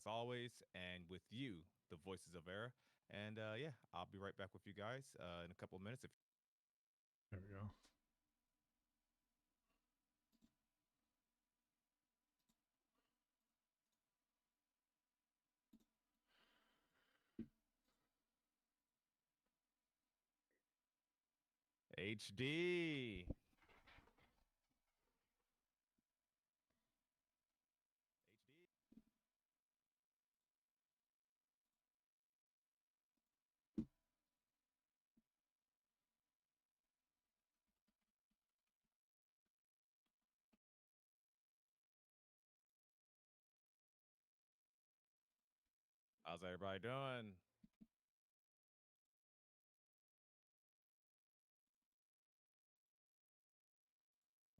as always, and with you, the voices of Verra. And yeah, I'll be right back with you guys in a couple of minutes. If There we go. HD. How's everybody doing?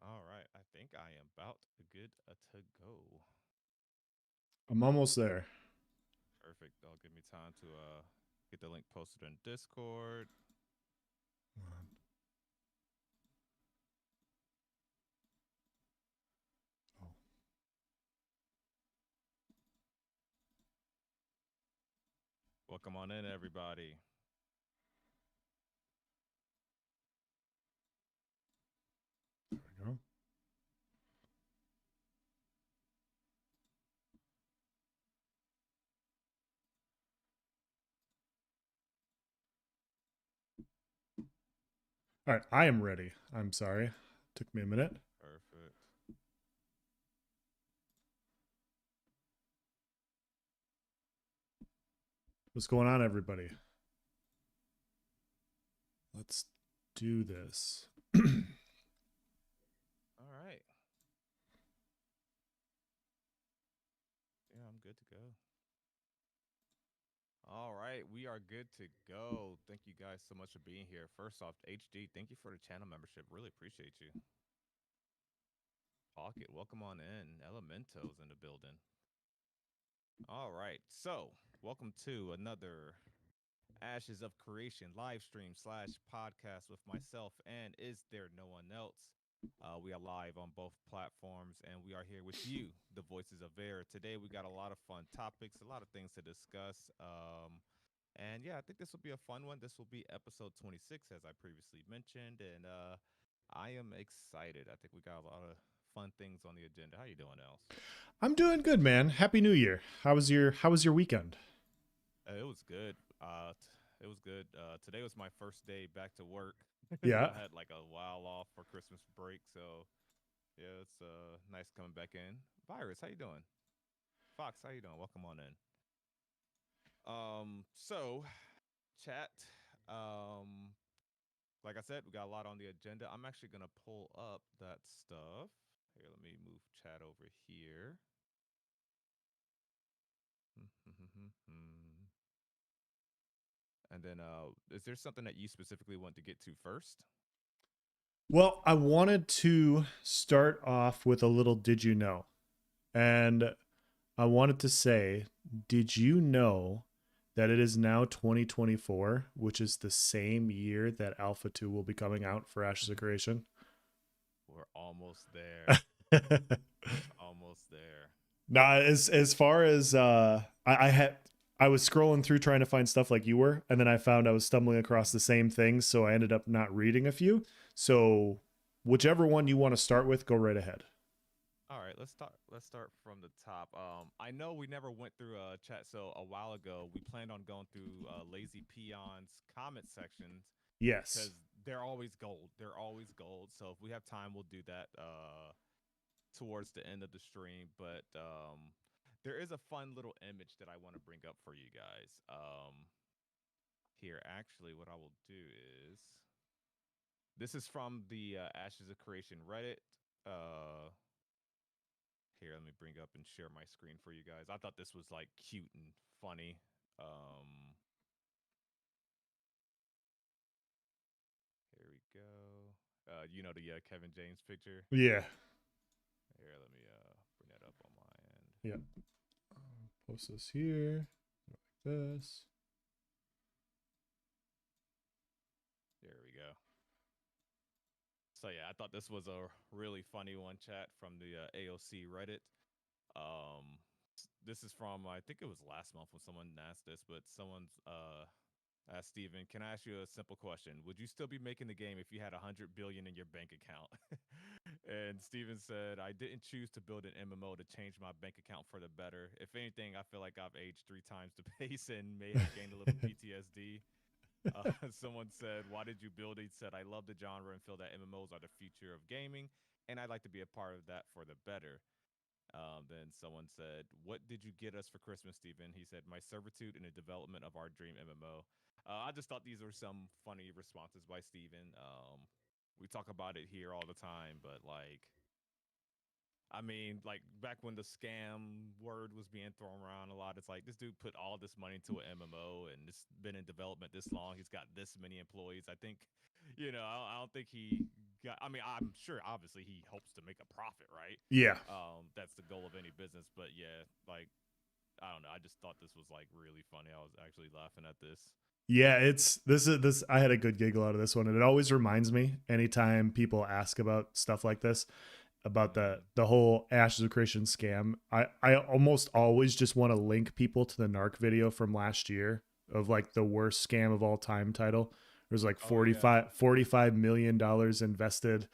All right, I think I am about good to go. I'm almost there. Perfect. That'll give me time to get the link posted in Discord. Oh, Welcome on in, everybody. there we go. All right, I am ready. I'm sorry. Took me a minute. Perfect. What's going on, everybody? Let's do this. All right. Yeah, I'm good to go. All right, we are good to go. Thank you guys so much for being here. First off, HD, thank you for the channel membership. Really appreciate you. Pocket, welcome on in. Elementos in the building. All right, so welcome to another Ashes of Creation live stream slash podcast with myself and Is There No One Else? We are live on both platforms and we are here with you, the voices of air. Today we got a lot of fun topics, a lot of things to discuss. And yeah, I think this will be a fun one. This will be episode 26, as I previously mentioned, and I am excited. I think we got a lot of fun things on the agenda. How you doing, Els? I'm doing good, man. Happy New Year. How was your weekend? It was good. It was good. Today was my first day back to work. Yeah. I had like a while off for Christmas break, so yeah, it's nice coming back in. Virus, how you doing? Fox, how you doing? Welcome on in. So chat. Um, like I said, we got a lot on the agenda. I'm actually gonna pull up that stuff. Here, let me move chat over here. And then, is there something that you specifically want to get to first? Well, I wanted to start off with a little did you know? And I wanted to say, did you know that it is now 2024, which is the same year that Alpha 2 will be coming out for Ashes of Creation? We're almost there. We're almost there. Nah, as far as I was scrolling through trying to find stuff like you were, and then I found I was stumbling across Mhm. the same things, so I ended up not reading a few. So whichever one you want to start with, go right ahead. All right, let's start. Let's start from the top. I know we never went through a chat, so a while ago we planned on going through Lazy Peon's comment sections Yes. because they're always gold. They're always gold. So if we have time, we'll do that towards the end of the stream. But there is a fun little image that I want to bring up for you guys. Here, actually, what I will do is this is from the Ashes of Creation Reddit. Uh, Here, let me bring up and share my screen for you guys. I thought this was like cute and funny. Um, Here we go. You know the Kevin James picture. Yeah. Here, let me bring that up on my end. Yeah. Post this here. Like this. There we go. So yeah, I thought this was a really funny one chat from the AOC Reddit. Um, This is from, I think it was last month when someone asked this, but someone's asked Steven, can I ask you a simple question? Would you still be making the game if you had 100 billion in your bank account? And Steven said, I didn't choose to build an MMO to change my bank account for the better. If anything, I feel like I've aged 3 times the pace and may have gained a little PTSD. Someone said, why did you build it? He said, I love the genre and feel that MMOs are the future of gaming, and I'd like to be a part of that for the better. Then someone said, what did you get us for Christmas, Stephen? He said, my servitude in the development of our dream MMO. I just thought these were some funny responses by Stephen. We talk about it here all the time, but like, I mean, like back when the scam word was being thrown around a lot, it's like this dude put all this money into an MMO and it's been in development this long. He's got this many employees. I think, I don't think he got. I mean, I'm sure obviously he hopes to make a profit, right? Yeah. That's the goal of any business. But yeah, like I don't know. I just thought this was like really funny. I was actually laughing at this. Yeah, it's this I had a good giggle out of this one, and it always reminds me anytime people ask about stuff like this, about Mm-hmm. the whole Ashes of Creation scam. I almost always just want to link people to the Narc video from last year of like the worst scam of all time title. It was like Oh yeah. $45 million invested.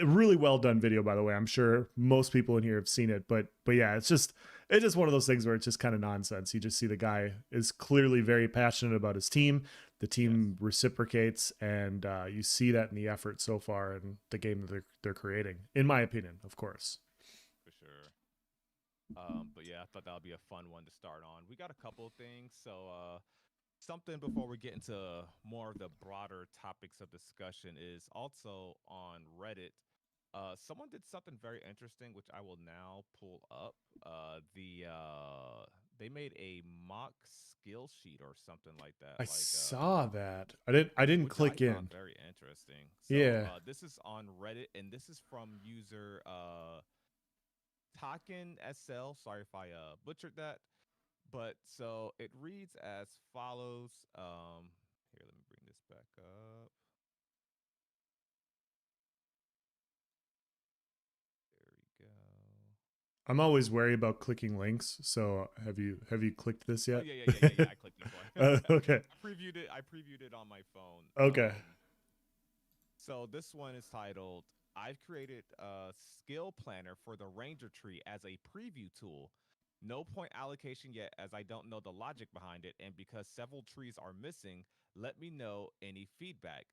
Really well done video, by the way. I'm sure most people in here have seen it, but yeah, it's just one of those things where it's just kind of nonsense. You just see the guy is clearly very passionate about his team. The Yes, team reciprocates, and you see that in the effort so far in the game that they're creating. In my opinion, of course. for sure. But yeah, I thought that would be a fun one to start on. We got a couple of things, so something before we get into more of the broader topics of discussion is also on Reddit. Someone did something very interesting, which I will now pull up. They made a mock skill sheet or something like that, I like saw that. I didn't which I click found in. very interesting. So Yeah. this is on Reddit, and this is from user Taken SL. Sorry if I butchered that. But so it reads as follows. Here, let me bring this back up. There we go. I'm always wary about clicking links. So have you clicked this Oh yet? yeah. I clicked this one. Okay. I previewed it on my phone. Okay. So this one is titled, I've created a skill planner for the Ranger tree as a preview tool. No point allocation yet, as I don't know the logic behind it, and because several trees are missing, let me know any feedback.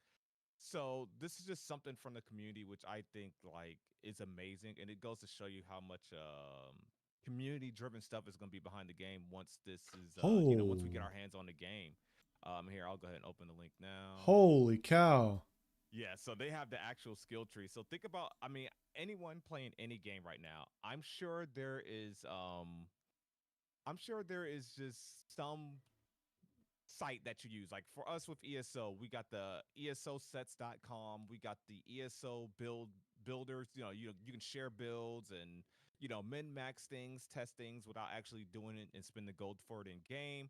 So this is just something from the community, which I think like is amazing, and it goes to show you how much community-driven stuff is going to be behind the game once this is, once we get Oh, our hands on the game. Here, I'll go ahead and open the link now. holy cow. Yeah, so they have the actual skill tree. So think about, I mean, anyone playing any game right now, I'm sure there is just some site that you use. Like for us with ESO, we got the esosets.com, we got the ESO builders, you can share builds and min max things, test things without actually doing it and spend the gold for it in game.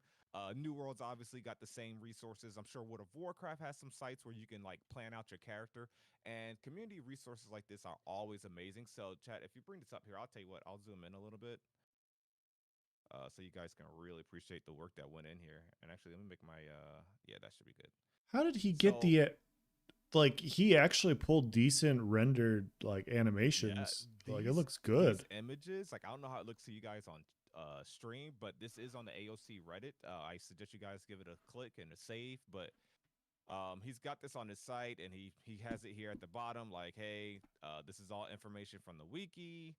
New Worlds obviously got the same resources. I'm sure World of Warcraft has some sites where you can like plan out your character, and community resources like this are always amazing. So, chat, if you bring this up here, I'll tell you what, I'll zoom in a little bit so you guys can really appreciate the work that went in here. And actually, let me make my yeah, that should be good. How did he get So the like he actually pulled decent rendered like yeah, animations. Like it these looks these good. images, like I don't know how it looks to you guys on stream, but this is on the AOC Reddit. I suggest you guys give it a click and a save. But he's got this on his site, and he has it here at the bottom, like, hey, this is all information from the wiki.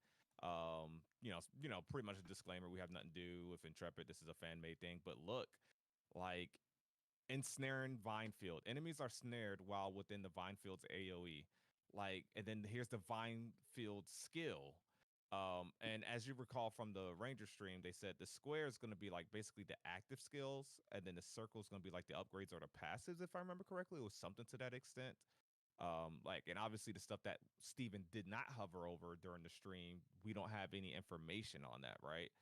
Pretty much a disclaimer. We have nothing to do with Intrepid. This is a fan made thing. But look, like ensnaring vine field. Enemies are snared while within the vine field's AoE. Like, and then here's the vine field skill. And as you recall from the Ranger stream, they said the square is going to be like basically the active skills, and then the circle is going to be like the upgrades or the passives, if I remember correctly. It was something to that extent. And obviously the stuff that Steven did not hover over during the stream, we don't have any information on that, right?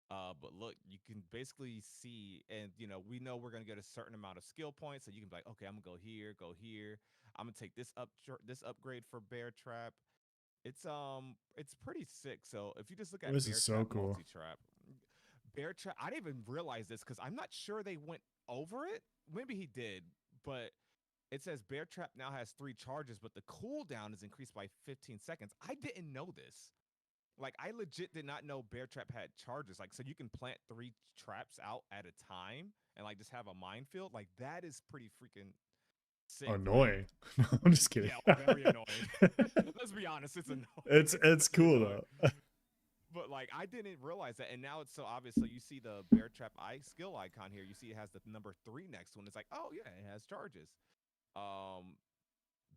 But look, you can basically see, and we know we're gonna get a certain amount of skill points, so you can be like, okay, I'm gonna go here, go here. I'm gonna take this upgrade for Bear Trap. it's pretty sick. So if you just look at This is bear so trap, cool. multi trap, bear trap. I didn't even realize this because I'm not sure they went over it. Maybe he did, but it says bear trap now has 3 charges, but the cooldown is increased by 15 seconds. I didn't know this. Like I legit did not know bear trap had charges. Like so you can plant 3 traps out at a time and like just have a minefield. Like that is pretty freaking sick. Like Annoying. No, I'm just kidding. yeah, very annoying. Let's be honest, it's annoying. It's It's very cool annoying. though. But like I didn't realize that, and now it's so obvious. So you see the bear trap eye skill icon here. You see it has the number 3 next to it. It's like, oh yeah, it has charges. Um,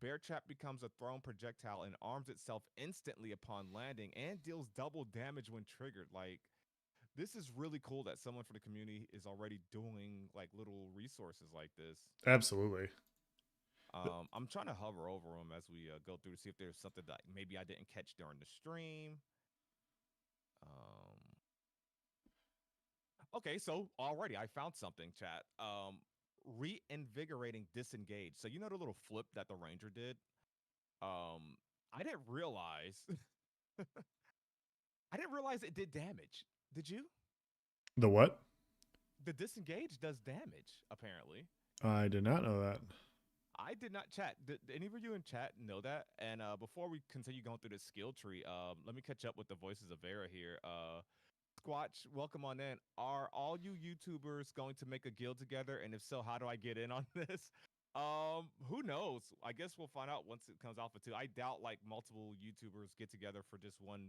bear trap becomes a thrown projectile and arms itself instantly upon landing, and deals double damage when triggered. Like this is really cool that someone from the community is already doing like little resources like this. Absolutely. I'm trying to hover over them as we go through to see if there's something that maybe I didn't catch during the stream. Um, Okay, so already I found something, chat. Reinvigorating disengage. So you know the little flip that the ranger did? I didn't realize I didn't realize it did damage. Did you? The what? The disengage does damage, apparently. I did not know that. I did not chat. Did any of you in chat know that? And before we continue going through the skill tree, let me catch up with the voices of Verra here. Squatch, welcome on in. Are all you YouTubers going to make a guild together? And if so, how do I get in on this? Who knows? I guess we'll find out once it comes Alpha 2. I doubt like multiple YouTubers get together for just one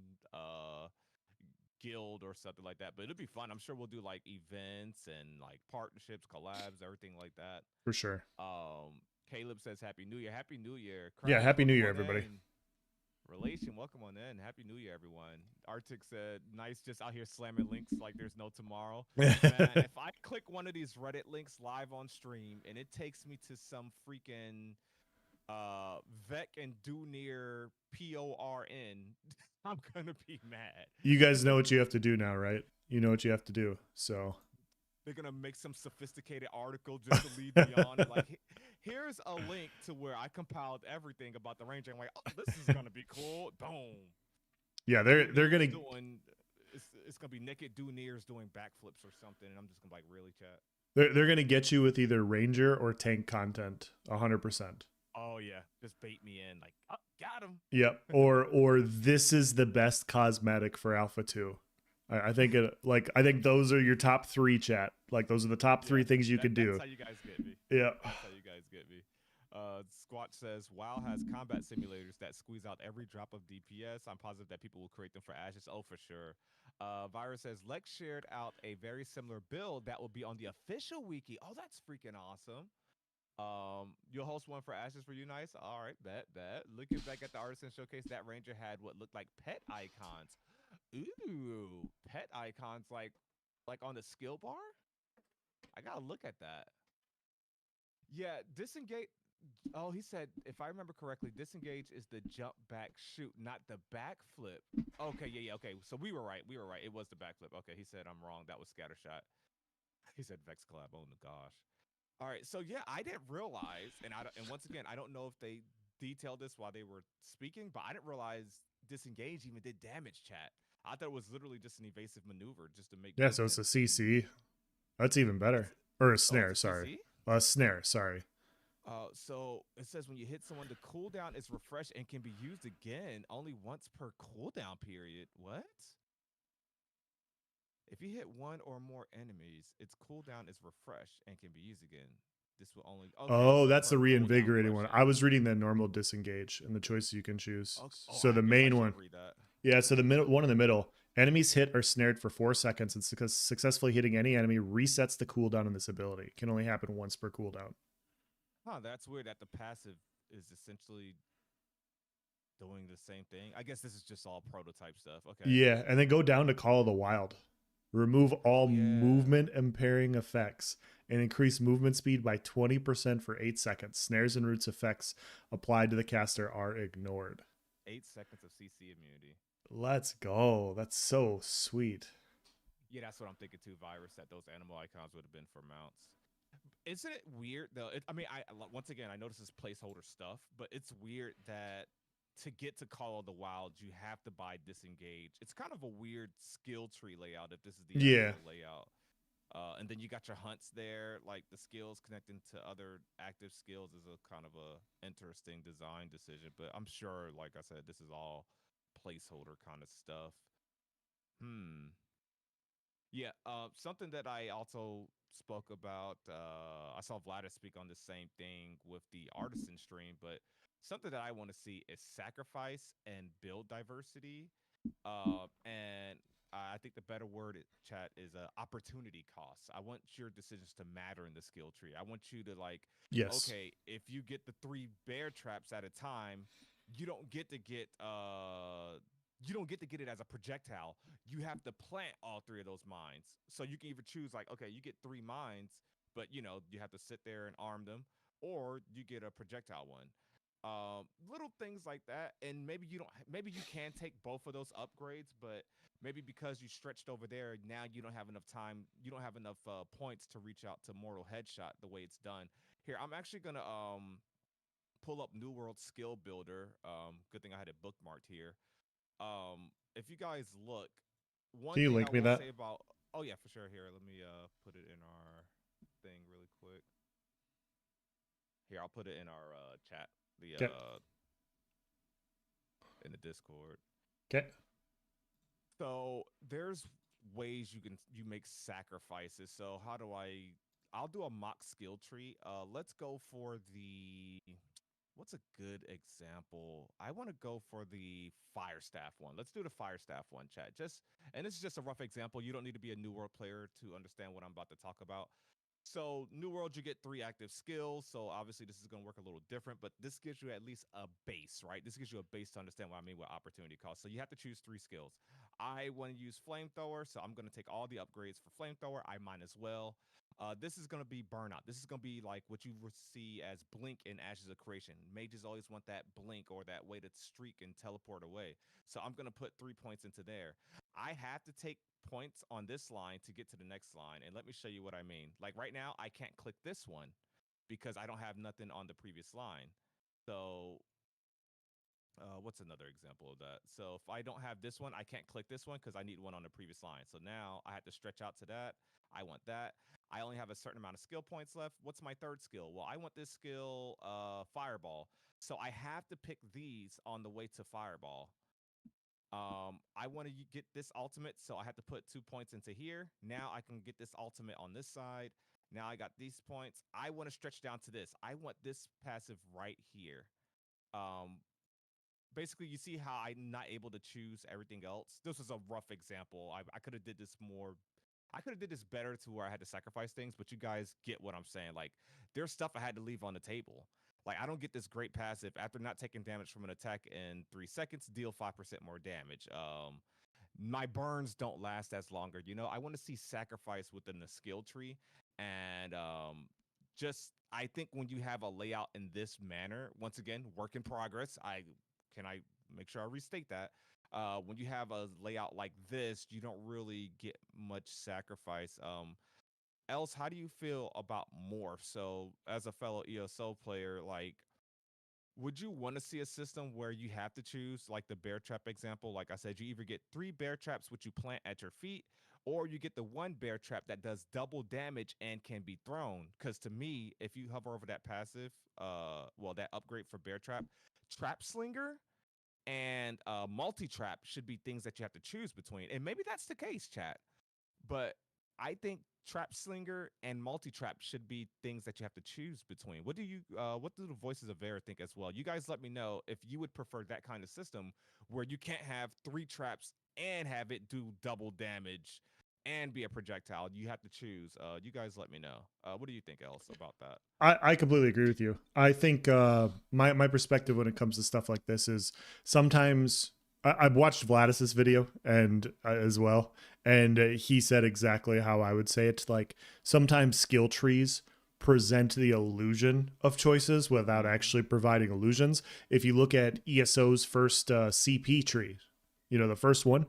guild or something like that. But it'll be fun. I'm sure we'll do like events and like partnerships, collabs, everything like that. For sure. Caleb says Happy New Year. Happy New Year. Yeah, Crash, Happy New welcome Year, on everybody. in. Relation, welcome on in. Happy New Year, everyone. Arctic said, nice, just out here slamming links like there's no tomorrow. Man, if I click one of these Reddit links live on stream and it takes me to some freaking Vec and Dunir PORN, I'm gonna be mad. You guys know what you have to do now, right? You know what you have to do. So They're gonna make some sophisticated article just to lead me on. Like, here's a link to where I compiled everything about the Ranger. I'm like, oh, this is gonna be cool. Boom. yeah, they're gonna doing. It's gonna be naked Duniers doing backflips or something, and I'm just gonna be like, really, chat. they're gonna get you with either ranger or tank content, 100%. Oh yeah, just bait me in. Like, oh, got him. Yep. Or this is the best cosmetic for Alpha 2. I think I think those are your top 3, chat. Like those are the top 3 things you could do. That's how you guys get me. Yeah. That's how you guys get me. Squatch says WoW has combat simulators that squeeze out every drop of DPS. I'm positive that people will create them for Ashes. Oh, for sure. Virus says Lex shared out a very similar build that will be on the official wiki. Oh, that's freaking awesome. You'll host one for Ashes for you, nice. All right, bet. Looking back at the artisan showcase, that ranger had what looked like pet icons. Ooh, pet icons like on the skill bar. I gotta look at that. Yeah, disengage. Oh, he said, if I remember correctly, disengage is the jump back shoot, not the backflip. Okay, yeah. Okay, so we were right. It was the backflip. Okay, he said I'm wrong. That was scattershot. He said Vex collab. Oh my gosh. All right, so yeah, I didn't realize, and once again, I don't know if they detailed this while they were speaking, but I didn't realize disengage even did damage. Chat. I thought it was literally just an evasive maneuver just to make. Yeah, so it's a CC. That's even better. Or a snare, it's sorry. CC? A snare, sorry. So it says when you hit someone, the cooldown is refreshed and can be used again only once per cooldown period. What? If you hit one or more enemies, its cooldown is refreshed and can be used again. This will only. Okay, Oh, so that's per the cooldown reinvigorating one. I refreshing. was reading the normal disengage and the choices you can choose. Okay. Oh, So the main I one. should read that. Yeah, so the middle one in the middle. Enemies hit or snared for 4 seconds, and successfully hitting any enemy resets the cooldown on this ability. Can only happen once per cooldown. Huh, that's weird that the passive is essentially doing the same thing. I guess this is just all prototype stuff. Okay. Yeah, and then go down to Call of the Wild. Remove all Oh, yeah. movement impairing effects and increase movement speed by 20% for 8 seconds. Snares and roots effects applied to the caster are ignored. 8 seconds of CC immunity. Let's go. That's so sweet. Yeah, that's what I'm thinking too. Virus that those animal icons would have been for mounts. Isn't it weird though? I mean, once again I notice this placeholder stuff, but it's weird that to get to Call of the Wild, you have to buy Disengage. It's kind of a weird skill tree layout if this is the Yeah. actual layout. And then you got your hunts there, like the skills connecting to other active skills is a kind of a interesting design decision. But I'm sure, like I said, this is all placeholder kind of stuff. Hmm. Yeah, something that I also spoke about, I saw Vladis speak on the same thing with the artisan stream, but something that I want to see is sacrifice and build diversity. And I think the better word, chat, is opportunity costs. I want your decisions to matter in the skill tree. I want you to, like, Yes. okay, if you get the 3 bear traps at a time, you don't get to get you don't get to get it as a projectile. You have to plant all 3 of those mines. So you can either choose, like, okay, you get 3 mines, but you have to sit there and arm them, or you get a projectile one. Little things like that, and maybe you don't. Maybe you can take both of those upgrades, but maybe because you stretched over there, now you don't have enough time. You don't have enough points to reach out to Mortal Headshot the way it's done. Here, I'm actually gonna pull up New World Skill Builder. Good thing I had it bookmarked here. If you guys look, one Can you thing I link me will that? say about, oh yeah, for sure. Here, let me put it in our thing really quick. Here, I'll put it in our chat. The Okay. In the Discord. Okay. So there's ways you make sacrifices. So how do I? I'll do a mock skill tree. Let's go for the. What's a good example? I want to go for the fire staff one. Let's do the fire staff one, chat. And this is just a rough example. You don't need to be a New World player to understand what I'm about to talk about. So New World, you get 3 active skills. So obviously this is going to work a little different, but this gives you at least a base, right? This gives you a base to understand what I mean with opportunity cost. So you have to choose 3 skills. I want to use flamethrower, so I'm going to take all the upgrades for flamethrower. I might as well. This is going to be burnout. This is going to be like what you see as blink in Ashes of Creation. Mages always want that blink or that way to streak and teleport away. So I'm going to put 3 points into there. I have to take points on this line to get to the next line. And let me show you what I mean. Like right now, I can't click this one because I don't have nothing on the previous line. So what's another example of that? So if I don't have this one, I can't click this one because I need one on the previous line. So now I have to stretch out to that. I want that. I only have a certain amount of skill points left. What's my 3rd skill? Well, I want this skill, Fireball. So I have to pick these on the way to Fireball. I want to get this ultimate, so I have to put 2 points into here. Now I can get this ultimate on this side. Now I got these points. I want to stretch down to this. I want this passive right here. Basically, you see how I'm not able to choose everything else. This is a rough example. I could have did this more. I could have did this better to where I had to sacrifice things, but you guys get what I'm saying. Like, there's stuff I had to leave on the table. Like, I don't get this great passive after not taking damage from an attack in 3 seconds, deal 5% more damage. My burns don't last as longer. I want to see sacrifice within the skill tree. And just, I think when you have a layout in this manner, once again, work in progress. I make sure I restate that. When you have a layout like this, you don't really get much sacrifice. Else, how do you feel about morph? So, as a fellow ESO player, like, would you want to see a system where you have to choose, like the bear trap example? Like I said, you either get 3 bear traps, which you plant at your feet, or you get the 1 bear trap that does double damage and can be thrown. Because to me, if you hover over that passive, that upgrade for bear trap slinger and multi trap should be things that you have to choose between. And maybe that's the case, chat. But I think trap slinger and multi trap should be things that you have to choose between. What do the voices of Verra think as well? You guys let me know if you would prefer that kind of system where you can't have 3 traps and have it do double damage and be a projectile. You have to choose. You guys let me know. What do you think else about that? I completely agree with you. I think my perspective when it comes to stuff like this is sometimes I've watched Vladis's video and as well, and he said exactly how I would say it. Like sometimes skill trees present the illusion of choices without actually providing illusions. If you look at ESO's first CP tree, the first one,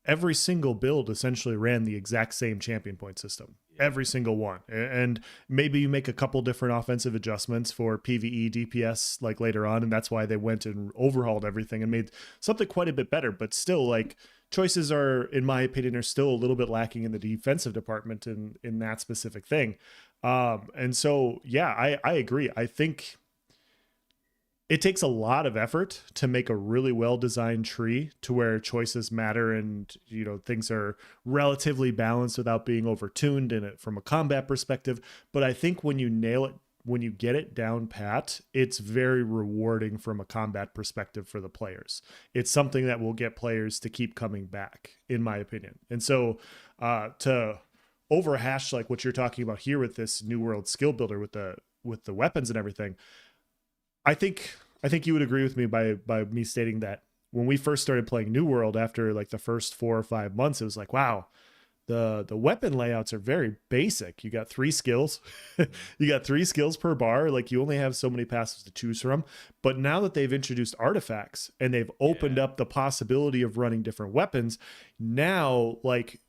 every single build essentially ran the exact same champion point system. every single one. And maybe you make a couple different offensive adjustments for PvE DPS like later on, and that's why they went and overhauled everything and made something quite a bit better. But still, like, choices are, in my opinion, are still a little bit lacking in the defensive department in that specific thing. And so yeah, I agree. I think it takes a lot of effort to make a really well designed tree to where choices matter, and things are relatively balanced without being overtuned in it from a combat perspective. But I think when you nail it, when you get it down pat, it's very rewarding from a combat perspective for the players. It's something that will get players to keep coming back, in my opinion. And so to overhash like what you're talking about here with this new world skill builder with the weapons and everything, I think you would agree with me by me stating that when we first started playing New World, after like the first 4 or 5 months, it was like, wow, the weapon layouts are very basic. You got 3 skills. You got 3 skills per bar. Like, you only have so many passives to choose from. But now that they've introduced artifacts and they've opened up the possibility of running different weapons, now like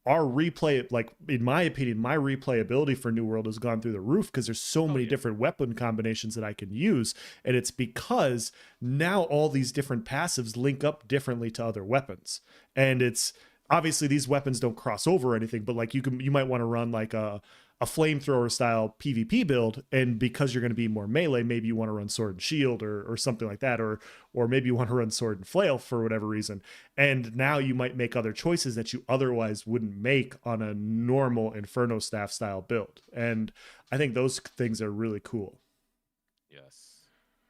our replay, like in my opinion, my replayability for New World has gone through the roof because there's so many different weapon combinations that I can use. And it's because now all these different passives link up differently to other weapons. And it's obviously these weapons don't cross over or anything, but like you might want to run like a flamethrower style PvP build, and because you're going to be more melee, maybe you want to run sword and shield or something like that, or maybe you want to run sword and flail for whatever reason. And now you might make other choices that you otherwise wouldn't make on a normal Inferno staff style build. And I think those things are really cool. Yes.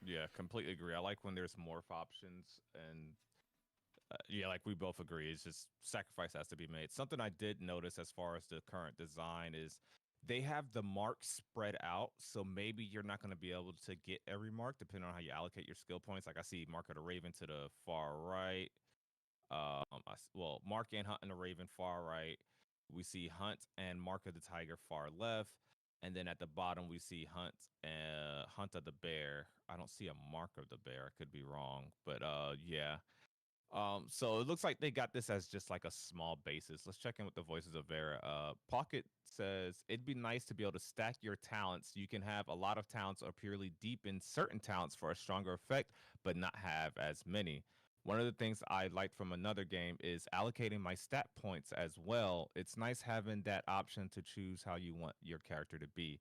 Yeah, completely agree. I like when there's morph options, and yeah, like we both agree, it's just sacrifice has to be made. Something I did notice as far as the current design is they have the marks spread out, so maybe you're not going to be able to get every mark depending on how you allocate your skill points. Like I see Mark of the Raven to the far right. Well, Mark and Hunt and the Raven far right. We see Hunt and Mark of the Tiger far left, and then at the bottom we see Hunt of the Bear. I don't see a Mark of the Bear. I could be wrong, but yeah. So it looks like they got this as just like a small basis. Let's check in with the voices of Verra. Pocket says it'd be nice to be able to stack your talents. You can have a lot of talents or purely deepen certain talents for a stronger effect, but not have as many. One of the things I liked from another game is allocating my stat points as well. It's nice having that option to choose how you want your character to be.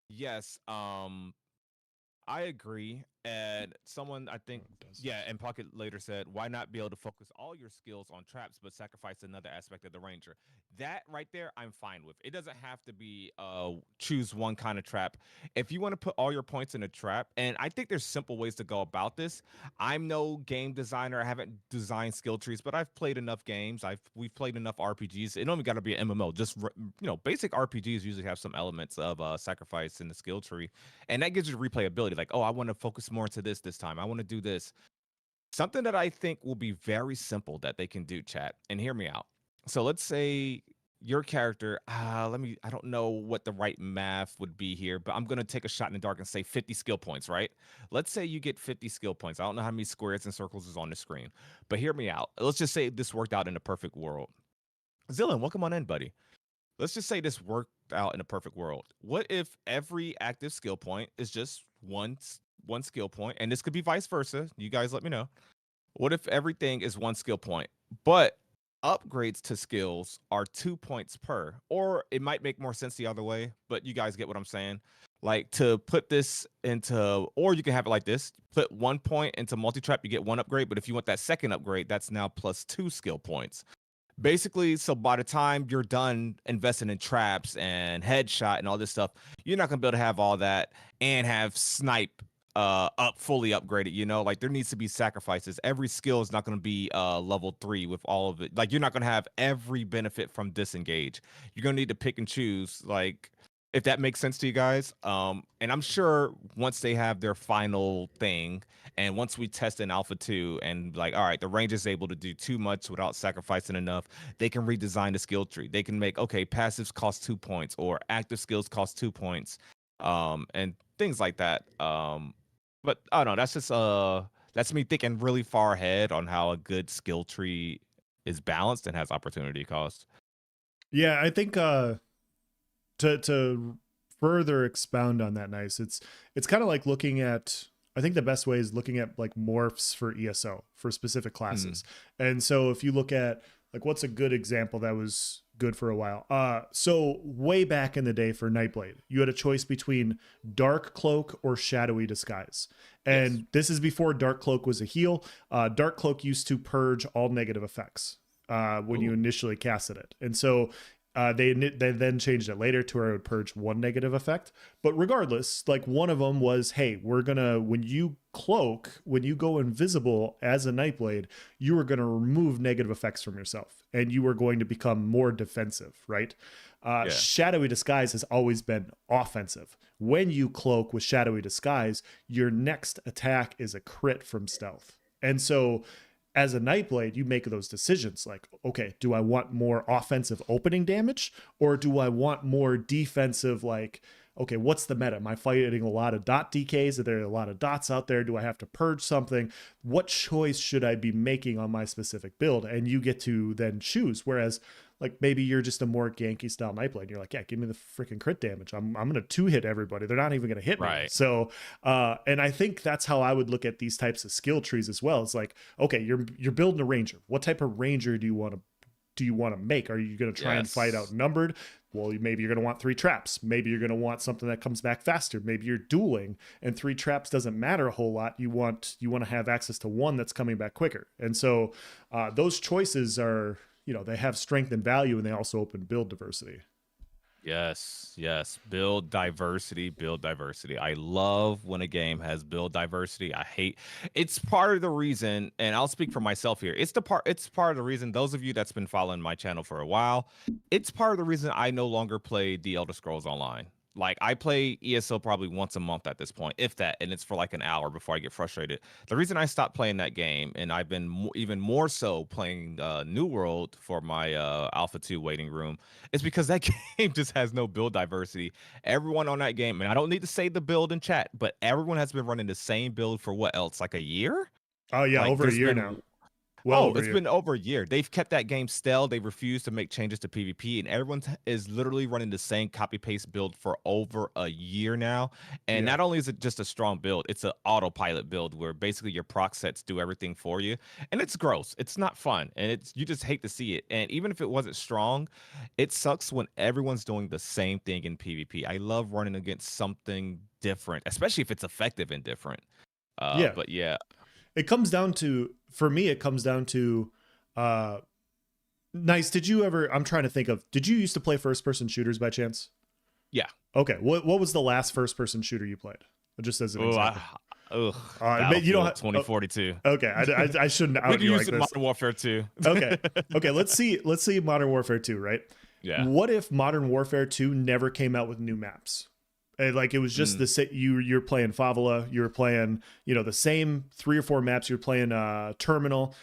Yes, I agree. And someone, I think, yeah, and Pocket later said, why not be able to focus all your skills on traps but sacrifice another aspect of the Ranger? That right there, I'm fine with. It doesn't have to be choose one kind of trap. If you want to put all your points in a trap, and I think there's simple ways to go about this. I'm no game designer. I haven't designed skill trees, but I've played enough games. We've played enough RPGs. It don't even got to be an MMO. Just basic RPGs usually have some elements of sacrifice in the skill tree, and that gives you replayability. Like, oh, I want to focus more into this time. I want to do this. Something that I think will be very simple that they can do, chat, and hear me out. So let's say your character, I don't know what the right math would be here, but I'm going to take a shot in the dark and say 50 skill points, right? Let's say you get 50 skill points. I don't know how many squares and circles is on the screen, but hear me out. Let's just say this worked out in a perfect world. Zillion, welcome on in, buddy. Let's just say this worked out in a perfect world. What if every active skill point is just one skill point, and this could be vice versa? You guys let me know. What if everything is one skill point, but upgrades to skills are 2 points per? Or it might make more sense the other way, but you guys get what I'm saying. Like, to put this into, or you can have it like this: put 1 point into multi-trap, you get 1 upgrade, but if you want that second upgrade, that's now plus 2 skill points. Basically, so by the time you're done investing in traps and headshot and all this stuff, you're not gonna be able to have all that and have snipe up fully upgraded. Like, there needs to be sacrifices. Every skill is not gonna be level 3 with all of it. Like, you're not gonna have every benefit from disengage. You're gonna need to pick and choose, like, if that makes sense to you guys. And I'm sure once they have their final thing, and once we test in Alpha 2 and, like, all right, the range is able to do too much without sacrificing enough, they can redesign the skill tree. They can make, okay, passives cost 2 points or active skills cost 2 points, and things like that. But I don't know. That's me thinking really far ahead on how a good skill tree is balanced and has opportunity cost. Yeah, I think to further expound on that, Nice, it's kind of like looking at, I think the best way is looking at like morphs for ESO for specific classes. And so if you look at like, what's a good example that was good for a while? So way back in the day for Nightblade, you had a choice between Dark Cloak or Shadowy Disguise. And this is before Dark Cloak was a heal. Dark Cloak used to purge all negative effects when you initially casted it. And so they then changed it later to where it would purge one negative effect. But regardless, like one of them was, hey, we're going to, when you cloak, when you go invisible as a Nightblade, you are going to remove negative effects from yourself and you are going to become more defensive, right? Shadowy Disguise has always been offensive. When you cloak with Shadowy Disguise, your next attack is a crit from stealth. And so as a Nightblade, you make those decisions like, okay, do I want more offensive opening damage or do I want more defensive, like, okay, what's the meta? Am I fighting a lot of dot DKs? Are there a lot of dots out there? Do I have to purge something? What choice should I be making on my specific build? And you get to then choose. Whereas like maybe you're just a more ganky style Nightblade and you're like, yeah, give me the freaking crit damage. I'm going to 2-hit everybody. They're not even going to hit me. So, and I think that's how I would look at these types of skill trees as well. It's like, okay, you're building a ranger. What type of ranger do you want to make? Are you going to try and fight outnumbered? Well, maybe you're going to want 3 traps. Maybe you're going to want something that comes back faster. Maybe you're dueling and 3 traps doesn't matter a whole lot. You want to have access to one that's coming back quicker. And so those choices are, they have strength and value and they also open build diversity. Yes. Build diversity. I love when a game has build diversity. It's part of the reason, and I'll speak for myself here. It's part of the reason, those of you that's been following my channel for a while, it's part of the reason I no longer play The Elder Scrolls Online. Like I play ESO probably once a month at this point, if that, and it's for like an hour before I get frustrated. The reason I stopped playing that game, and I've been even more so playing New World for my Alpha 2 waiting room, is because that game just has no build diversity. Everyone on that game, and I don't need to say the build in chat, but everyone has been running the same build for what else, like a year? Oh yeah, like, over a year now. It's been over a year. They've kept that game stale. They refuse to make changes to PvP, and everyone is literally running the same copy-paste build for over a year now. And not only is it just a strong build, it's an autopilot build where basically your proc sets do everything for you. And it's gross. It's not fun. And you just hate to see it. And even if it wasn't strong, it sucks when everyone's doing the same thing in PvP. I love running against something different, especially if it's effective and different. But yeah. It comes down to, for me, Nice. Did you ever, I'm trying to think of, did you used to play first person shooters by chance? Yeah. Okay. What was the last first person shooter you played? Just as an example. You don't have 2042. Okay. I shouldn't out you like this. Modern Warfare 2. Okay. Let's see Modern Warfare 2, right? Yeah. What if Modern Warfare 2 never came out with new maps? Like it was just you're playing Favela, you're playing, the same 3 or 4 maps, you're playing Terminal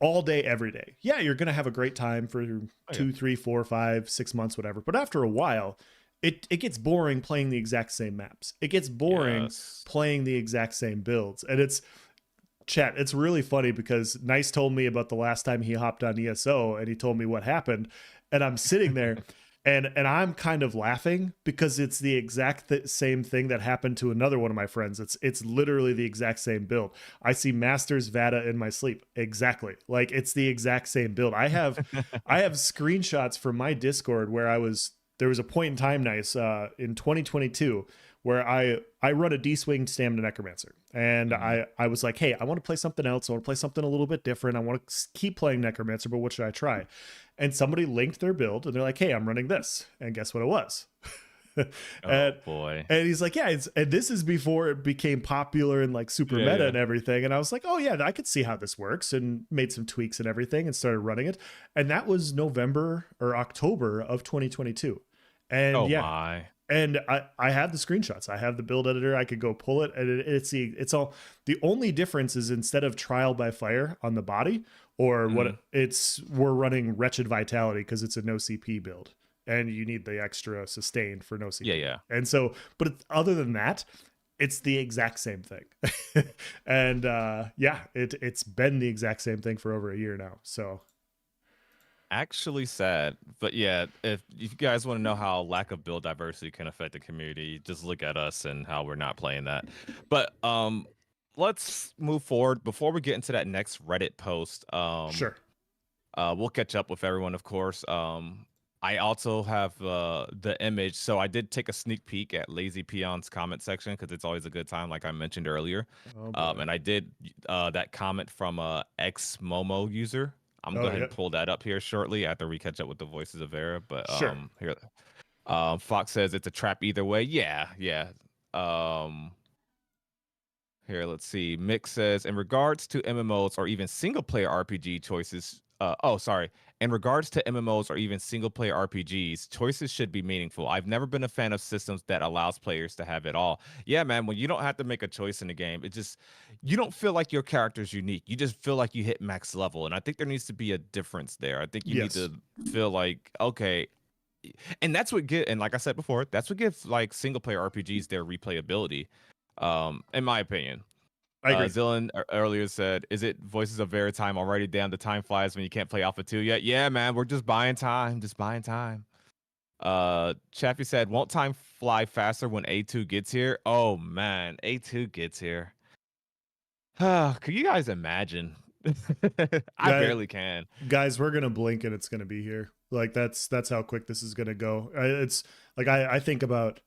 all day, every day. Yeah, you're going to have a great time for 2, 3, 4, 5, 6 months, whatever. But after a while, it gets boring playing the exact same maps. It gets boring playing the exact same builds. And it's really funny because Nice told me about the last time he hopped on ESO and he told me what happened. And I'm sitting there and I'm kind of laughing because it's the exact same thing that happened to another one of my friends. It's literally the exact same build. I see Masters Vada in my sleep. Exactly. Like it's the exact same build. I have screenshots from my Discord where there was a point in time, Nice, in 2022 where I run a D-Swing Stamina Necromancer. And I was like, hey, I want to play something else. I want to play something a little bit different. I want to keep playing Necromancer, but what should I try? And somebody linked their build and they're like, hey, I'm running this. And guess what it was? Boy. And he's like, yeah, and this is before it became popular and like super meta and everything. And I was like, oh yeah, I could see how this works, and made some tweaks and everything and started running it. And that was November or October of 2022. And my. And I have the screenshots. I have the build editor. I could go pull it. And it's all, the only difference is instead of trial by fire on the body or we're running wretched vitality because it's a no CP build and you need the extra sustain for no CP. Yeah. And so, but other than that, it's the exact same thing. And it's been the exact same thing for over a year now. So. actually sad. But yeah, if you guys want to know how lack of build diversity can affect the community, just look at us and how we're not playing that. But let's move forward before we get into that next Reddit post. Sure. We'll catch up with everyone, of course. I also have the image, so I did take a sneak peek at Lazy Peon's comment section because it's always a good time, like I mentioned earlier. Oh boy. And I did that comment from a ex Momo user. I'm Oh going to yeah. pull that up here shortly after we catch up with the voices of Verra. But Sure. here, Fox says it's a trap either way. Yeah, yeah. Um, Here, let's see. Mick says, in regards to MMOs or even single player RPG choices, sorry. In regards to MMOs or even single player RPGs, choices should be meaningful. I've never been a fan of systems that allows players to have it all. Yeah, man, when you don't have to make a choice in the game, it just, you don't feel like your character's unique. You just feel like you hit max level. And I think there needs to be a difference there. I think you need Yes. to feel like, okay, and that's what and like I said before, that's what gives like single player RPGs their replayability. In my opinion. I agree. Zillan earlier said, "Is it Voices of Veritime already? Damn, the time flies when you can't play Alpha 2 yet." Yeah, man, we're just buying time, just buying time. Chaffee said, "Won't time fly faster when A2 gets here?" Oh man, A2 gets here. Could you guys imagine? I Guy, barely can. guys, we're gonna blink and it's gonna be here. Like that's how quick this is gonna go. It's like I think about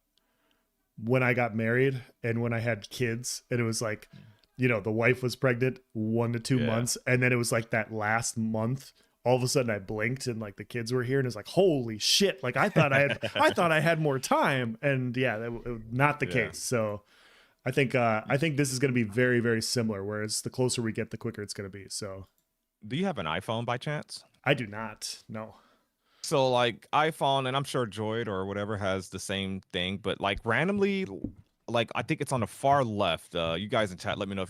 when I got married and when I had kids, and it was like, the wife was pregnant 1 to 2 Yeah. months, and then it was like that last month. All of a sudden, I blinked and like the kids were here, and it's like, holy shit! Like I thought I had more time, and yeah, not the Yeah. case. So I think this is going to be very very similar. Whereas the closer we get, the quicker it's going to be. So Do you have an iPhone by chance? I do not. No. So like iPhone, and I'm sure Droid or whatever has the same thing, but like randomly, like I think it's on the far left. You guys in chat, let me know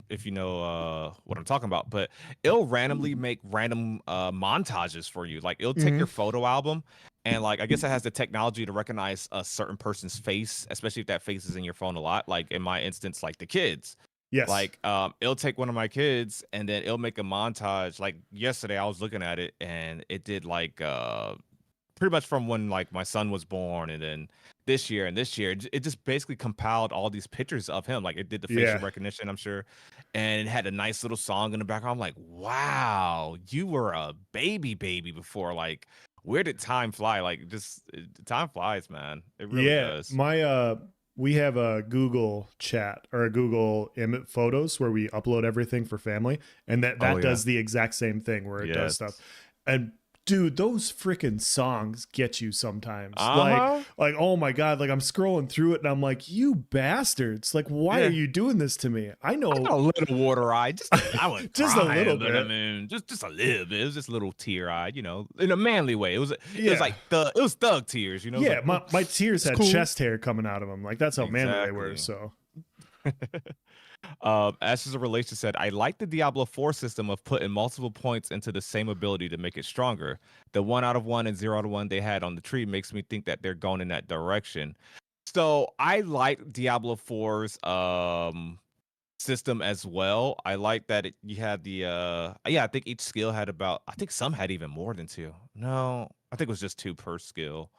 if you know what I'm talking about. But it'll randomly make random montages for you. Like it'll take Mm-hmm. your photo album, and like I guess it has the technology to recognize a certain person's face, especially if that face is in your phone a lot. Like in my instance, like the kids. Yes. Like, it'll take one of my kids and then it'll make a montage. Like yesterday, I was looking at it and it did like pretty much from when like my son was born and then this year and this year. It just basically compiled all these pictures of him. Like it did the facial Yeah. recognition, I'm sure, and it had a nice little song in the background. I'm like, wow, you were a baby before. Like, where did time fly? Like, just time flies, man. It really Yeah. does. My we have a Google chat or a Google Image Photos where we upload everything for family, and that Oh yeah. does the exact same thing where it does stuff. Yes. And dude, those freaking songs get you sometimes. Uh-huh. Like oh my god, like I'm scrolling through it and I'm like, you bastards! Like why are Yeah. you doing this to me? I I got know a little water eye. I was just a little crying, but I bit. mean, just a little bit. It was just a little tear eye, in a manly way. It was Yeah. like it was thug tears, It was Yeah, like, my tears it's had cool. chest hair coming out of them. Like that's how manly they were. Exactly. So Ashes of Relation said, I like the Diablo 4 system of putting multiple points into the same ability to make it stronger. The 1 out of 1 and 0 out of 1 they had on the tree makes me think that they're going in that direction. So I like Diablo 4's system as well. I like that you had the I think each skill had I think some had even more than two. No, I think it was just two per skill.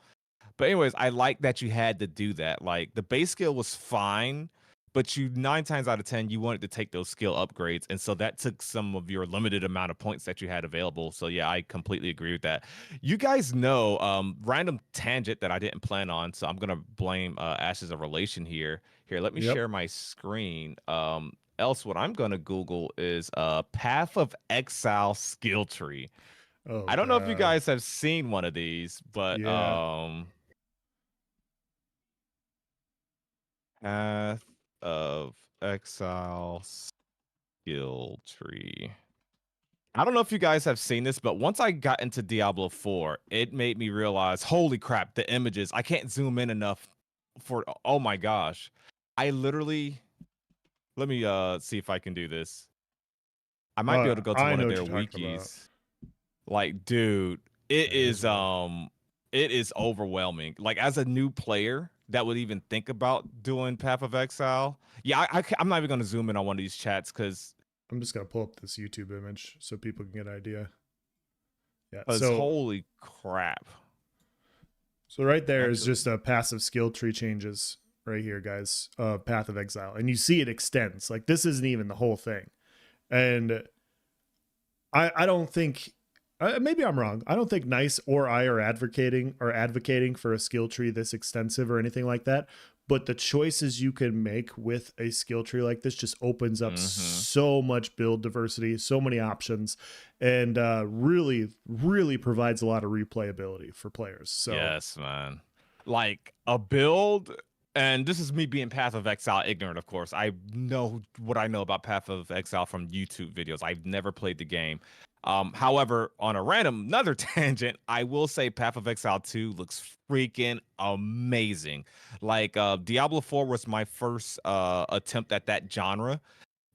But anyways, I like that you had to do that. Like the base skill was fine, but you 9 times out of 10 you wanted to take those skill upgrades, and so that took some of your limited amount of points that you had available. So yeah, I completely agree with that. You guys know, random tangent that I didn't plan on, so I'm gonna blame Ashes of Relation here. Here, let me yep. share my screen. Else, what I'm gonna Google is Path of Exile skill tree. Oh I don't know if you god. guys have seen one of these, but Yeah. Path of Exile skill tree. I don't know if you guys have seen this, but once I got into Diablo 4, it made me realize, holy crap, the images. I can't zoom in enough for oh my gosh. I literally let me see if I can do this. I might be able to go to I one know of what their you're talking about. wikis. Like, dude, it There's one. it is overwhelming. Like as a new player that would even think about doing Path of Exile. Yeah, I'm not even gonna zoom in on one of these chats because I'm just gonna pull up this YouTube image so people can get an idea. Yeah. Because holy crap. So right there is Actually, just a passive skill tree changes right here, guys. Path of Exile, and you see it extends. Like this isn't even the whole thing, and I don't think. Maybe I'm wrong. I don't think Nice or I are advocating for a skill tree this extensive or anything like that. But the choices you can make with a skill tree like this just opens up so much build diversity, so many options, and really, really provides a lot of replayability for players. So yes, man. Like a build, and this is me being Path of Exile ignorant, of course. I know what I know about Path of Exile from YouTube videos. I've never played the game. However, on a random another tangent, I will say Path of Exile 2 looks freaking amazing. Like Diablo 4 was my first attempt at that genre.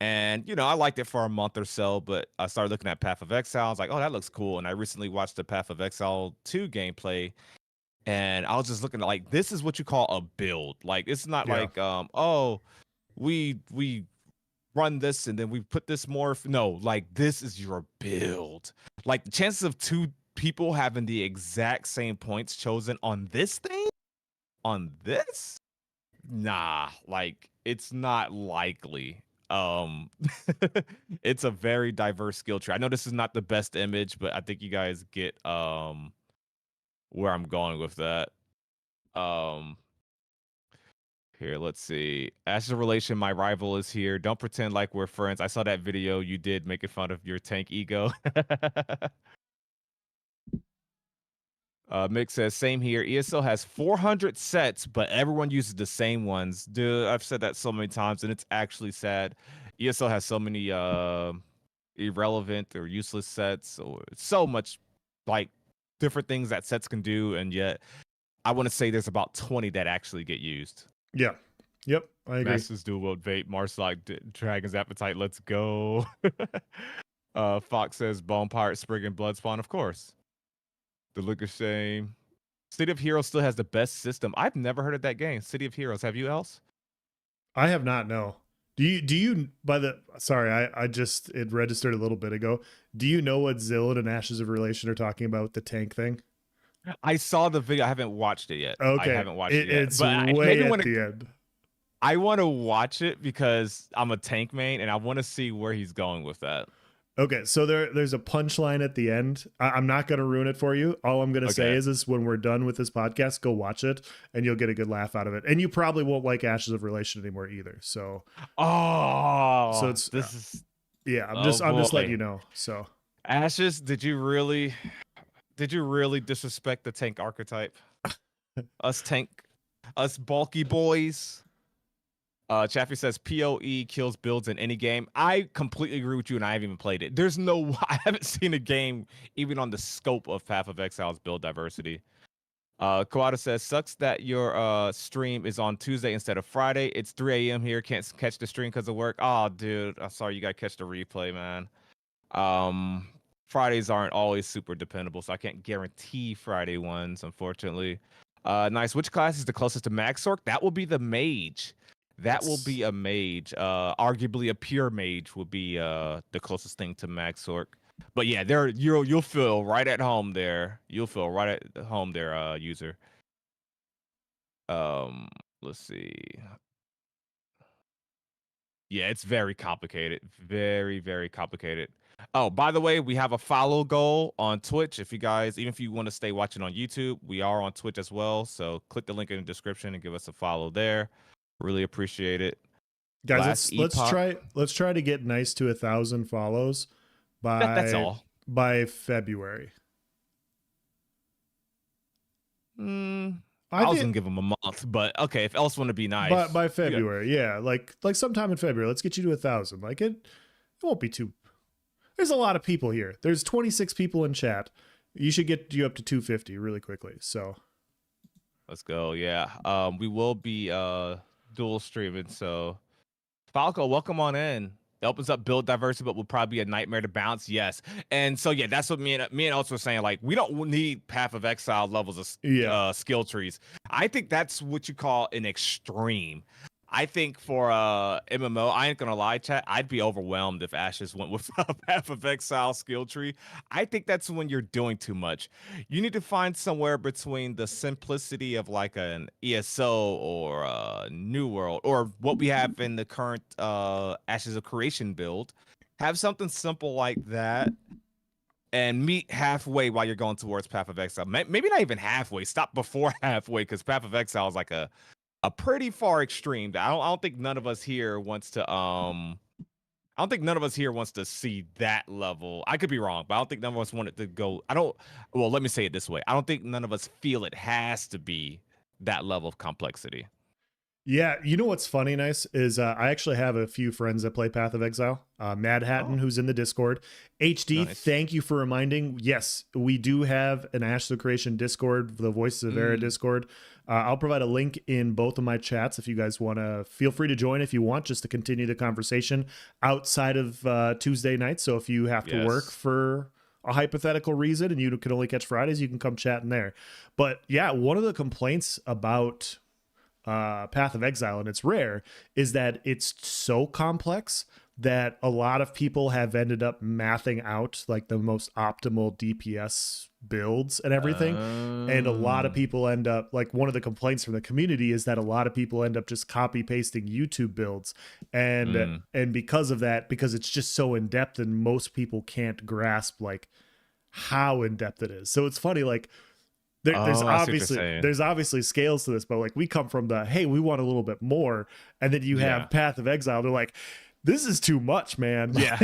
And I liked it for a month or so, but I started looking at Path of Exile. I was like, oh, that looks cool. And I recently watched the Path of Exile 2 gameplay, and I was just looking at like this is what you call a build. Like it's not yeah, like oh, we run this and then we put this no, like this is your build. Like the chances of two people having the exact same points chosen on this thing, on this, nah, like it's not likely. um it's a very diverse skill tree. I know this is not the best image, but I think you guys get where I'm going with that. um Here, let's see. As a relation, my rival is here. Don't pretend like we're friends. I saw that video you did making fun of your tank ego. Mick says, same here. ESL has 400 sets, but everyone uses the same ones. Dude, I've said that so many times, and it's actually sad. ESL has so many irrelevant or useless sets, or so much like different things that sets can do, and yet I want to say there's about 20 that actually get used. yeah, yep, I agree. Masters Duel Wield Vape, Marsalak, Dragon's Appetite, let's go. Fox says Bone Pirate, Sprig, and Bloodspawn, of course. The Look of Shame. City of Heroes still has the best system. I've never heard of that game. City of Heroes. Have you else? I have not. No. Do you by the sorry, I just it registered a little bit ago. Do you know what Zillid and Ashes of Relation are talking about with the tank thing? I saw the video. I haven't watched it yet. Okay, I haven't watched it yet. it's But way maybe at when the end. I want to watch it because I'm a tank main and I want to see where he's going with that. Okay, so there's a punchline at the end. I'm not going to ruin it for you. All I'm going to say is when we're done with this podcast, go watch it, and you'll get a good laugh out of it. And you probably won't like Ashes of Relation anymore either. So, so it's this is yeah. I'm just letting you know. So, Ashes, did you really disrespect the tank archetype? Us bulky boys. Chaffee says PoE kills builds in any game. I completely agree with you, and I haven't even played it. I haven't seen a game even on the scope of Path of Exile's build diversity. Kawada says, sucks that your stream is on Tuesday instead of Friday. It's 3 a.m. here. Can't catch the stream because of work. Oh, dude. I'm sorry. You got to catch the replay, man. Fridays aren't always super dependable, so I can't guarantee Friday ones, unfortunately. Nice. Which class is the closest to Maxorc? That will be the mage. That will be a mage. Arguably a pure mage would be the closest thing to Maxorc. But yeah, you'll feel right at home there. You'll feel right at home there, user. Let's see. Yeah, it's very complicated. Very, very complicated. Oh, by the way, we have a follow goal on Twitch. If you guys, even if you want to stay watching on YouTube, we are on Twitch as well. So click the link in the description and give us a follow there. Really appreciate it. Guys, let's try to get Nice to 1,000 follows that's all. By February. I was gonna give him a month, but okay, if else want to be nice. But by February, yeah. Like sometime in February, let's get you to 1,000. Like it won't be too. There's a lot of people here. There's 26 people in chat. You should get you up to 250 really quickly. So let's go. Yeah. We will be dual streaming. So Falco, welcome on in. It opens up build diversity, but will probably be a nightmare to bounce. Yes. And so yeah, that's what me and also were saying. Like, we don't need Path of Exile levels of skill trees. I think that's what you call an extreme. I think for MMO, I ain't gonna lie, chat. I'd be overwhelmed if Ashes went with a Path of Exile skill tree. I think that's when you're doing too much. You need to find somewhere between the simplicity of like an ESO or New World or what we have in the current Ashes of Creation build. Have something simple like that and meet halfway while you're going towards Path of Exile. Maybe not even halfway. Stop before halfway because Path of Exile is like a pretty far extreme. I don't think none of us here wants to I don't think none of us here wants to see that level. I could be wrong, but I don't think none of us want it to go. Well, let me say it this way. I don't think none of us feel it has to be that level of complexity. Yeah, you know what's funny, nice, is I actually have a few friends that play Path of Exile. Mad Hatton, who's in the Discord. HD, Nice. thank you for reminding. Yes, we do have an Ashes of Creation Discord, the Voices of Verra Discord. I'll provide a link in both of my chats if you guys want to. Feel free to join if you want, just to continue the conversation outside of Tuesday nights. So if you have to work for a hypothetical reason and you can only catch Fridays, you can come chat in there. But yeah, one of the complaints about Path of Exile, and it's rare, is that it's so complex that a lot of people have ended up mathing out like the most optimal DPS builds and everything. And a lot of people end up, like, one of the complaints from the community is that a lot of people end up just copy pasting YouTube builds, and because of that, because it's just so in depth and most people can't grasp like how in depth it is. So it's funny, like there's obviously scales to this, but like we come from the, hey, we want a little bit more, and then you have Path of Exile, they're like, this is too much, man. Yeah.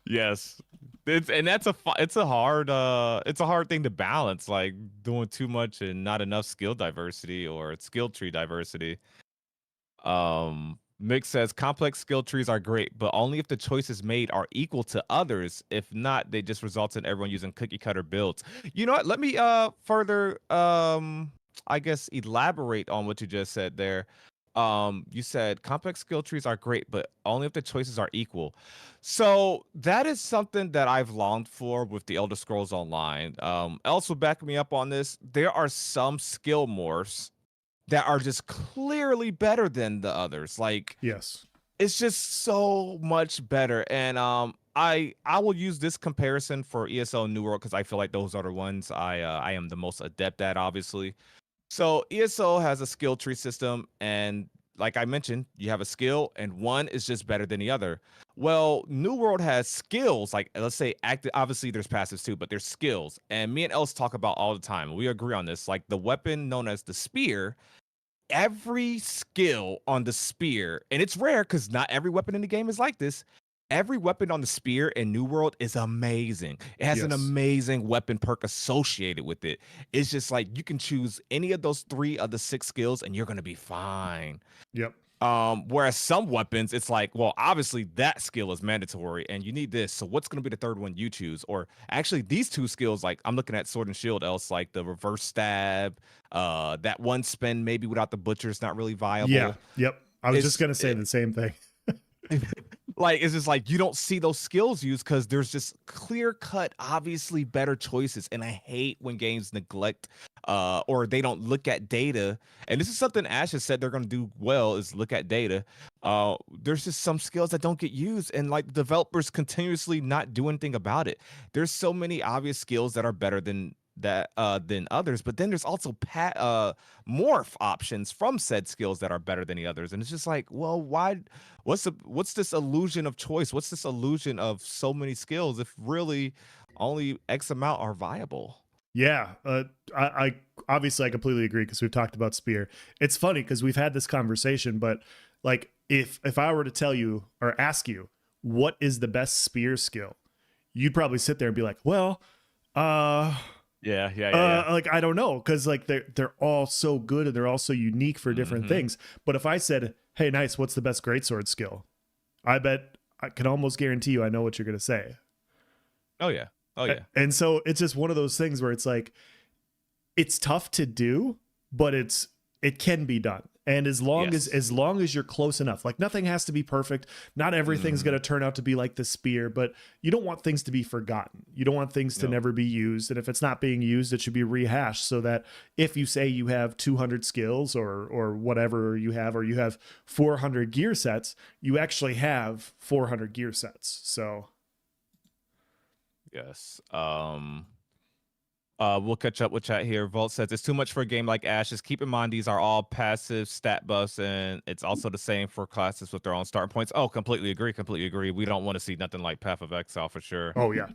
Yes. It's a hard thing to balance, like doing too much and not enough skill diversity or skill tree diversity. Mick says complex skill trees are great, but only if the choices made are equal to others. If not, they just result in everyone using cookie cutter builds. You know what? Let me further I guess elaborate on what you just said there. You said complex skill trees are great, but only if the choices are equal. So that is something that I've longed for with the Elder Scrolls Online. Else will back me up on this. There are some skill morphs that are just clearly better than the others. Like, yes, it's just so much better. And I will use this comparison for ESO and New World because I feel like those are the ones I am the most adept at, obviously. So ESO has a skill tree system, and like I mentioned, you have a skill, and one is just better than the other. Well, New World has skills, like let's say active. Obviously, there's passives too, but there's skills, and me and Els talk about all the time. We agree on this. Like the weapon known as the spear, every skill on the spear, and it's rare because not every weapon in the game is like this. Every weapon on the spear in New World is amazing. It has an amazing weapon perk associated with it. It's just like you can choose any of those 3 of the 6 skills and you're gonna be fine. Yep. Whereas some weapons, it's like, well, obviously that skill is mandatory and you need this. So what's gonna be the third one you choose? Or actually these 2 skills, like I'm looking at Sword and Shield, else like the reverse stab, that one spin maybe without the butcher is not really viable. Yeah. Yep. I was just gonna say the same thing. Like, it's just like you don't see those skills used because there's just clear cut, obviously better choices. And I hate when games neglect or they don't look at data. And this is something Ash has said they're going to do well, is look at data. There's just some skills that don't get used, and like developers continuously not do anything about it. There's so many obvious skills that are better than others, but then there's also morph options from said skills that are better than the others, and it's just like, well, why? What's this illusion of choice? What's this illusion of so many skills if really only X amount are viable? Yeah, I obviously I completely agree because we've talked about spear. It's funny because we've had this conversation, but like if I were to tell you or ask you what is the best spear skill, you'd probably sit there and be like, well, yeah. Like I don't know, because like they're all so good and they're all so unique for different things. But if I said, hey, nice, what's the best greatsword skill? I bet I can almost guarantee you I know what you're gonna say. Oh yeah. And so it's just one of those things where it's like it's tough to do, but it can be done. And as long Yes. as you're close enough, like nothing has to be perfect. Not everything's Mhm. going to turn out to be like the spear, but you don't want things to be forgotten. You don't want things to No. never be used. And if it's not being used, it should be rehashed so that if you say you have 200 skills or whatever you have, or you have 400 gear sets, you actually have 400 gear sets. So Yes. We'll catch up with chat here. Vault says it's too much for a game like Ashes. Keep in mind these are all passive stat buffs, and it's also the same for classes with their own starting points. Oh, completely agree. Completely agree. We don't want to see nothing like Path of Exile for sure. oh yeah.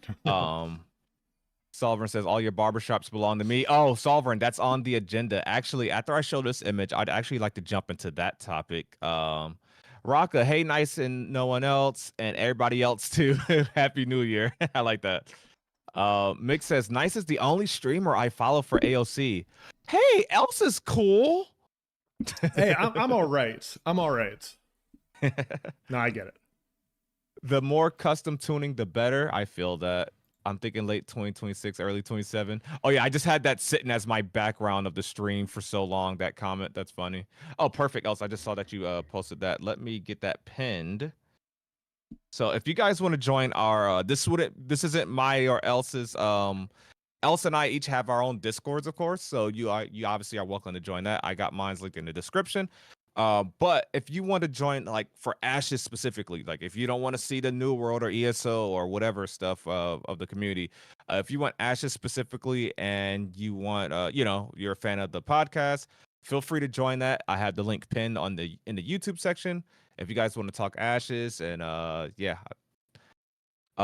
Sovereign says all your barbershops belong to me. Oh, Sovereign, that's on the agenda. Actually, after I show this image, I'd actually like to jump into that topic. Raka, hey, nice and no one else, and everybody else too. Happy New Year. I like that. Mick says, Nice is the only streamer I follow for AOC. Hey, Elsa's cool. Hey, I'm all right. I'm all right. No, I get it. The more custom tuning, the better. I feel that. I'm thinking late 2026, early 27. Oh, yeah, I just had that sitting as my background of the stream for so long, that comment. That's funny. Oh, perfect, Elsa. I just saw that you posted that. Let me get that pinned. So if you guys want to join our this isn't my or Elsa's Elsa and I each have our own Discords, of course. So you obviously are welcome to join that. I got mine's linked in the description. But if you want to join, like for Ashes specifically, like if you don't want to see the New World or ESO or whatever stuff of the community, if you want Ashes specifically and you want, you're a fan of the podcast, feel free to join that. I have the link pinned in the YouTube section. If you guys want to talk Ashes and yeah,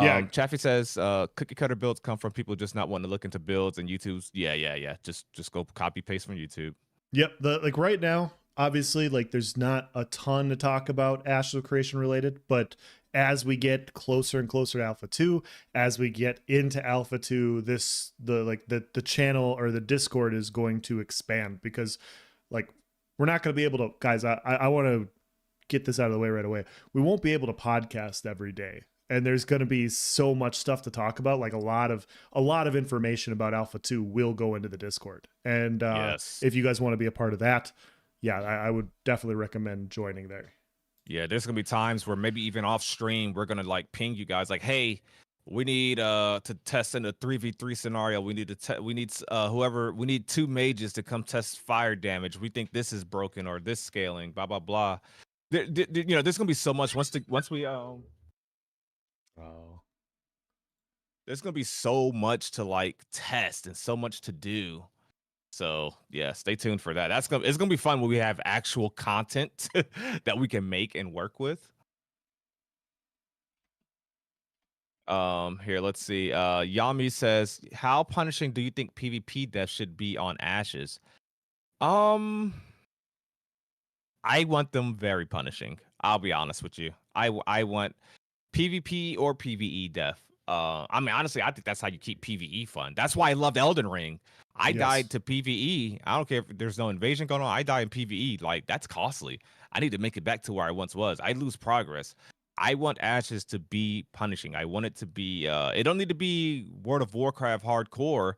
Yeah. Chaffee says cookie cutter builds come from people just not wanting to look into builds and YouTube's. Yeah. Just go copy paste from YouTube. Yep. Like right now, obviously, like there's not a ton to talk about Ashes of Creation related, but as we get closer and closer to Alpha 2, as we get into Alpha 2, the channel or the Discord is going to expand because like we're not going to be able to, guys, I want to get this out of the way right away. We won't be able to podcast every day. And there's going to be so much stuff to talk about. Like a lot of information about Alpha 2 will go into the Discord. And Yes. if you guys want to be a part of that, yeah, I would definitely recommend joining there. Yeah, there's gonna be times where maybe even off stream we're gonna like ping you guys like, hey, we need to test in a 3v3 scenario. We need we need 2 mages to come test fire damage. We think this is broken or this scaling, blah blah blah. There's gonna be so much once we there's gonna be so much to like test and so much to do. So yeah, stay tuned for that. It's gonna be fun when we have actual content that we can make and work with. Here, let's see. Yami says, how punishing do you think PvP death should be on Ashes? I want them very punishing. I'll be honest with you. I want PvP or PvE death. I mean, honestly, I think that's how you keep PvE fun. That's why I loved Elden Ring. I died to PvE. I don't care if there's no invasion going on. I die in PvE. Like, that's costly. I need to make it back to where I once was. I lose progress. I want Ashes to be punishing. I want it to be it don't need to be World of Warcraft hardcore,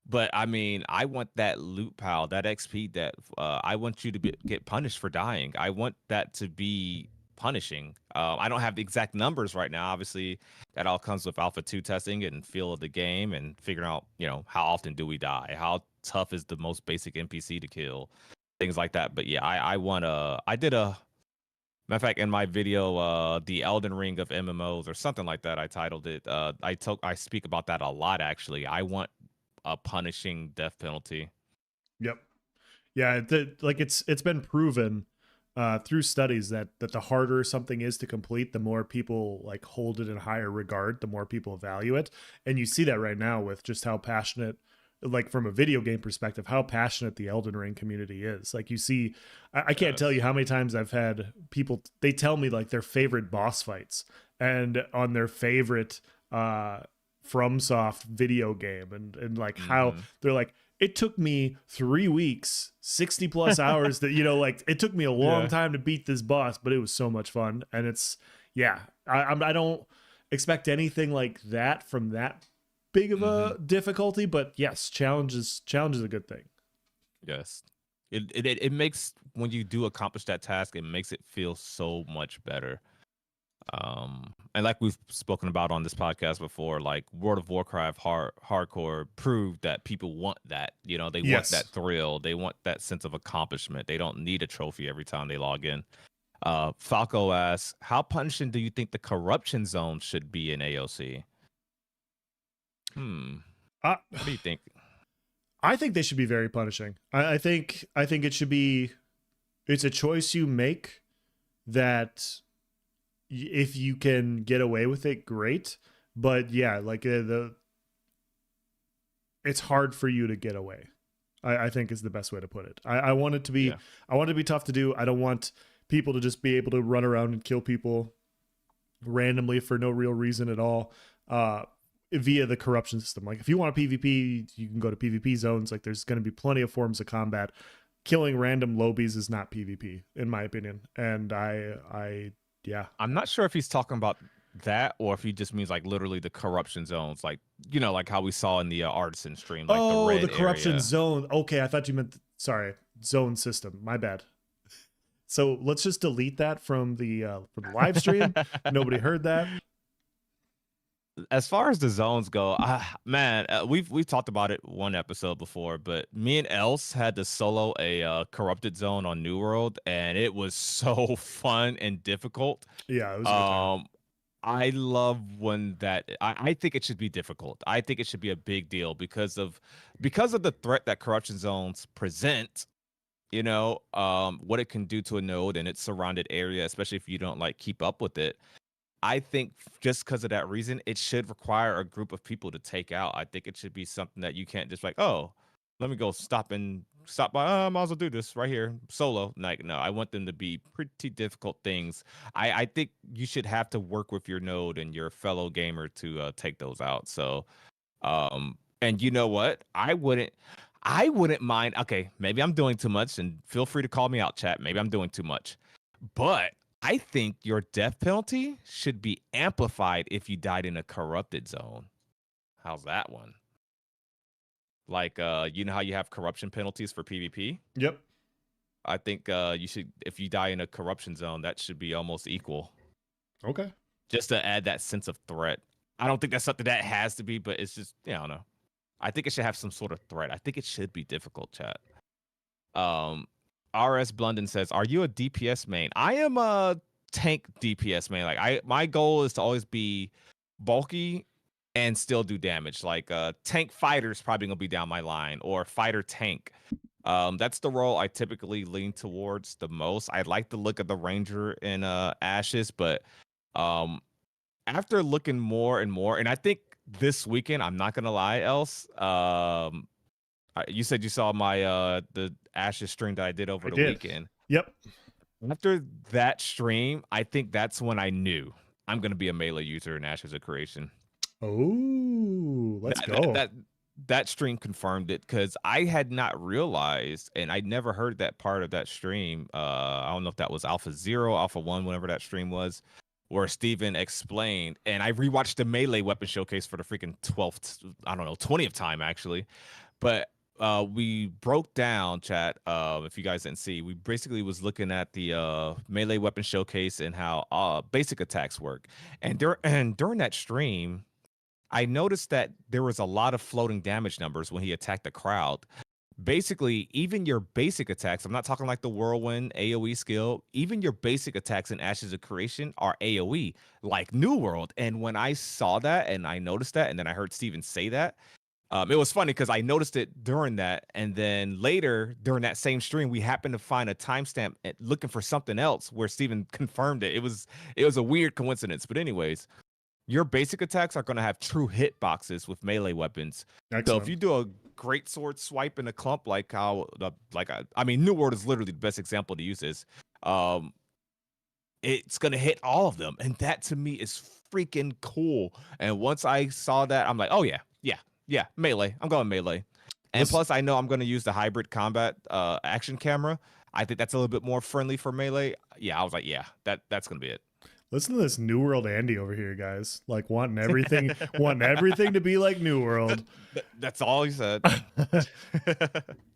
but I mean, I want that loot pile, that XP that I want you to get punished for dying. I want that to be punishing. I don't have the exact numbers right now. Obviously, that all comes with Alpha 2 testing and feel of the game and figuring out, how often do we die? How tough is the most basic NPC to kill? Things like that. But yeah, I did a matter of fact, in my video, the Elden Ring of MMOs or something like that, I titled it. I speak about that a lot. Actually, I want a punishing death penalty. Yep. Yeah, it's been proven through studies that the harder something is to complete, the more people like hold it in higher regard, the more people value it. And you see that right now with just how passionate, like from a video game perspective, how passionate the Elden Ring community is. Like you see, I can't tell you how many times I've had people, they tell me like their favorite boss fights and on their favorite FromSoft video game and like how they're like, it took me 3 weeks, 60 plus hours that, like it took me a long time to beat this boss, but it was so much fun. And it's, I don't expect anything like that from that big of a difficulty, but yes, challenge is a good thing. Yes. It makes when you do accomplish that task, it makes it feel so much better. And like we've spoken about on this podcast before, like World of Warcraft hardcore proved that people want that. You know, they want Yes. that thrill, they want that sense of accomplishment. They don't need a trophy every time they log in. Falco asks, how punishing do you think the corruption zone should be in AOC? Uh, What do you think? I think they should be very punishing. I think it should be. It's a choice you make that if you can get away with it, great. But yeah, like it's hard for you to get away. I think is the best way to put it. I want it to be. Yeah. I want it to be tough to do. I don't want people to just be able to run around and kill people randomly for no real reason at all. Via the corruption system. Like if you want a PvP, you can go to PvP zones. Like there's going to be plenty of forms of combat. Killing random lobies is not PvP, in my opinion. And yeah. I'm not sure if he's talking about that or if he just means like literally the corruption zones, like, you know, like how we saw in the artisan stream, like the corruption area. zone. Okay, I thought you meant zone system. My bad. So let's just delete that from the live stream. Nobody heard that. As far as the zones go, man, we've talked about it one episode before, but me and Else had to solo a corrupted zone on New World, and it was so fun and difficult. Yeah, it was a good time. I love when that. I think it should be difficult. I think it should be a big deal because of the threat that corruption zones present. You know, what it can do to a node and its surrounded area, especially if you don't like keep up with it. I think just because of that reason, it should require a group of people to take out. I think it should be something that you can't just like, oh, let me go stop by. I might as well do this right here solo. Like, no, I want them to be pretty difficult things. I think you should have to work with your node and your fellow gamer to take those out. So, and you know what? I wouldn't mind. Okay, maybe I'm doing too much, and feel free to call me out, chat. Maybe I'm doing too much, but I think your death penalty should be amplified if you died in a corrupted zone. How's that one? Like, you know how you have corruption penalties for PvP? Yep. I think you should, if you die in a corruption zone, that should be almost equal. Okay. Just to add that sense of threat. I don't think that's something that has to be, but it's just, I don't know. I think it should have some sort of threat. I think it should be difficult, chat. RS Blunden says, "Are you a DPS main?" I am a tank DPS main. Like my goal is to always be bulky and still do damage. Like tank fighter is probably gonna be down my line, or fighter tank. That's the role I typically lean towards the most. I like the look of the ranger in Ashes, but after looking more and more, and I think this weekend, I'm not gonna lie, Else. You said you saw my the Ashes stream that I did over the weekend. Yep. After that stream, I think that's when I knew I'm gonna be a melee user in Ashes of Creation. Oh, let's go. That stream confirmed it because I had not realized, and I never heard that part of that stream. I don't know if that was Alpha 0, Alpha 1, whenever that stream was, where Steven explained, and I rewatched the melee weapon showcase for the freaking 20th time actually. But we broke down, chat. If you guys didn't see, we basically was looking at the melee weapon showcase and how basic attacks work. And during that stream, I noticed that there was a lot of floating damage numbers when he attacked the crowd. Basically, even your basic attacks, I'm not talking like the whirlwind AoE skill, even your basic attacks in Ashes of Creation are AoE, like New World. And when I saw that and I noticed that, and then I heard Steven say that, it was funny because I noticed it during that, and then later during that same stream, we happened to find a timestamp looking for something else where Steven confirmed it. It was a weird coincidence, but anyways, your basic attacks are going to have true hit boxes with melee weapons. Excellent. So if you do a great sword swipe in a clump, like how New World is literally the best example to use this. It's gonna hit all of them, and that to me is freaking cool. And once I saw that, I'm like, oh yeah, melee. I'm going melee. And plus, I know I'm going to use the hybrid combat action camera. I think that's a little bit more friendly for melee. Yeah, I was like, yeah, that's going to be it. Listen to this New World Andy over here, guys. Like wanting everything to be like New World. That's all he said.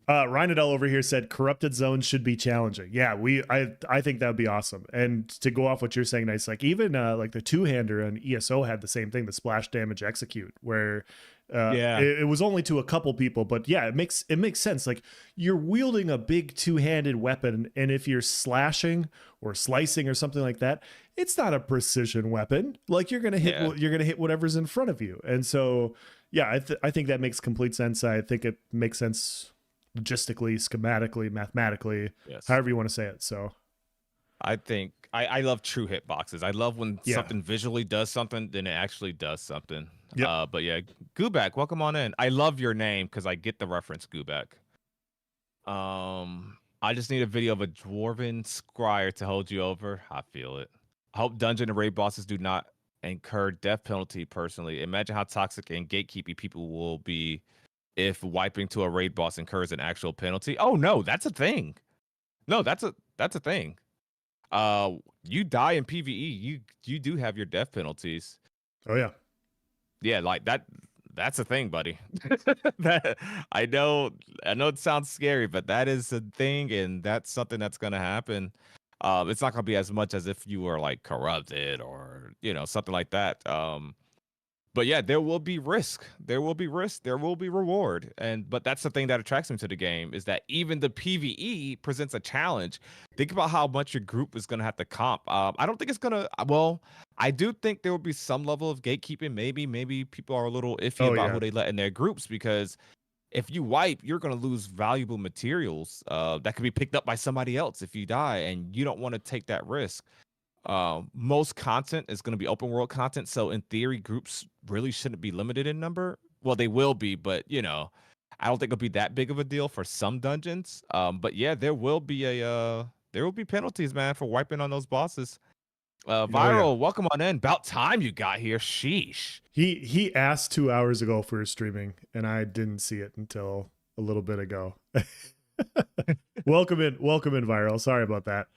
Rhinadel over here said corrupted zones should be challenging. Yeah, I think that would be awesome. And to go off what you're saying, nice. Like even like the two-hander on ESO had the same thing, the splash damage execute, where it was only to a couple people, but yeah, it makes sense. Like you're wielding a big two-handed weapon, and if you're slashing or slicing or something like that, it's not a precision weapon. Like you're gonna hit whatever's in front of you. And so yeah, I think that makes complete sense. I think it makes sense logistically, schematically, mathematically, however you want to say it. So I think I love true hitboxes. I love when something visually does something, then it actually does something. Yep. But yeah, Gubak, welcome on in. I love your name because I get the reference, Gubak. I just need a video of a dwarven scryer to hold you over. I feel it. I hope dungeon and raid bosses do not incur death penalty personally. Imagine how toxic and gatekeepy people will be if wiping to a raid boss incurs an actual penalty. Oh no, that's a thing. No, that's a thing. You die in PvE, you do have your death penalties. Oh yeah. Yeah, like that's a thing, buddy. That I know it sounds scary, but that is a thing, and that's something that's gonna happen. It's not gonna be as much as if you were like corrupted or something like that. But yeah, there will be risk. There will be risk. There will be reward. But that's the thing that attracts me to the game is that even the PvE presents a challenge. Think about how much your group is going to have to comp. I don't think it's going to. Well, I do think there will be some level of gatekeeping. Maybe people are a little iffy about who they let in their groups because if you wipe, you're going to lose valuable materials that could be picked up by somebody else if you die, and you don't want to take that risk. Most content is going to be open world content, so in theory groups really shouldn't be limited in number. Well, they will be, but I don't think it'll be that big of a deal for some dungeons. But yeah, there will be penalties, man, for wiping on those bosses. Viral, welcome on in. About time you got here. Sheesh. He asked 2 hours ago for his streaming, and I didn't see it until a little bit ago. Welcome in, Viral. Sorry about that.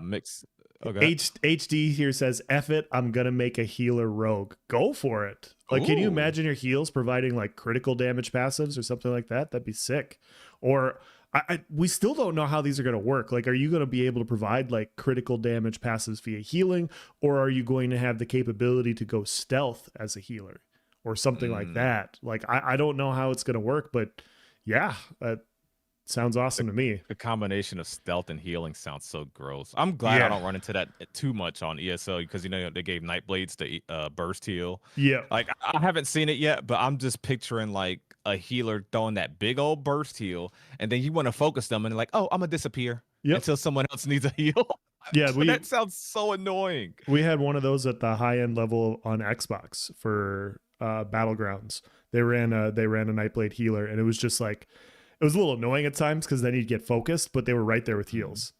Mix. Okay. HD here says, F it, I'm gonna make a healer rogue. Go for it. Like, can you imagine your heals providing like critical damage passives or something like that? That'd be sick. Or we still don't know how these are gonna work. Like, are you gonna be able to provide like critical damage passives via healing, or are you going to have the capability to go stealth as a healer or something like that? Like, I don't know how it's gonna work, but yeah, sounds awesome to me. The combination of stealth and healing sounds so gross. I'm glad I don't run into that too much on ESO because they gave Nightblades the burst heal. Yeah, like I haven't seen it yet, but I'm just picturing like a healer throwing that big old burst heal, and then you want to focus them and like, oh, I'm gonna disappear until someone else needs a heal. Yeah, that sounds so annoying. We had one of those at the high end level on Xbox for Battlegrounds. They ran a Nightblade healer, and it was just like. It was a little annoying at times because then you'd get focused, but they were right there with heals.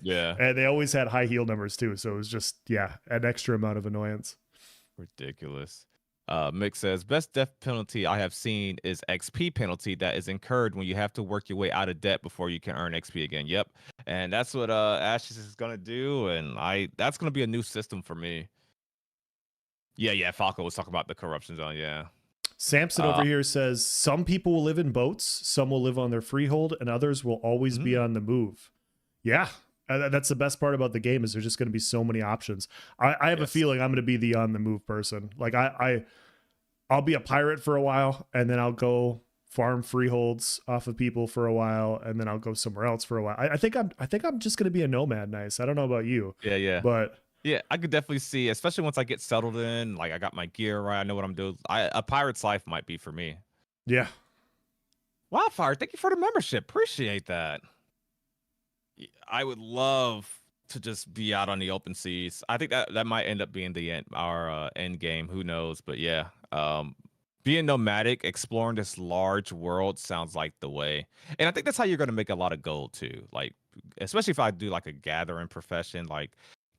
Yeah. And they always had high heal numbers too. So it was just, an extra amount of annoyance. Ridiculous. Mick says, best death penalty I have seen is XP penalty that is incurred when you have to work your way out of debt before you can earn XP again. Yep. And that's what Ashes is going to do. And that's going to be a new system for me. Yeah. Falco was talking about the corruption zone. Yeah. Samson over here says, some people will live in boats, some will live on their freehold, and others will always be on the move. Yeah, that's the best part about the game is there's just going to be so many options. I have a feeling I'm going to be the on the move person. Like I'll be a pirate for a while, and then I'll go farm freeholds off of people for a while, and then I'll go somewhere else for a while. I think I'm just going to be a nomad. Nice. I don't know about you. Yeah. But yeah, I could definitely see, especially once I get settled in, like I got my gear right, I know what I'm doing. A pirate's life might be for me. Yeah. Wildfire, thank you for the membership. Appreciate that. I would love to just be out on the open seas. I think that might end up being our end game. Who knows? But yeah, being nomadic, exploring this large world sounds like the way. And I think that's how you're going to make a lot of gold too. Like, especially if I do like a gathering profession, like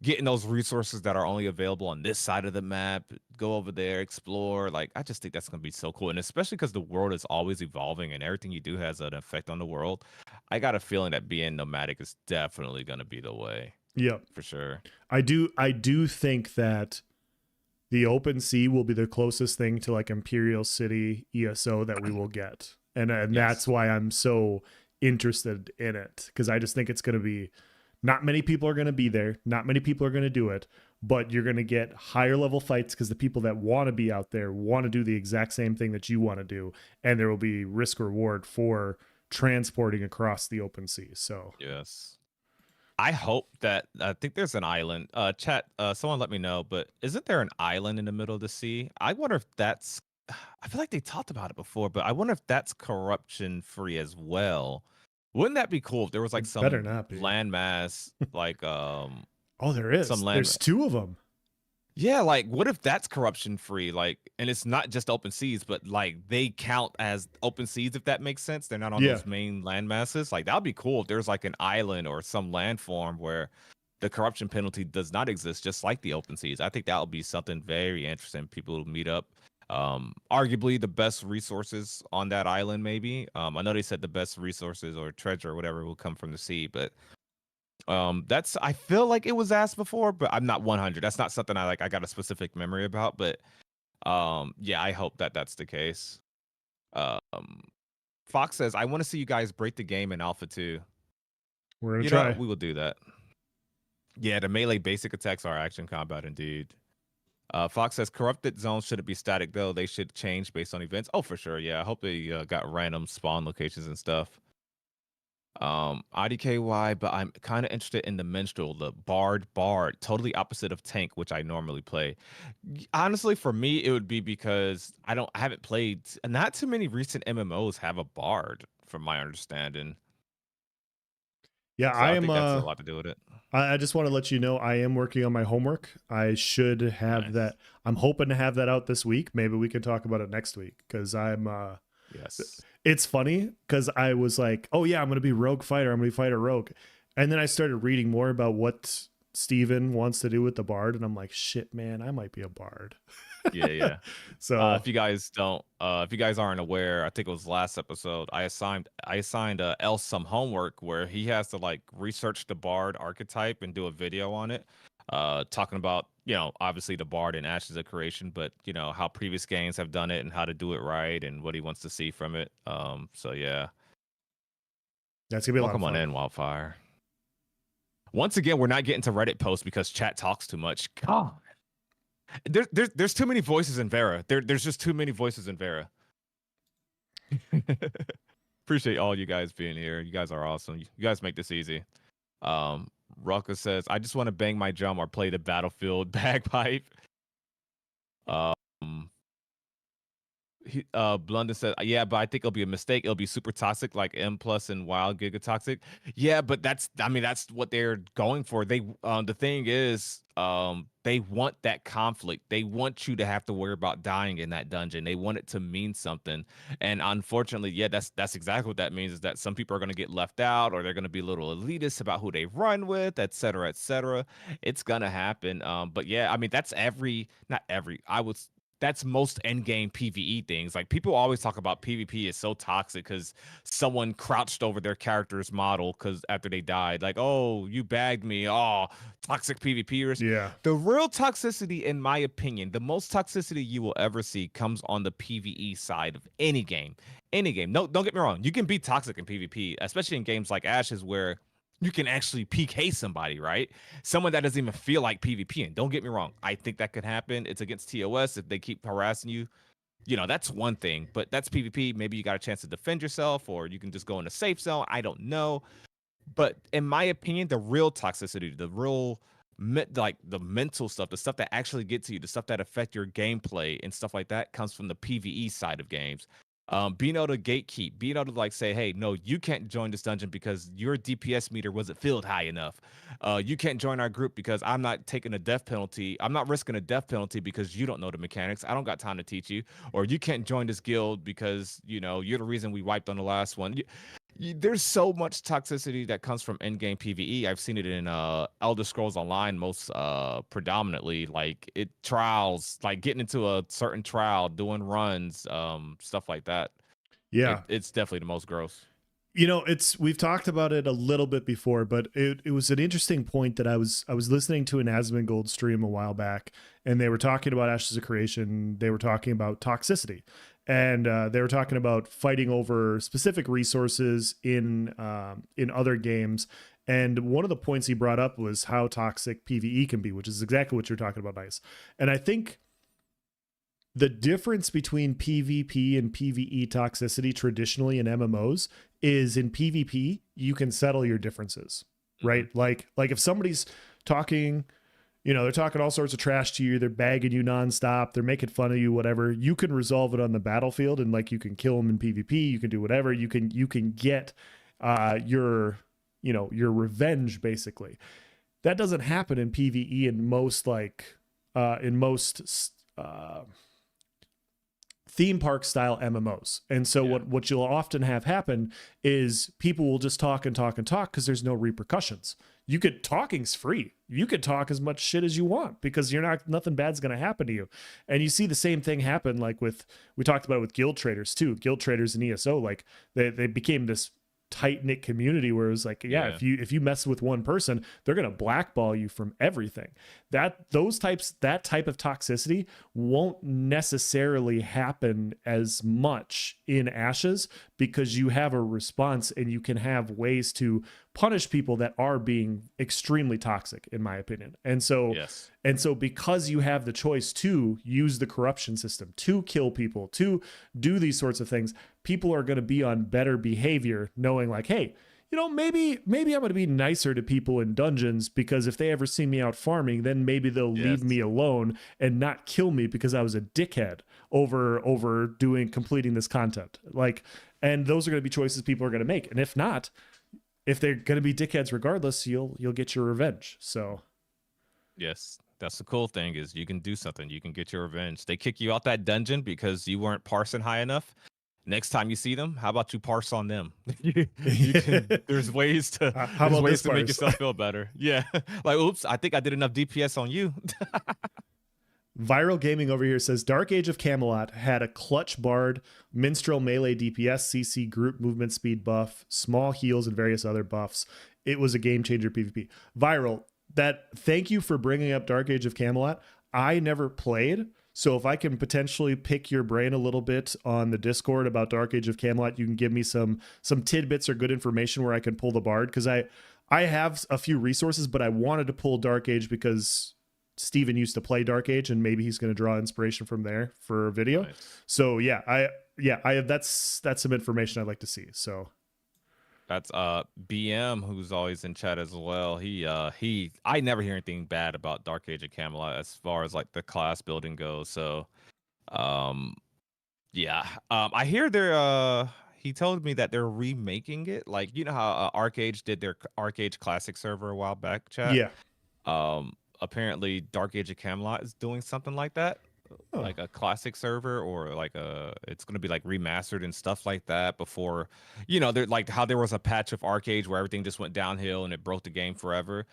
getting those resources that are only available on this side of the map, go over there, explore. Like, I just think that's going to be so cool. And especially because the world is always evolving and everything you do has an effect on the world. I got a feeling that being nomadic is definitely going to be the way. Yeah, for sure. I do think that the open sea will be the closest thing to like Imperial City ESO that we will get. and that's Yes. why I'm so interested in it, because I just think it's going to be, not many people are going to be there, not many people are going to do it, but you're going to get higher level fights because the people that want to be out there want to do the exact same thing that you want to do, and there will be risk reward for transporting across the open sea. So Yes. I hope that I think there's an island. Chat. Someone let me know. But isn't there an island in the middle of the sea? I wonder if that's. I feel like they talked about it before, but I wonder if that's corruption free as well. Wouldn't that be cool if there was like it better some not be. landmass, like Oh, there some is. land. There's two of them. Yeah, like what if that's corruption free? Like, and it's not just open seas, but like they count as open seas if that makes sense. They're not on Yeah. those main land masses. Like that'd be cool if there's like an island or some landform where the corruption penalty does not exist, just like the open seas. I think that would be something very interesting. People will meet up. Arguably the best resources on that island, maybe. I know they said the best resources or treasure or whatever will come from the sea, but that's I feel like it was asked before, but I'm not 100. That's not something I got a specific memory about, but yeah, I hope that that's the case. Um Fox says I want to see you guys break the game in Alpha 2. We're going to You know, try. we will do that. Yeah, the melee basic attacks are action combat indeed. Fox says corrupted zones shouldn't be static though. They should change based on events. Oh, for sure. Yeah, I hope they got random spawn locations and stuff. IDKY, but I'm kind of interested in the minstrel, the bard, totally opposite of tank, which I normally play. Honestly, for me, it would be because I haven't played. Not too many recent MMOs have a bard, from my understanding. Yeah, So I I am. think that's a lot to do with it. I just want to let you know I am working on my homework. I should have Nice. that. I'm hoping to have that out this week. Maybe we can talk about it next week, because I'm. Yes. It's funny because I was like, oh yeah, I'm going to be rogue fighter. I'm going to be fighter rogue, and then I started reading more about what Steven wants to do with the bard, and I'm like, shit, man, I might be a bard. Yeah, yeah. So If you guys don't, if you guys aren't aware, I think it was last episode. I assigned El some homework where he has to like research the Bard archetype and do a video on it, talking about obviously the Bard and Ashes of Creation, but how previous games have done it and how to do it right and what he wants to see from it. So yeah, that's gonna be a lot of welcome on fun. in, Wildfire. Once again, we're not getting to Reddit posts because chat talks too much. God. There's too many voices in Verra. There's just too many voices in Verra. Appreciate all you guys being here. You guys are awesome. You guys make this easy. Rucka says, I just want to bang my drum or play the battlefield bagpipe. Um, Blunden said, yeah, but I think it'll be a mistake. It'll be super toxic, like M plus and Wild Giga Toxic. Yeah, but that's what they're going for. The thing is, they want that conflict. They want you to have to worry about dying in that dungeon. They want it to mean something. And unfortunately, yeah, that's exactly what that means, is that some people are gonna get left out, or they're gonna be a little elitist about who they run with, et cetera, et cetera. It's gonna happen. But yeah, I mean, that's most end game PvE things. Like people always talk about PvP is so toxic because someone crouched over their character's model because after they died, like, oh, you bagged me. Oh, toxic PvPers. Yeah, The real toxicity, in my opinion, the most toxicity you will ever see comes on the PvE side of any game. Any game. No, don't get me wrong. You can be toxic in PvP, especially in games like Ashes where you can actually PK somebody, right? Someone that doesn't even feel like PvP. And don't get me wrong, I think that could happen. It's against TOS if they keep harassing you. That's one thing, but that's PvP. Maybe you got a chance to defend yourself, or you can just go in a safe zone. I don't know. But in my opinion, the real toxicity, the real like the mental stuff, the stuff that actually gets to you, the stuff that affect your gameplay and stuff like that comes from the PvE side of games. Being able to gatekeep, being able to like say, hey, no, you can't join this dungeon because your DPS meter wasn't filled high enough. You can't join our group because I'm not taking a death penalty. I'm not risking a death penalty because you don't know the mechanics. I don't got time to teach you. Or you can't join this guild because you're the reason we wiped on the last one. There's so much toxicity that comes from in-game PvE. I've seen it in Elder Scrolls Online most predominantly, like trials, like getting into a certain trial, doing runs, stuff like that. yeah. It's definitely the most gross. We've talked about it a little bit before, but it was an interesting point that I was listening to an Asmongold stream a while back, and they were talking about Ashes of Creation. They were talking about toxicity, and they were talking about fighting over specific resources in other games. And one of the points he brought up was how toxic PvE can be, which is exactly what you're talking about, Nice. And I think the difference between PvP and PvE toxicity traditionally in MMOs is in PvP, you can settle your differences, right? Like if somebody's talking, they're talking all sorts of trash to you, they're bagging you nonstop, they're making fun of you, whatever, you can resolve it on the battlefield, and like you can kill them in PvP, you can do whatever, you can get your revenge basically. That doesn't happen in PvE in most theme park style MMOs. And so what you'll often have happen is people will just talk and talk and talk because there's no repercussions. Talking's free. You could talk as much shit as you want because nothing bad's going to happen to you. And you see the same thing happen like we talked about it with guild traders too. Guild traders in ESO, like they became this tight-knit community where it was like, if you mess with one person, they're going to blackball you from everything. That type of toxicity won't necessarily happen as much in Ashes because you have a response and you can have ways to punish people that are being extremely toxic, in my opinion. And so because you have the choice to use the corruption system, to kill people, to do these sorts of things, people are going to be on better behavior, knowing like, hey, maybe I'm going to be nicer to people in dungeons because if they ever see me out farming, then maybe they'll leave me alone and not kill me because I was a dickhead over completing this content. Like, and those are going to be choices people are going to make. And if not, if they're going to be dickheads regardless, you'll get your revenge. So yes, that's the cool thing is you can do something. You can get your revenge. They kick you out that dungeon because you weren't parsing high enough. Next time you see them, how about you parse on them? There's ways to make yourself feel better. Yeah. Like, oops, I think I did enough DPS on you. Viral Gaming over here says Dark Age of Camelot had a clutch bard, minstrel melee DPS, CC group movement speed buff, small heals, and various other buffs. It was a game changer PvP. Viral, thank you for bringing up Dark Age of Camelot. I never played, so if I can potentially pick your brain a little bit on the Discord about Dark Age of Camelot, you can give me some tidbits or good information where I can pull the bard, because I have a few resources, but I wanted to pull Dark Age because Steven used to play Dark Age, and maybe he's going to draw inspiration from there for a video. Nice. So I have that's some information I'd like to see. So that's BM, who's always in chat as well. I never hear anything bad about Dark Age of Camelot as far as like the class building goes. So I hear he told me that they're remaking it. Like, how Arcade did their Arcade Classic server a while back, chat? Yeah. Apparently Dark Age of Camelot is doing something like that. Like a classic server, or like it's going to be like remastered and stuff like that before, they're like how there was a patch of Arcade where everything just went downhill and it broke the game forever.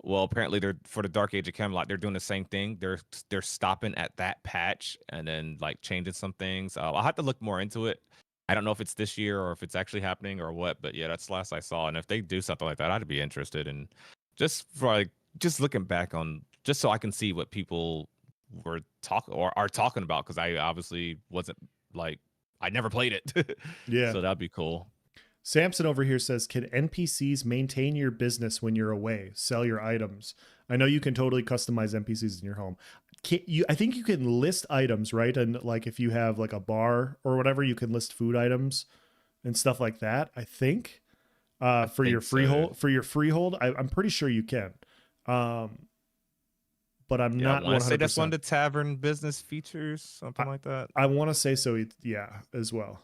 Well, apparently for the Dark Age of Camelot, they're doing the same thing. They're stopping at that patch and then like changing some things. I'll have to look more into it. I don't know if it's this year or if it's actually happening or what, but yeah, that's the last I saw. And if they do something like that, I'd be interested. And just looking back on, just so I can see what people were are talking about, because I obviously wasn't like, I never played it. Yeah. So that'd be cool. Samson over here says, can NPCs maintain your business when you're away? Sell your items. I know you can totally customize NPCs in your home. I think you can list items, right? And like if you have like a bar or whatever, you can list food items and stuff like that. I think for your freehold, I'm pretty sure you can. But I'm not 100%. Say that's one of the tavern business features, something like that. I want to say so, yeah, as well.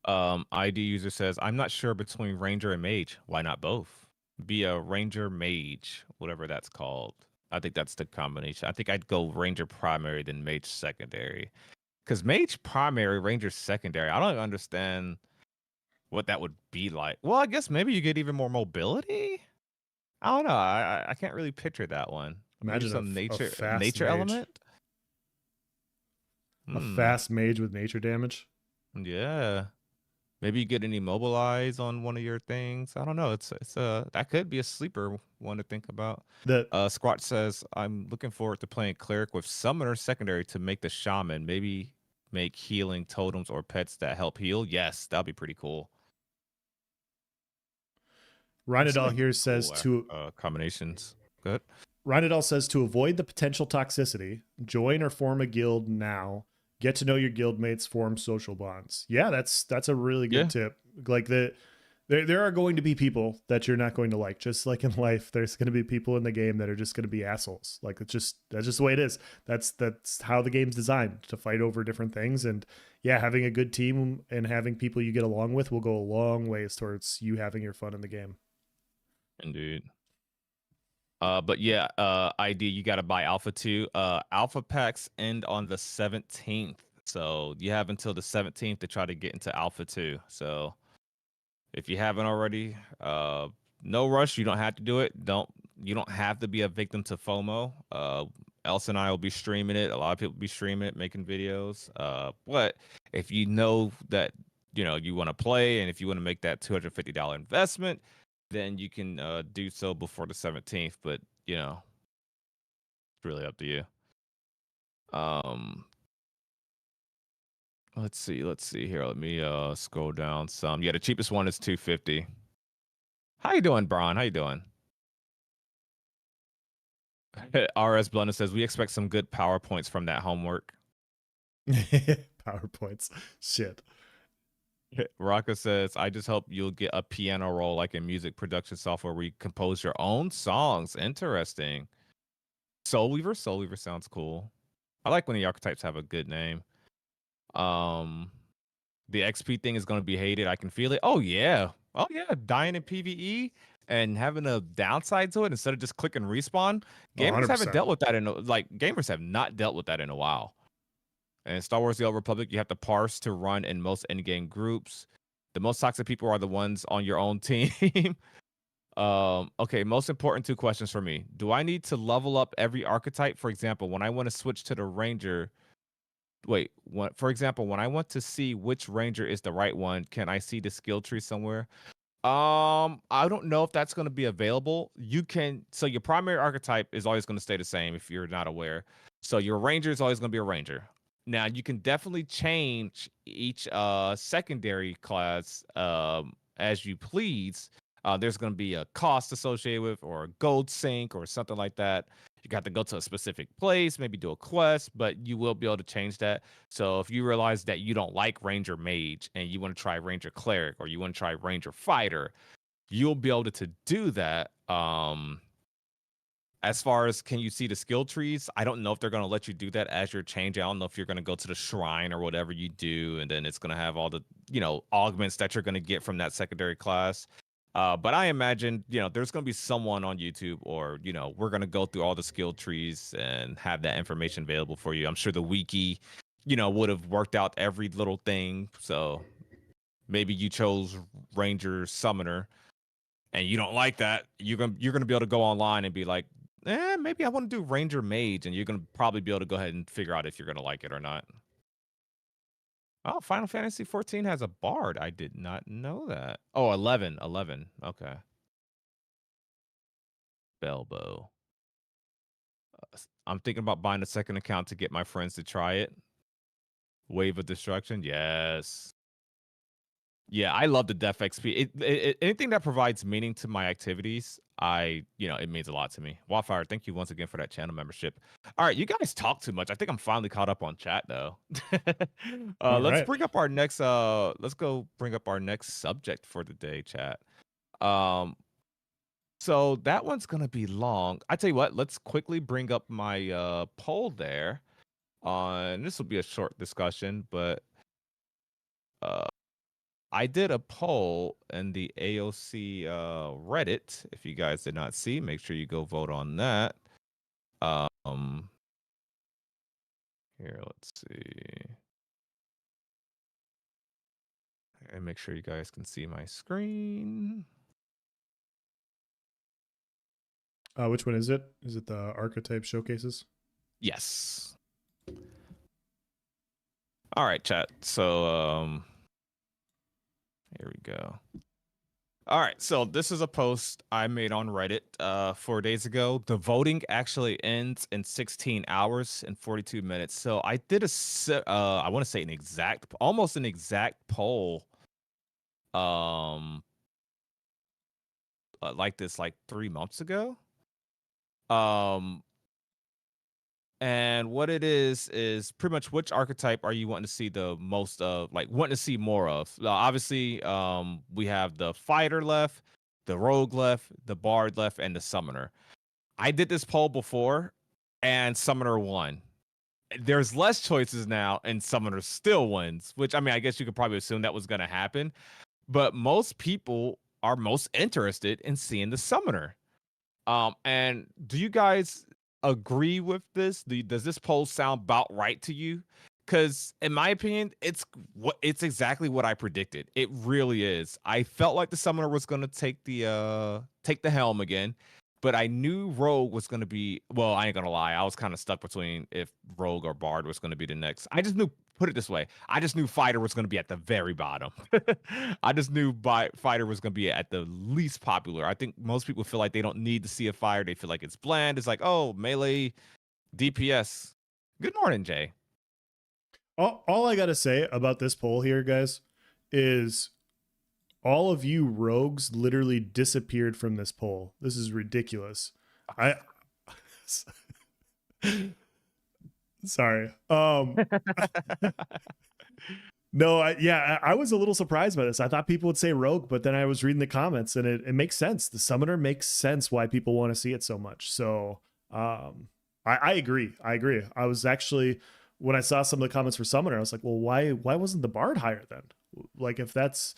ID user says, I'm not sure between ranger and mage. Why not both? Be a ranger mage, whatever that's called. I think that's the combination. I think I'd go ranger primary then mage secondary. Because mage primary, ranger secondary, I don't understand what that would be like. Well, I guess maybe you get even more mobility. I don't know. I can't really picture that one. Imagine some nature mage. element. A fast mage with nature damage. Yeah. Maybe you get an immobilize on one of your things. I don't know. It's that could be a sleeper one to think about. Squatch says, I'm looking forward to playing cleric with summoner secondary to make the shaman. Maybe make healing totems or pets that help heal? Yes, that'd be pretty cool. There's Rhinadal some here says cool to combinations. Good. Rhinadal says to avoid the potential toxicity, join or form a guild now. Get to know your guildmates, form social bonds. Yeah, that's a really good tip. Like there are going to be people that you're not going to like. Just like in life, there's going to be people in the game that are just going to be assholes. Like that's just the way it is. That's how the game's designed, to fight over different things. And yeah, having a good team and having people you get along with will go a long ways towards you having your fun in the game. Indeed. But yeah, ID, you got to buy Alpha 2. Alpha packs end on the 17th. So you have until the 17th to try to get into Alpha 2. So if you haven't already, no rush. You don't have to do it. You don't have to be a victim to FOMO. Elsa and I will be streaming it. A lot of people will be streaming it, making videos. But if you know that you want to play, and if you want to make that $250 investment, then you can do so before the 17th. But it's really up to you. Let's see here. Let me scroll down some. Yeah, the cheapest one is $250. How you doing, Brian? How you doing? RS Blender says we expect some good PowerPoints from that homework. PowerPoints. Shit. Raka says, I just hope you'll get a piano roll like in music production software where you compose your own songs. Interesting. Soul Weaver sounds cool. I like when the archetypes have a good name. The XP thing is going to be hated. I can feel it. Oh yeah, dying in PvE and having a downside to it instead of just click and respawn. Gamers haven't 100%. dealt with that gamers have not dealt with that in a while. And Star Wars: The Old Republic, you have to parse to run in most endgame groups. The most toxic people are the ones on your own team. Okay, most important two questions for me. Do I need to level up every archetype? For example, when I want to switch to the Ranger, for example, when I want to see which Ranger is the right one, can I see the skill tree somewhere? I don't know if that's going to be available. So your primary archetype is always going to stay the same if you're not aware. So your Ranger is always going to be a Ranger. Now you can definitely change each secondary class as you please. There's going to be a cost associated with, or a gold sink, or something like that. You got to go to a specific place, maybe do a quest, but you will be able to change that. So if you realize that you don't like Ranger Mage and you want to try Ranger Cleric, or you want to try Ranger Fighter, you'll be able to do that. As far as can you see the skill trees, I don't know if they're going to let you do that as you're changing. I don't know if you're going to go to the shrine or whatever you do, and then it's going to have all the augments that you're going to get from that secondary class. But I imagine, there's going to be someone on YouTube, or, we're going to go through all the skill trees and have that information available for you. I'm sure the wiki, would have worked out every little thing. So maybe you chose Ranger Summoner and you don't like that. You're going to be able to go online and be like, maybe I want to do Ranger Mage. And you're going to probably be able to go ahead and figure out if you're going to like it or not. Oh, Final Fantasy 14 has a bard. I did not know that. Oh, 11. Okay. Belbo. I'm thinking about buying a second account to get my friends to try it. Wave of Destruction. Yes. Yeah, I love the Def XP. Anything that provides meaning to my activities, it means a lot to me. Wildfire, thank you once again for that channel membership. All right, you guys talk too much. I think I'm finally caught up on chat though. Let's Right. bring up our next let's go bring up our next subject for the day, chat. So that one's gonna be long. I tell you what, let's quickly bring up my poll there. On this will be a short discussion, but uh I did a poll in the AOC Reddit. If you guys did not see, make sure you go vote on that. Here, let's see. And make sure you guys can see my screen. Which one is it? Is it the archetype showcases? Yes. All right, chat. So here we go. All right, so this is a post I made on Reddit 4 days ago. The voting actually ends in 16 hours and 42 minutes. So I did I want to say almost an exact poll, um, like this, like 3 months ago. Um, and what it is pretty much which archetype are you wanting to see the most of, like wanting to see more of? Obviously, we have the fighter left, the rogue left, the bard left, and the summoner. I did this poll before, and Summoner won. There's less choices now, and Summoner still wins, which I mean, I guess you could probably assume that was going to happen. But most people are most interested in seeing the Summoner. And do you guys agree with this? Does this poll sound about right to you? Because in my opinion, it's exactly what I predicted. It really is. I felt like the Summoner was going to take the helm again, but I knew Rogue was going to be. Well, I ain't gonna lie, I was kind of stuck between if Rogue or Bard was going to be the next. I just knew. Put it this way, I just knew Fighter was going to be at the very bottom. I just knew Fighter was going to be at the least popular. I think most people feel like they don't need to see a fire. They feel like it's bland. It's like, oh, melee DPS. Good morning, Jay. All I gotta say about this poll here, guys, is all of you rogues literally disappeared from this poll. This is ridiculous. I sorry. No, I was a little surprised by this. I thought people would say rogue, but then I was reading the comments and it makes sense. The summoner makes sense why people want to see it so much. So I agree. I agree. I was actually, when I saw some of the comments for summoner, I was like, well, why wasn't the bard higher then? Like if it's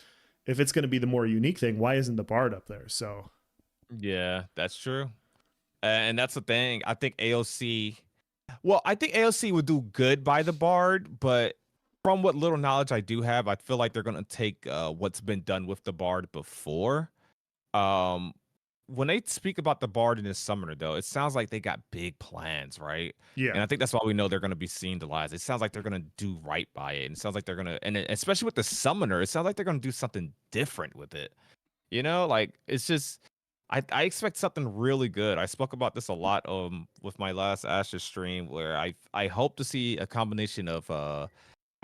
going to be the more unique thing, why isn't the bard up there? So Yeah, that's true. And that's the thing. I think AOC. Well, I think AOC would do good by the bard, but from what little knowledge I do have, I feel like they're gonna take what's been done with the bard before. Um, when they speak about the bard and his summoner, though, it sounds like they got big plans, right? yeah. And I think that's why we know they're gonna be seen to lies. It sounds like they're gonna do right by it, and it sounds like they're gonna, especially with the summoner, it sounds like they're gonna do something different with it. Like it's just I expect something really good. I spoke about this a lot with my last Ashes stream where I hope to see a combination of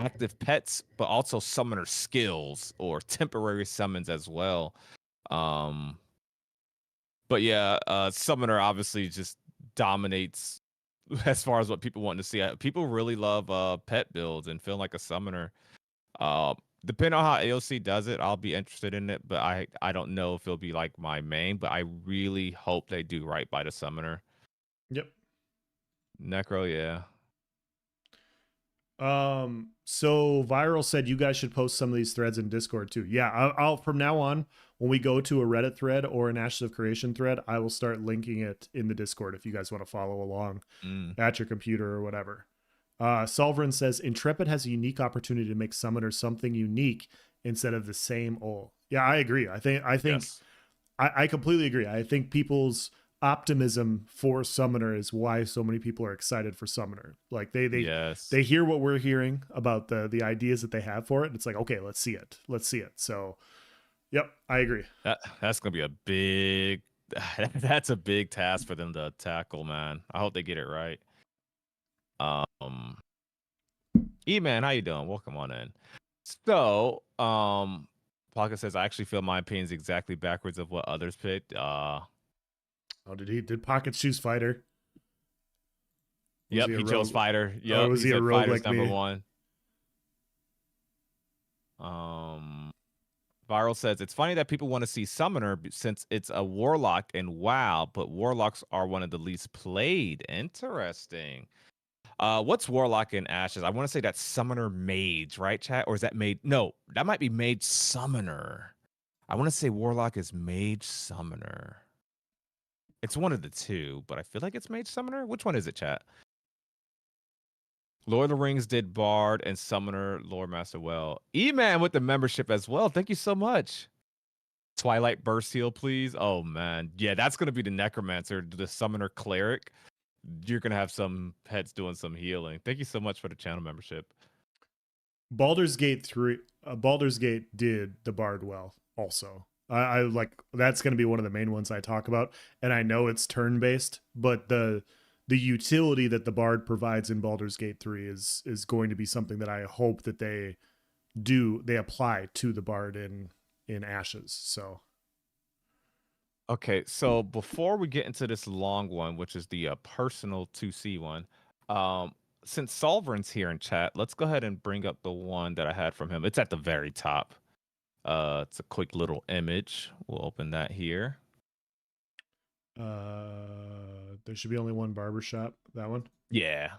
active pets but also summoner skills or temporary summons as well. Um but yeah, summoner obviously just dominates as far as what people want to see. People really love pet builds and feel like a summoner. Uh, Depending on how AOC does it, I'll be interested in it, but I don't know if it'll be like my main, but I really hope they do right by the summoner. Yep. Necro, yeah. So Viral said you guys should post some of these threads in Discord too. Yeah, I'll from now on, when we go to a Reddit thread or an Ashes of Creation thread, I will start linking it in the Discord if you guys want to follow along at your computer or whatever. Solverin says Intrepid has a unique opportunity to make Summoner something unique instead of the same old. Yeah, I agree. I think Yes. I completely agree. I think people's optimism for Summoner is why so many people are excited for Summoner. Like Yes. they hear what we're hearing about the ideas that they have for it, and it's like, okay, let's see it. Let's see it. So, yep, I agree. That's gonna be a big that's a big task for them to tackle, man. I hope they get it right. Um E-Man, how you doing? Welcome on in. So, Pocket says I actually feel my opinion is exactly backwards of what others picked. Oh, did Pockets choose Fighter? Was Yep, he a he chose rogue? fighter. Or Yep, was he he a said rogue fighter's like number me? one. Viral says it's funny that people want to see Summoner since it's a Warlock in WoW, but Warlocks are one of the least played. Interesting. What's Warlock in Ashes? I want to say that's Summoner Mage, right, chat? Or is that Mage? No, that might be Mage Summoner. I want to say Warlock is Mage Summoner. It's one of the two, but I feel like it's Mage Summoner. Which one is it, chat? Lord of the Rings did Bard and Summoner Lore Master well. E-Man with the membership as well. Thank you so much. Twilight Burst Heal, please. Oh man. Yeah, that's gonna be the Necromancer, the Summoner Cleric. You're gonna have some pets doing some healing. Thank you so much for the channel membership. Baldur's Gate 3 Baldur's Gate did the Bard well also. I like that's going to be one of the main ones I talk about, and I know it's turn based, but the utility that the bard provides in Baldur's Gate 3 is going to be something that I hope that they apply to the bard in Ashes. So Okay, so before we get into this long one, which is the personal 2C one, um, since Solverin's here in chat, let's go ahead and bring up the one that I had from him. It's at the very top. It's a quick little image. We'll open that here. there should be only one barbershop. That one. Yeah.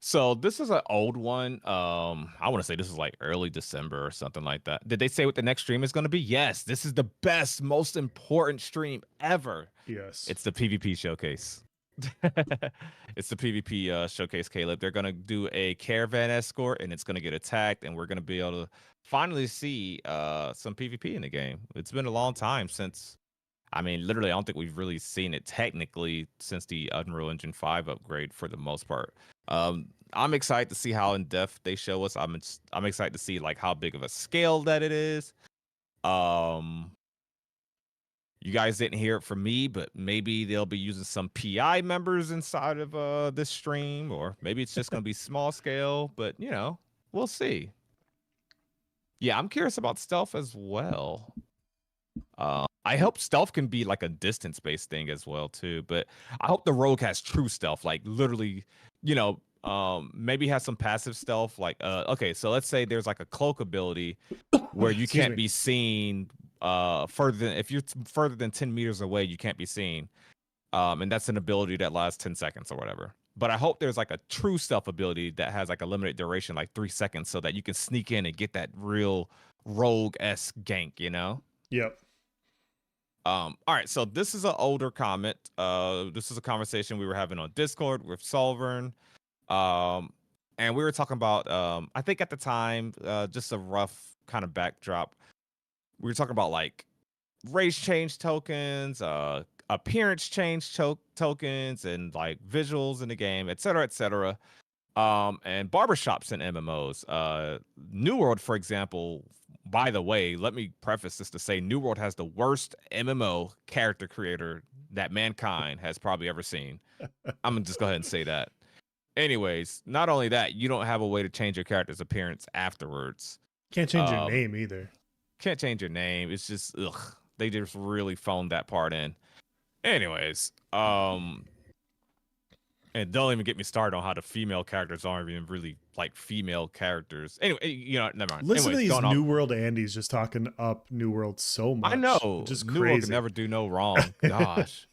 So this is an old one. I want to say this is like early December or something like that. Did they say what the next stream is going to be? Yes, this is the best, most important stream ever. Yes. It's the PvP showcase. It's the PvP showcase, Caleb. They're gonna do a caravan escort, and it's gonna get attacked, and we're gonna be able to finally see some PvP in the game. It's been a long time since. I mean, literally, I don't think we've really seen it technically since the Unreal Engine 5 upgrade for the most part. I'm excited to see how in depth they show us. I'm excited to see like how big of a scale that it is. Um, you guys didn't hear it from me, but maybe they'll be using some PI members inside of this stream, or maybe it's just gonna be small scale. But we'll see. Yeah, I'm curious about stealth as well. I hope stealth can be like a distance based thing as well too. But I hope the rogue has true stealth, like literally, maybe has some passive stealth. Like, okay, so let's say there's like a cloak ability where you Excuse can't me. be seen further than if you're further than 10 meters away, you can't be seen. And that's an ability that lasts 10 seconds or whatever. But I hope there's like a true stealth ability that has like a limited duration, like 3 seconds, so that you can sneak in and get that real rogue-esque gank, Yep. All right, so this is an older comment. This is a conversation we were having on Discord with Solvern. And we were talking about I think at the time, just a rough kind of backdrop. We were talking about like race change tokens, appearance change tokens, and like visuals in the game, et cetera, et cetera. And barbershops and MMOs. New World, for example, by the way, let me preface this to say New World has the worst MMO character creator that mankind has probably ever seen. I'm gonna just go ahead and say that. Anyways, not only that, you don't have a way to change your character's appearance afterwards. Can't change your Um, name either. can't change your name. It's just ugh. They just really phoned that part in. Anyways, and don't even get me started on how the female characters aren't even really like female characters. Anyway, never mind. Listen to Anyways, these going off. New World Andes just talking up New World so much. I know Just New World can crazy. never do no wrong. Gosh.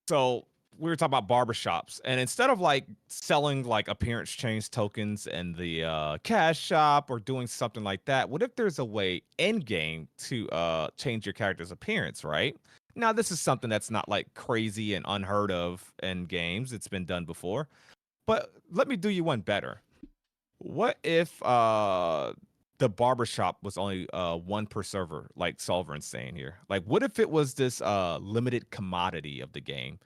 So we were talking about barbershops, and instead of like selling like appearance change tokens in the cash shop or doing something like that, what if there's a way in game to change your character's appearance, right? Now, this is something that's not like crazy and unheard of in games. It's been done before. But let me do you one better. What if the barbershop was only one per server, like Solverin's saying here? Like, what if it was this limited commodity of the game?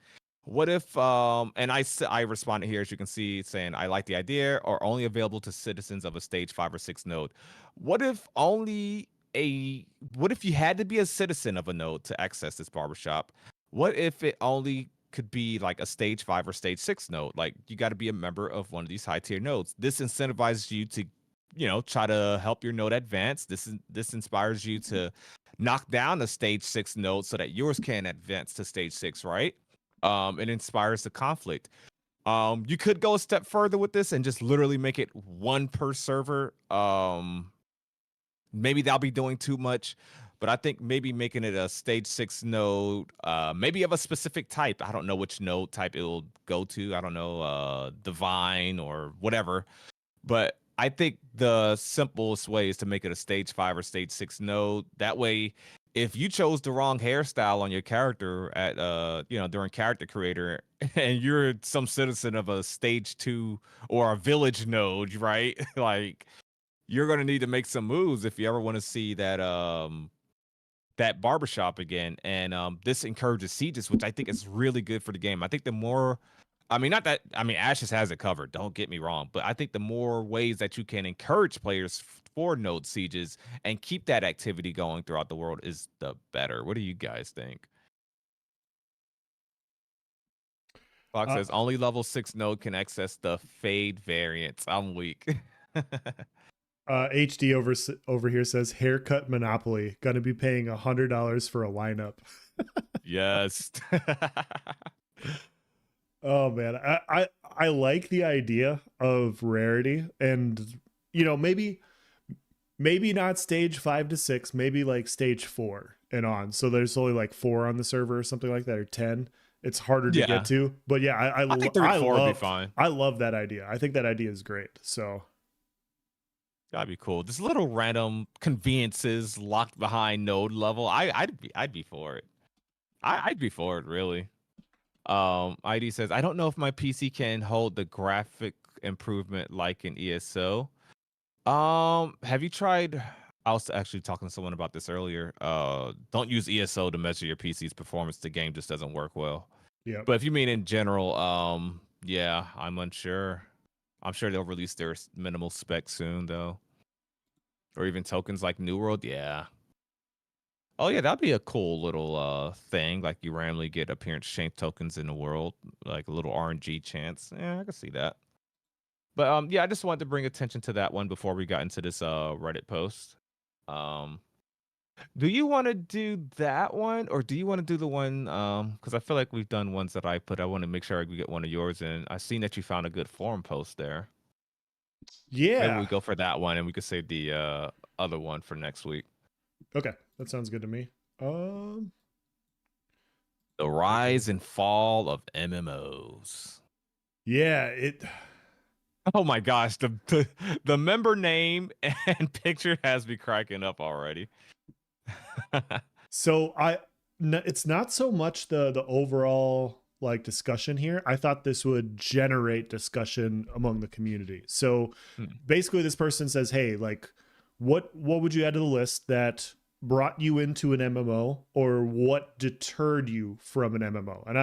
What if and I responded here, as you can see, saying I like the idea, or only available to citizens of a stage 5 or 6 node. What if only what if you had to be a citizen of a node to access this barbershop? What if it only could be like a stage 5 or stage 6 node? Like, you got to be a member of one of these high tier nodes. This incentivizes you to try to help your node advance. This inspires you to knock down the stage 6 node so that yours can advance to stage 6, right? It inspires the conflict. You could go a step further with this and just literally make it one per server. Maybe that'll be doing too much, but I think maybe making it a stage 6 node, maybe of a specific type. I don't know which node type it'll go to. I don't know, divine or whatever. But I think the simplest way is to make it a stage 5 or stage 6 node. That way, if you chose the wrong hairstyle on your character at during character creator, and you're some citizen of a stage 2 or a village node, right? Like, you're gonna need to make some moves if you ever want to see that barbershop again. And this encourages sieges, which I think is really good for the game. I think the more I mean, not that I mean, Ashes has it covered. Don't get me wrong, but I think the more ways that you can encourage players for node sieges and keep that activity going throughout the world is the better. What do you guys think? Fox Uh, says only level 6 node can access the fade variants. I'm weak. HD over here says haircut monopoly. Gonna be paying $100 for a lineup. Yes. Oh man, I like the idea of rarity, and maybe not stage 5 to 6, maybe like stage 4 and on. So there's only like 4 on the server or something like that, or 10. It's harder to get Yeah. to, but yeah, I think 3 to 4 would be fine. I love that idea. I think that idea is great. So That'd be cool. Just little random conveniences locked behind node level. I'd be for it. I'd be for it, really. ID says, I don't know if my PC can hold the graphic improvement like in ESO. Have you tried? I was actually talking to someone about this earlier. Don't use ESO to measure your PC's performance. The game just doesn't work well. yeah. But if you mean in general, yeah, I'm unsure. I'm sure they'll release their minimal spec soon, though. Or even tokens like New World, yeah. Oh yeah, that'd be a cool little thing. Like you randomly get appearance change tokens in the world, like a little RNG chance. Yeah, I can see that. But yeah, I just wanted to bring attention to that one before we got into this Reddit post. Um, do you want to do that one, or do you want to do the one? Because I feel like we've done ones that I put. I want to make sure we get one of yours, and I seen that you found a good forum post there. Maybe Yeah. we go for that one, and we could save the other one for next week. Okay, that sounds good to me. The rise and fall of MMOs. Yeah, it Oh my gosh, the member name and picture has me cracking up already. so it's not so much the overall like discussion here. I thought this would generate discussion among the community. So Hmm. basically this person says, "Hey, like what would you add to the list that brought you into an MMO, or what deterred you from an MMO?" And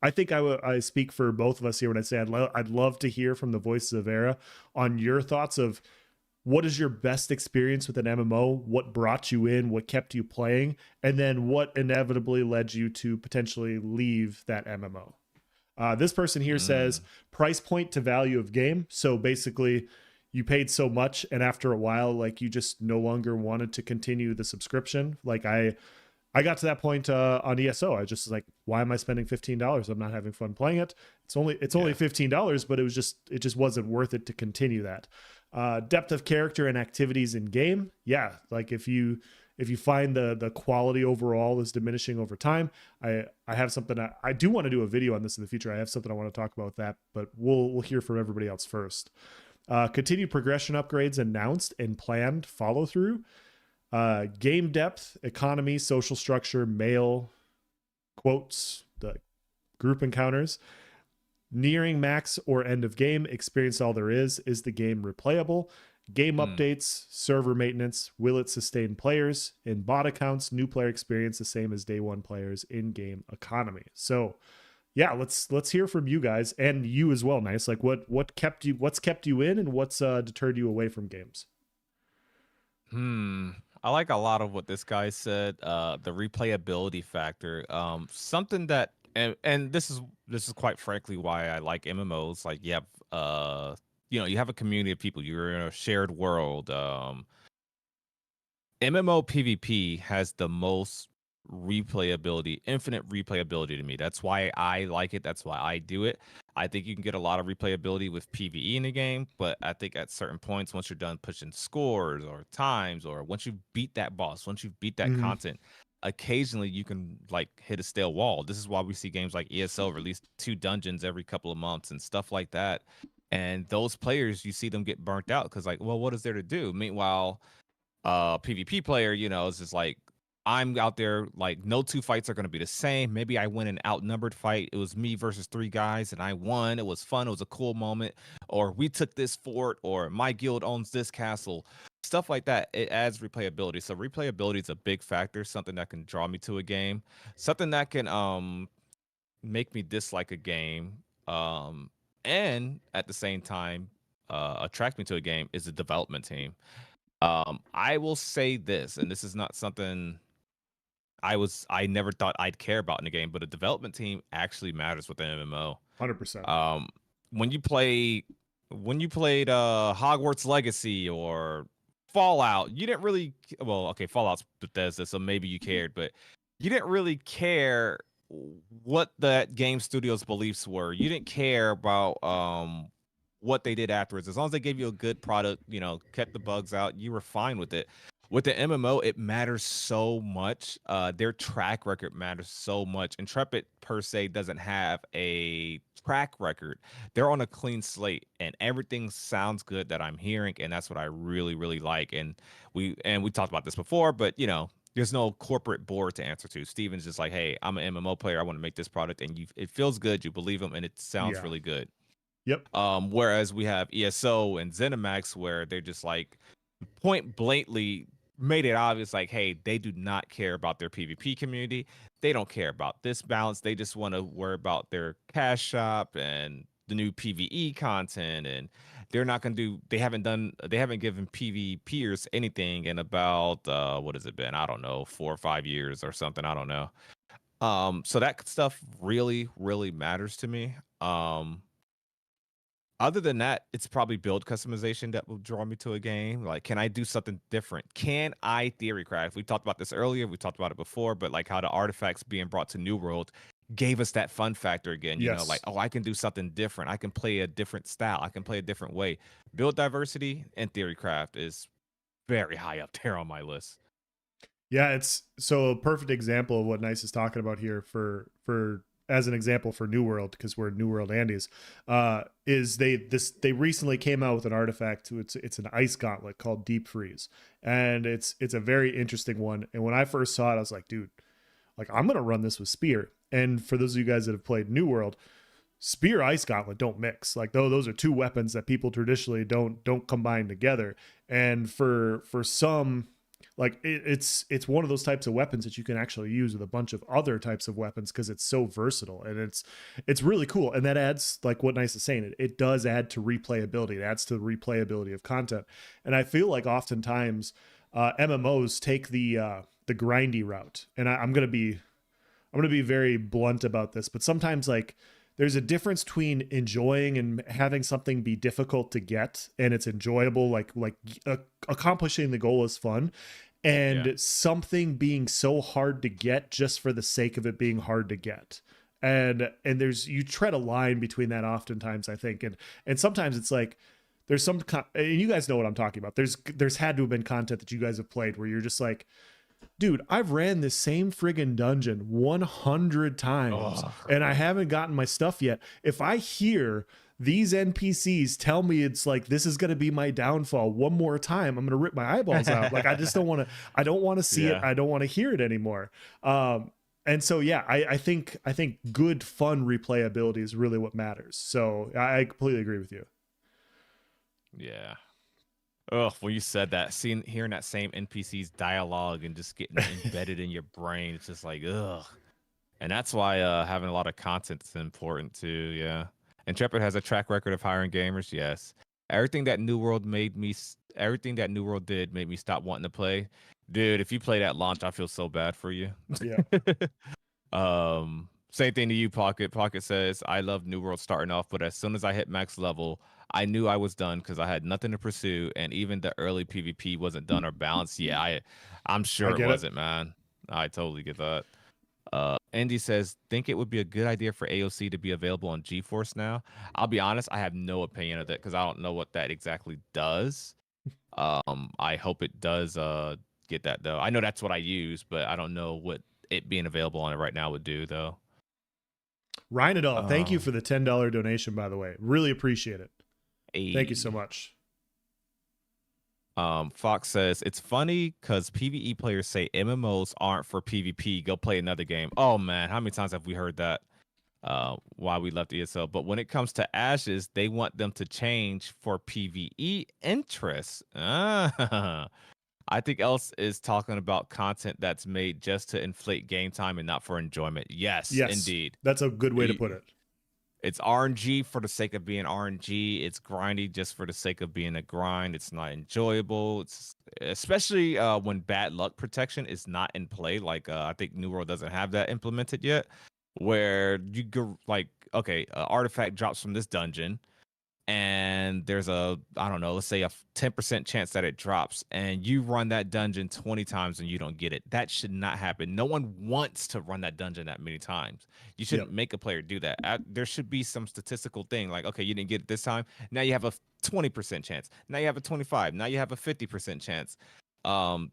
I think I speak for both of us here when I say I'd love to hear from the voices of Verra on your thoughts of what is your best experience with an MMO, what brought you in, what kept you playing, and then what inevitably led you to potentially leave that MMO. This person here says Mm. price point to value of game. So basically, you paid so much, and after a while, like you just no longer wanted to continue the subscription. Like I got to that point on ESO. I just was like, why am I spending $15? I'm not having fun playing it. It's only Yeah. $15, but it just wasn't worth it to continue that. Depth of character and activities in game, yeah. Like if you find the quality overall is diminishing over time, I have something I do want to do a video on this in the future. I have something I want to talk about with that, but we'll hear from everybody else first. Continued progression upgrades announced and planned follow through. Game depth, economy, social structure, mail, quotes, the group encounters. Nearing max or end of game, experience all there is the game replayable? Game Mm. updates, server maintenance, will it sustain players? In bot accounts, new player experience the same as day one players in game economy. So yeah, let's hear from you guys and you as well, Nice. Like what's kept you in, and what's deterred you away from games? I like a lot of what this guy said. The replayability factor. Something that and this is quite frankly why I like MMOs. Like you have you have a community of people. You're in a shared world. MMO PvP has the most replayability, infinite replayability to me. That's why I like it. That's why I do it. I think you can get a lot of replayability with PvE in the game, but I think at certain points, once you're done pushing scores or times, or once you beat that boss, once you beat that Mm-hmm. content, occasionally you can like hit a stale wall. This is why we see games like ESO release 2 dungeons every couple of months and stuff like that. And those players, you see them get burnt out because like, well, what is there to do? Meanwhile, PvP player, is just like I'm out there like no two fights are gonna be the same. Maybe I win an outnumbered fight. It was me versus 3 guys and I won. It was fun. It was a cool moment. Or we took this fort, or my guild owns this castle. Stuff like that. It adds replayability. So replayability is a big factor, something that can draw me to a game, something that can make me dislike a game. Um, and at the same time, attract me to a game is the development team. I will say this, and this is not something I never thought I'd care about in the game, but a development team actually matters with an MMO. 100%. Um, when you play when you played Hogwarts Legacy or Fallout, you didn't really well, okay, Fallout's Bethesda, so maybe you cared, but you didn't really care what that game studio's beliefs were. You didn't care about what they did afterwards. As long as they gave you a good product, kept the bugs out, you were fine with it. With the MMO, it matters so much. Their track record matters so much. Intrepid per se doesn't have a track record. They're on a clean slate, and everything sounds good that I'm hearing, and that's what I really, really like. And we talked about this before, but there's no corporate board to answer to. Steven's just like, hey, I'm an MMO player. I want to make this product, and it feels good. You believe them, and it sounds Yeah. really good. Yep. Whereas we have ESO and ZeniMax where they're just like point blankly made it obvious, like, hey, they do not care about their PvP community. They don't care about this balance. They just want to worry about their cash shop and the new PvE content. And they're not going to do, they haven't given PvPers anything in about, what has it been? I don't know, 4 or 5 years or something. I don't know. So that stuff really, really matters to me. Other than that, it's probably build customization that will draw me to a game. Like, can I do something different? Can I theory craft? We talked about this earlier. We talked about it before, but like how the artifacts being brought to New World gave us that fun factor again. Yes. Like, oh, I can do something different. I can play a different style. I can play a different way. Build diversity and theory craft is very high up there on my list. Yeah, it's so a perfect example of what Nice is talking about here for as an example for New World, because we're New World Andes, is they recently came out with an artifact. It's an ice gauntlet called Deep Freeze, and it's a very interesting one. And when I first saw it, I was like, dude, like I'm gonna run this with Spear. And for those of you guys that have played New World, Spear Ice Gauntlet don't mix. Like those are two weapons that people traditionally don't combine together. And for some, like it's one of those types of weapons that you can actually use with a bunch of other types of weapons because it's so versatile, and it's really cool. And that adds, like what Nice is saying, it does add to replayability. It adds to the replayability of content. And I feel like oftentimes MMOs take the grindy route. And I'm gonna be very blunt about this, but sometimes like there's a difference between enjoying and having something be difficult to get and it's enjoyable, like accomplishing the goal is fun, and something being so hard to get just for the sake of it being hard to get. And there's, you tread a line between that oftentimes, I think. And sometimes it's like there's some and you guys know what I'm talking about. There's had to have been content that you guys have played where you're just like, dude, I've ran this same friggin' dungeon 100 times and I haven't gotten my stuff yet. If I hear these NPCs tell me it's like, this is going to be my downfall one more time, I'm going to rip my eyeballs out. Like, I just don't want to, I don't want to see it. I don't want to hear it anymore. And so, yeah, I think good, fun replayability is really what matters. So I completely agree with you. Yeah. Oh, when you said that, hearing that same NPC's dialogue and just getting embedded in your brain, it's just like, ugh. And that's why having a lot of content is important too. Yeah. Intrepid has a track record of hiring gamers. Yes. Everything that New World did made me stop wanting to play. Dude, if you played at launch, I feel so bad for you. Yeah. Same thing to you, Pocket. Pocket says, I love New World starting off, but as soon as I hit max level, I knew I was done because I had nothing to pursue, and even the early PvP wasn't done or balanced. Yeah, I'm sure it wasn't, man. I totally get that. Andy says, think it would be a good idea for AOC to be available on GeForce now. I'll be honest, I have no opinion of that because I don't know what that exactly does. I hope it does get that though. I know that's what I use, but I don't know what it being available on it right now would do though. Ryan, thank you for the $10 donation, by the way. Really appreciate it. Thank you so much. Fox says, it's funny because PvE players say MMOs aren't for PvP. Go play another game. Oh man, how many times have we heard that? Why we left ESL. But when it comes to Ashes, they want them to change for PvE interests. I think Else is talking about content that's made just to inflate game time and not for enjoyment. Yes, indeed. That's a good way to put it. It's RNG for the sake of being RNG. It's grindy just for the sake of being a grind. It's not enjoyable. It's especially when bad luck protection is not in play. Like I think New World doesn't have that implemented yet, where you go like, okay, artifact drops from this dungeon, and there's a, I don't know, let's say a 10% chance that it drops, and you run that dungeon 20 times and you don't get it. That should not happen. No one wants to run that dungeon that many times. You Yep. shouldn't make a player do that. There should be some statistical thing like, okay, you didn't get it this time, now you have a 20% chance, now you have a 25, now you have a 50% chance.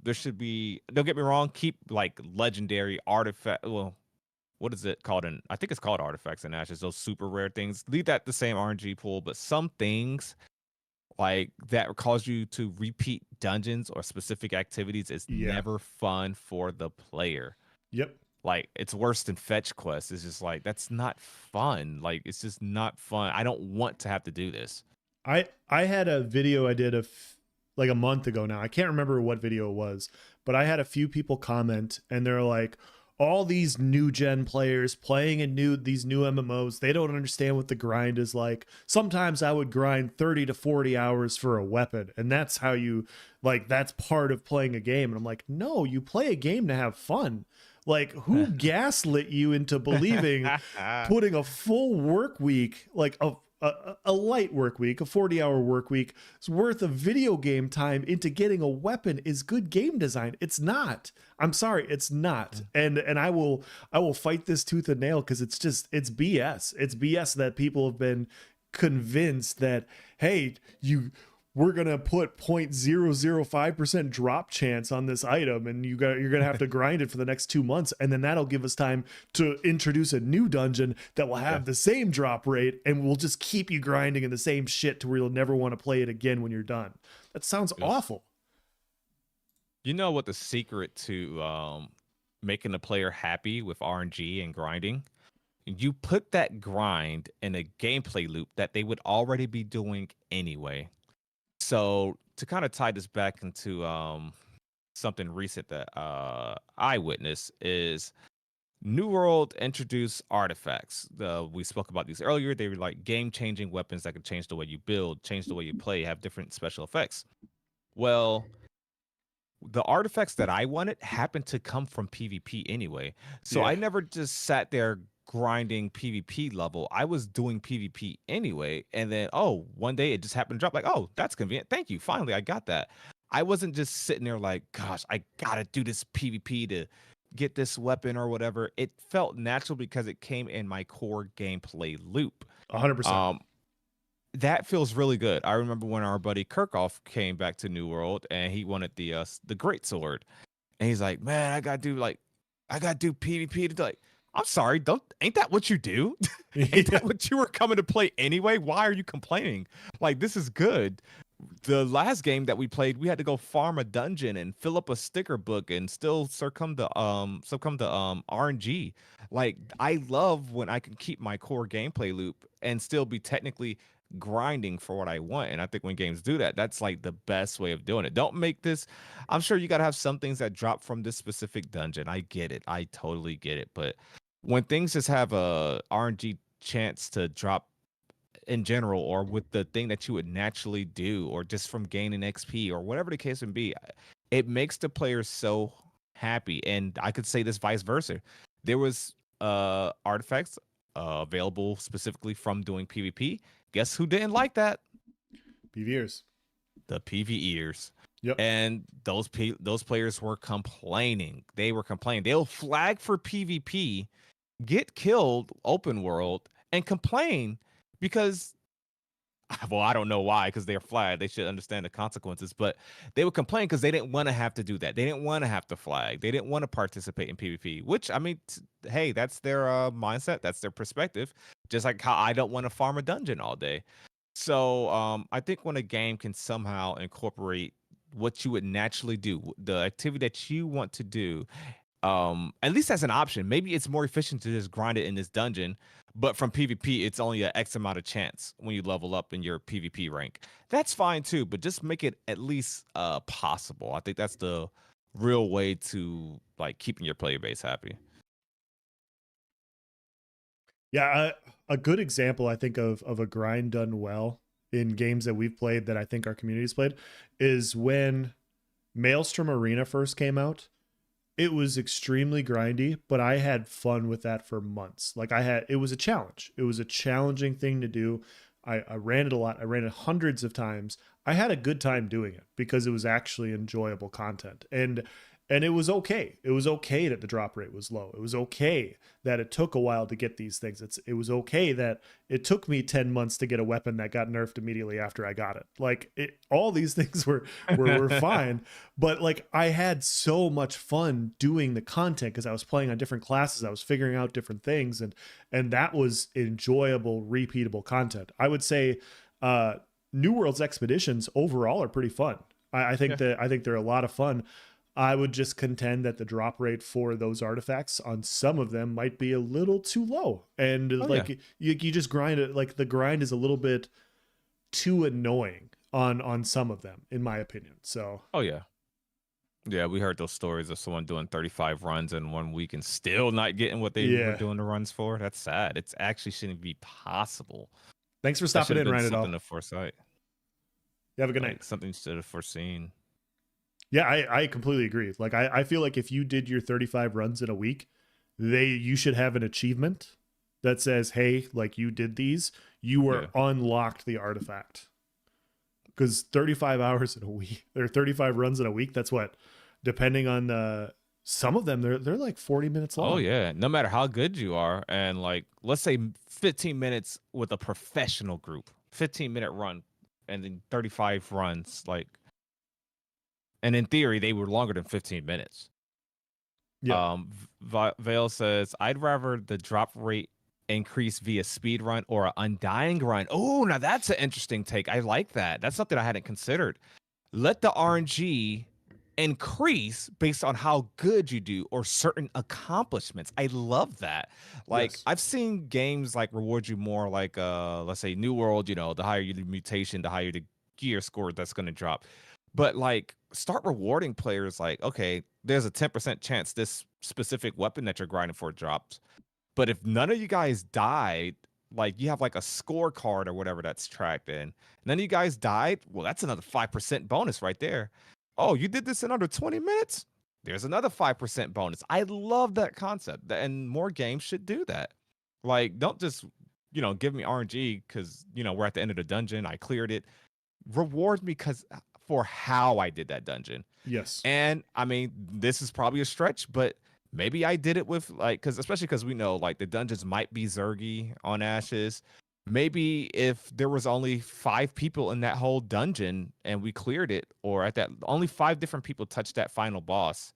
There should be, don't get me wrong, keep like legendary artifact, well, what is it called? I think it's called artifacts and ashes. Those super rare things. Leave that the same RNG pool, but some things like that cause you to repeat dungeons or specific activities is Yeah. never fun for the player. Yep. Like it's worse than fetch quests. It's just like that's not fun. Like it's just not fun. I don't want to have to do this. I had a video I did like a month ago now. I can't remember what video it was, but I had a few people comment and they're like, all these new gen players playing in these new MMOs, they don't understand what the grind is like. Sometimes I would grind 30 to 40 hours for a weapon, and that's how you like that's part of playing a game. And I'm like, "No, you play a game to have fun." Like, who gaslit you into believing putting a full work week, like a light work week, a 40-hour work week's worth of video game time into getting a weapon is good game design? It's not. I'm sorry, it's not. And I will fight this tooth and nail because it's BS. It's BS that people have been convinced that, hey, we're gonna put 0.005% drop chance on this item, and you're gonna have to grind it for the next 2 months, and then that'll give us time to introduce a new dungeon that will have the same drop rate, and we'll just keep you grinding in the same shit to where you'll never want to play it again when you're done. That sounds awful. You know what the secret to making the player happy with RNG and grinding? You put that grind in a gameplay loop that they would already be doing anyway. So to kind of tie this back into something recent that I witnessed is New World introduced artifacts. We spoke about these earlier. They were like game-changing weapons that could change the way you build, change the way you play, have different special effects. Well, the artifacts that I wanted happened to come from PvP anyway. So I never just sat there grinding PvP level. I was doing PvP anyway. And then, oh, one day it just happened to drop like, oh, that's convenient. Thank you. Finally, I got that. I wasn't just sitting there like, gosh, I got to do this PvP to get this weapon or whatever. It felt natural because it came in my core gameplay loop. 100%. That feels really good. I remember when our buddy Kirkhoff came back to New World and he wanted the great sword, and he's like, "Man, I gotta do PvP to like." I'm sorry, ain't that what you do? Ain't that what you were coming to play anyway? Why are you complaining? Like this is good. The last game that we played, we had to go farm a dungeon and fill up a sticker book and still succumb to RNG. Like I love when I can keep my core gameplay loop and still be technically grinding for what I want. And I think when games do that, that's like the best way of doing it. Don't make this. I'm sure you got to have some things that drop from this specific dungeon. I get it. I totally get it. But when things just have a RNG chance to drop in general, or with the thing that you would naturally do, or just from gaining XP, or whatever the case may be, it makes the players so happy. And I could say this vice versa. There was artifacts available specifically from doing PvP. Guess who didn't like that? PvEers. The PvEers. Yep. And those players were complaining. They were complaining. They'll flag for PvP, get killed open world, and complain because, well, I don't know why, because they're flagged. They should understand the consequences, but they would complain because they didn't want to have to do that. They didn't want to have to flag. They didn't want to participate in PvP, which, I mean, hey, that's their mindset. That's their perspective. Just like how I don't want to farm a dungeon all day. So I think when a game can somehow incorporate what you would naturally do, the activity that you want to do, at least as an option. Maybe it's more efficient to just grind it in this dungeon, but from PvP it's only an X amount of chance when you level up in your PvP rank. That's fine too, but just make it at least possible. I think that's the real way to like keeping your player base happy. Yeah, a good example I think of a grind done well in games that we've played that I think our community's played is when Maelstrom Arena first came out. It was extremely grindy, but I had fun with that for months. Like it was a challenge. It was a challenging thing to do. I ran it a lot. I ran it hundreds of times. I had a good time doing it because it was actually enjoyable content. And it was okay. It was okay that the drop rate was low. It was okay that it took a while to get these things. It was okay that it took me 10 months to get a weapon that got nerfed immediately after I got it. Like all these things were fine, but like I had so much fun doing the content because I was playing on different classes. I was figuring out different things, and that was enjoyable, repeatable content. I would say New World's expeditions overall are pretty fun. I think that I think they're a lot of fun. I would just contend that the drop rate for those artifacts on some of them might be a little too low. And like you just grind it, like the grind is a little bit too annoying on some of them, in my opinion. So Oh yeah. Yeah, we heard those stories of someone doing 35 runs in 1 week and still not getting what they were yeah. doing the runs for. That's sad. It's actually shouldn't be possible. Thanks for That stopping should have in, been Ryan, something all. to foresight. You have a good night. Like something should have foreseen. Yeah, I completely agree. Like I feel like if you did your 35 runs in a week, you should have an achievement that says, hey, like you did these, you were Yeah. unlocked the artifact. Because 35 hours in a week or 35 runs in a week, that's what, depending on some of them, they're like 40 minutes long. Oh yeah. No matter how good you are, and like let's say 15 minutes with a professional group, 15-minute run, and then 35 runs, like, and in theory they were longer than 15 minutes. Yeah. Vale says, I'd rather the drop rate increase via speed run or an undying run. Oh, now that's an interesting take. I like that. That's something I hadn't considered. Let the RNG increase based on how good you do or certain accomplishments. I love that. Like Yes. I've seen games like reward you more like let's say New World, the higher your mutation, the higher the gear score that's going to drop. But like start rewarding players like, okay, there's a 10% chance this specific weapon that you're grinding for drops. But if none of you guys died, like you have like a scorecard or whatever that's tracked in, none of you guys died, well, that's another 5% bonus right there. Oh, you did this in under 20 minutes? There's another 5% bonus. I love that concept. And more games should do that. Like, don't just, give me RNG because, we're at the end of the dungeon. I cleared it. Reward me for how I did that dungeon. Yes. And I mean, this is probably a stretch, but maybe I did it with like, especially because we know like the dungeons might be Zergy on Ashes. Maybe if there was only 5 people in that whole dungeon and we cleared it, or at that only 5 different people touched that final boss,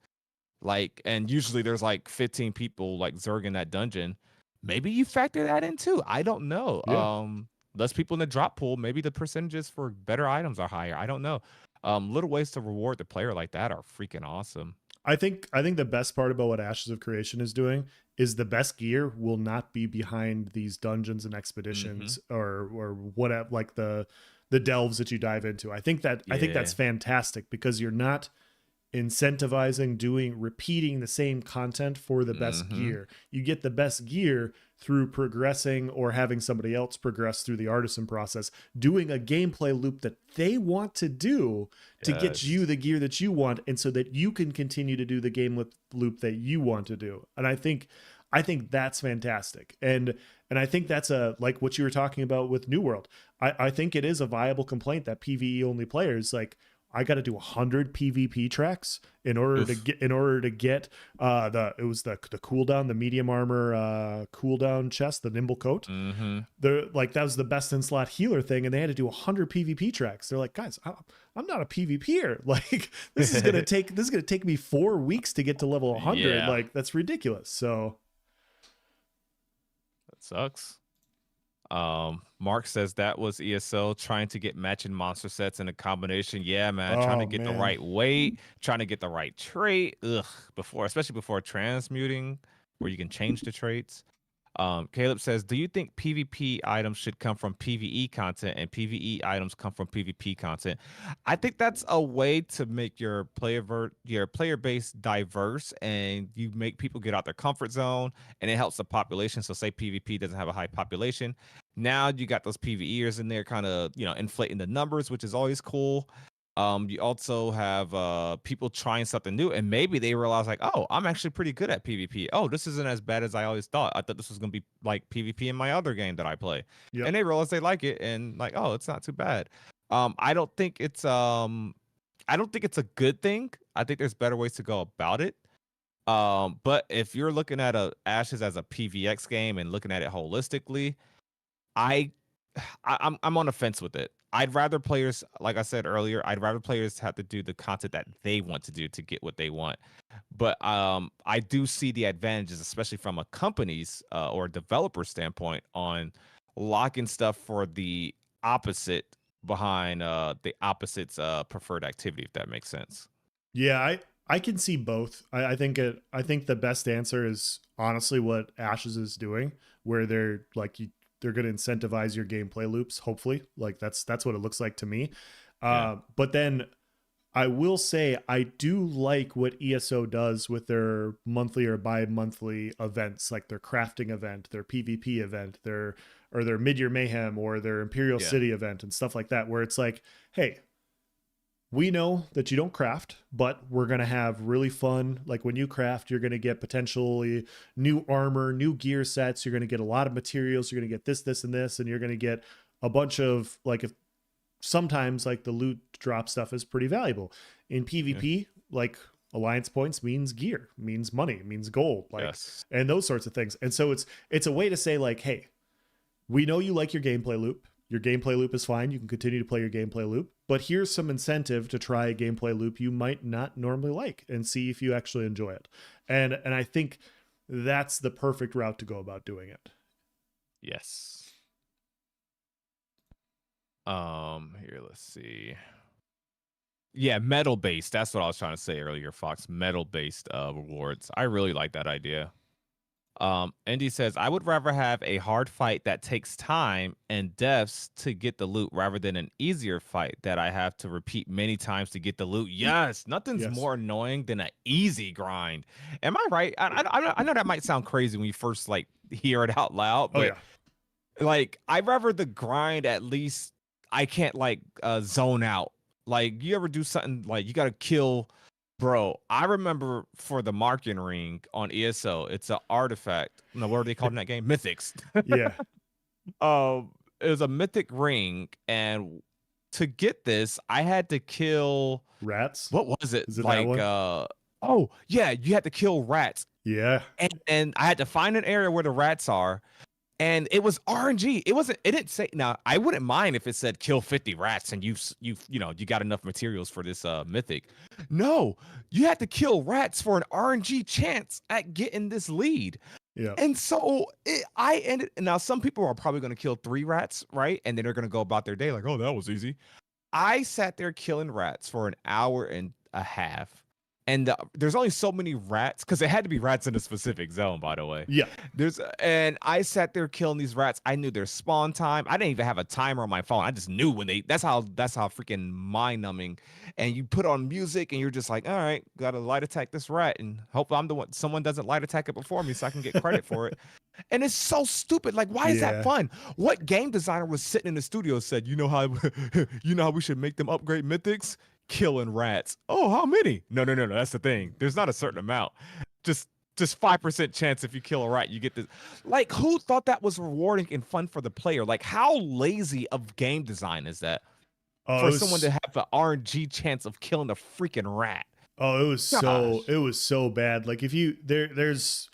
like, and usually there's like 15 people like Zerg in that dungeon. Maybe you factor that in too. I don't know. Yeah. Less people in the drop pool. Maybe the percentages for better items are higher. I don't know. Little ways to reward the player like that are freaking awesome. I think the best part about what Ashes of Creation is doing is the best gear will not be behind these dungeons and expeditions or whatever, like the delves that you dive into. I think that's fantastic because you're not incentivizing repeating the same content for the best gear. You get the best gear through progressing or having somebody else progress through the artisan process, doing a gameplay loop that they want to do to get you the gear that you want, and so that you can continue to do the game loop that you want to do. And I think that's fantastic. And I think that's like what you were talking about with New World. I think it is a viable complaint that PvE only players, like, I got to do 100 PvP tracks in order to get the cooldown, the medium armor cooldown chest, the nimble coat. They're like, that was the best in slot healer thing, and they had to do 100 PvP tracks. They're like, guys, I'm not a PvPer. Like, this is gonna take me 4 weeks to get to level 100. Yeah. Like, that's ridiculous. So that sucks. Mark says that was ESL trying to get matching monster sets in a combination. Yeah, man, trying to get the right weight, trying to get the right trait. Especially before transmuting, where you can change the traits. Caleb says, "Do you think PvP items should come from PvE content and PvE items come from PvP content?" I think that's a way to make your your player base diverse, and you make people get out their comfort zone, and it helps the population. So, say PvP doesn't have a high population, now you got those PvEers in there, kind of inflating the numbers, which is always cool. You also have people trying something new, and maybe they realize like, oh, I'm actually pretty good at PvP. Oh, this isn't as bad as I always thought. I thought this was gonna be like PvP in my other game that I play. Yep. And they realize they like it, and like, oh, it's not too bad. I don't think it's a good thing. I think there's better ways to go about it. But if you're looking at Ashes as a PvX game and looking at it holistically, I I'm on the fence with it. I'd rather players, like I said earlier, I'd rather players have to do the content that they want to do to get what they want. But I do see the advantages, especially from a company's or developer standpoint, on locking stuff for the opposite behind the opposite's preferred activity, if that makes sense. Yeah, I can see both. I think the best answer is honestly what Ashes is doing, where they're like they're going to incentivize your gameplay loops. Hopefully, like that's what it looks like to me. Yeah. But then I will say I do like what ESO does with their monthly or bi-monthly events, like their crafting event, their PvP event, their mid-year mayhem or their Imperial Yeah. City event and stuff like that, where it's like, hey, we know that you don't craft, but we're going to have really fun. Like when you craft, you're going to get potentially new armor, new gear sets. You're going to get a lot of materials. You're going to get this, and this, and you're going to get a bunch of like, if sometimes like the loot drop stuff is pretty valuable in PvP, like alliance points means gear, means money, means gold, like, Yes. and those sorts of things. And so it's a way to say like, hey, we know you like your gameplay loop. Your gameplay loop is fine. You can continue to play your gameplay loop, but here's some incentive to try a gameplay loop you might not normally like and see if you actually enjoy it. And I think that's the perfect route to go about doing it. Yes. Here, let's see. Yeah, metal based. That's what I was trying to say earlier, Fox. Metal based rewards. I really like that idea. Indy says, I would rather have a hard fight that takes time and deaths to get the loot rather than an easier fight that I have to repeat many times to get the loot. Yes, nothing's more annoying than an easy grind. Am I right? I know that might sound crazy when you first like hear it out loud, but like I'd rather the grind at least I can't like zone out. Like you ever do something like you got to kill. Bro, I remember for the marking ring on ESO, it's an artifact. No, what are they called in that game? Mythics. Yeah. It was a mythic ring, and to get this, I had to kill rats. What was it? Is it like oh yeah, you had to kill rats. Yeah. And I had to find an area where the rats are. And it was RNG. It didn't say. Now I wouldn't mind if it said kill 50 rats and you got enough materials for this mythic. No, you had to kill rats for an RNG chance at getting this lead. Yeah. And so I ended. Now some people are probably going to kill 3 rats, right? And then they're going to go about their day like, oh, that was easy. I sat there killing rats for an hour and a half. And there's only so many rats because it had to be rats in a specific zone, by the way. Yeah. And I sat there killing these rats. I knew their spawn time. I didn't even have a timer on my phone. I just knew when that's how freaking mind numbing. And you put on music and you're just like, all right, gotta light attack this rat and hope I'm the one someone doesn't light attack it before me so I can get credit for it. And it's so stupid. Like, why is that fun? What game designer was sitting in the studio said, you know how we should make them upgrade mythics? Killing rats. Oh, how many? No. That's the thing. There's not a certain amount. Just 5% chance if you kill a rat, you get this. Like, who thought that was rewarding and fun for the player? Like, how lazy of game design is that for someone to have an RNG chance of killing a freaking rat? Oh, it was so bad. Like if you there's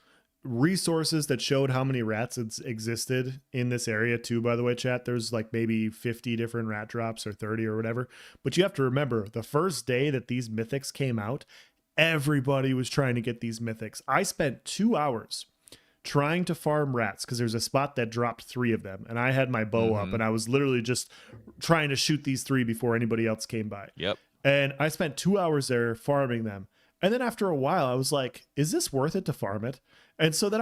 resources that showed how many rats existed in this area too, by the way, chat. There's like maybe 50 different rat drops or 30 or whatever. But you have to remember the first day that these mythics came out, everybody was trying to get these mythics. I spent 2 hours trying to farm rats because there's a spot that dropped 3 of them and I had my bow up and I was literally just trying to shoot these 3 before anybody else came by. Yep. And I spent 2 hours there farming them. And then after a while, I was like, "Is this worth it to farm it?" And so then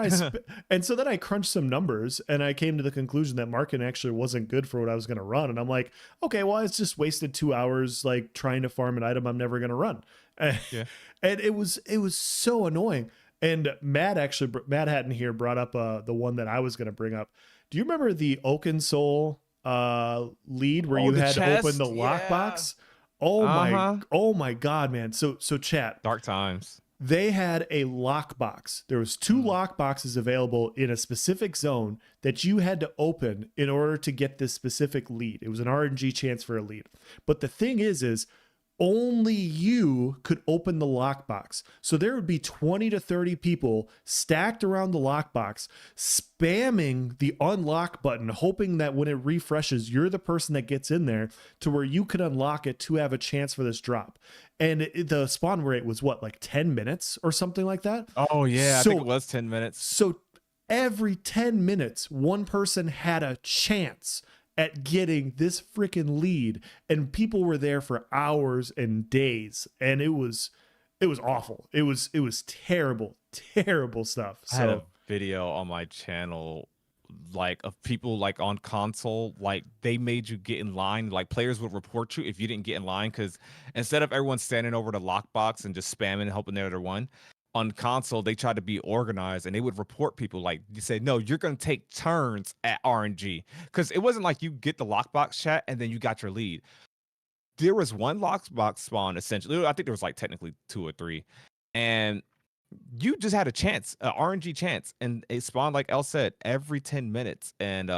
I crunched some numbers, and I came to the conclusion that market actually wasn't good for what I was going to run. And I'm like, "Okay, well, it's just wasted 2 hours like trying to farm an item I'm never going to run." And, Yeah. and it was so annoying. And Matt Hatton here brought up the one that I was going to bring up. Do you remember the Oaken Soul lead where you the had to open chest? the Yeah. lockbox? Oh my god, man. So chat. Dark times. They had a lockbox. There was 2 lockboxes available in a specific zone that you had to open in order to get this specific lead. It was an RNG chance for a lead. But the thing is only you could open the lockbox. So there would be 20 to 30 people stacked around the lockbox, spamming the unlock button, hoping that when it refreshes, you're the person that gets in there to where you could unlock it to have a chance for this drop. And the spawn rate was what, like 10 minutes or something like that? Oh, yeah. So, I think it was 10 minutes. So every 10 minutes, one person had a chance at getting this freaking lead, and people were there for hours and days, and it was awful. It was terrible stuff. So I had a video on my channel like of people like on console, like they made you get in line. Like players would report you if you didn't get in line, because instead of everyone standing over the lockbox and just spamming and hoping they're the one, on console they tried to be organized and they would report people. Like you say, no, you're gonna take turns at RNG, because it wasn't like you get the lockbox chat and then you got your lead. There was one lockbox spawn essentially. I think there was like technically 2 or 3, and you just had a chance, a RNG chance, and it spawned, like El said, every 10 minutes. And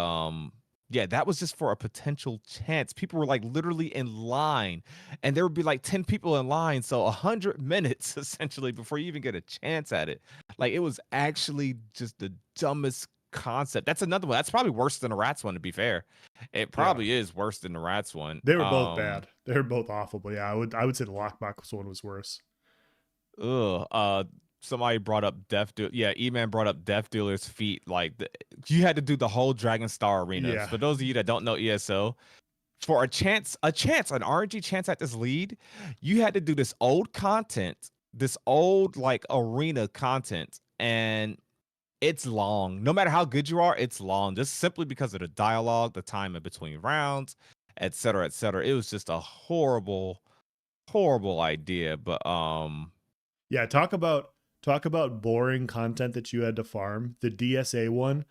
yeah, that was just for a potential chance. People were like literally in line, and there would be like 10 people in line, so 100 minutes essentially before you even get a chance at it. Like it was actually just the dumbest concept. That's another one. That's probably worse than the rats one, to be fair. It probably is worse than the rats one. they were both bad. They were both awful, but yeah, I would say the lockbox one was worse. Somebody brought up E-Man brought up Death Dealer's feat. Like you had to do the whole Dragon Star arenas. Yeah. For those of you that don't know ESO, for an RNG chance at this lead, you had to do this old content, this old like arena content, and it's long. No matter how good you are, it's long, just simply because of the dialogue, the time in between rounds, et cetera, et cetera. It was just a horrible idea. But yeah, talk about boring content that you had to farm. The DSA one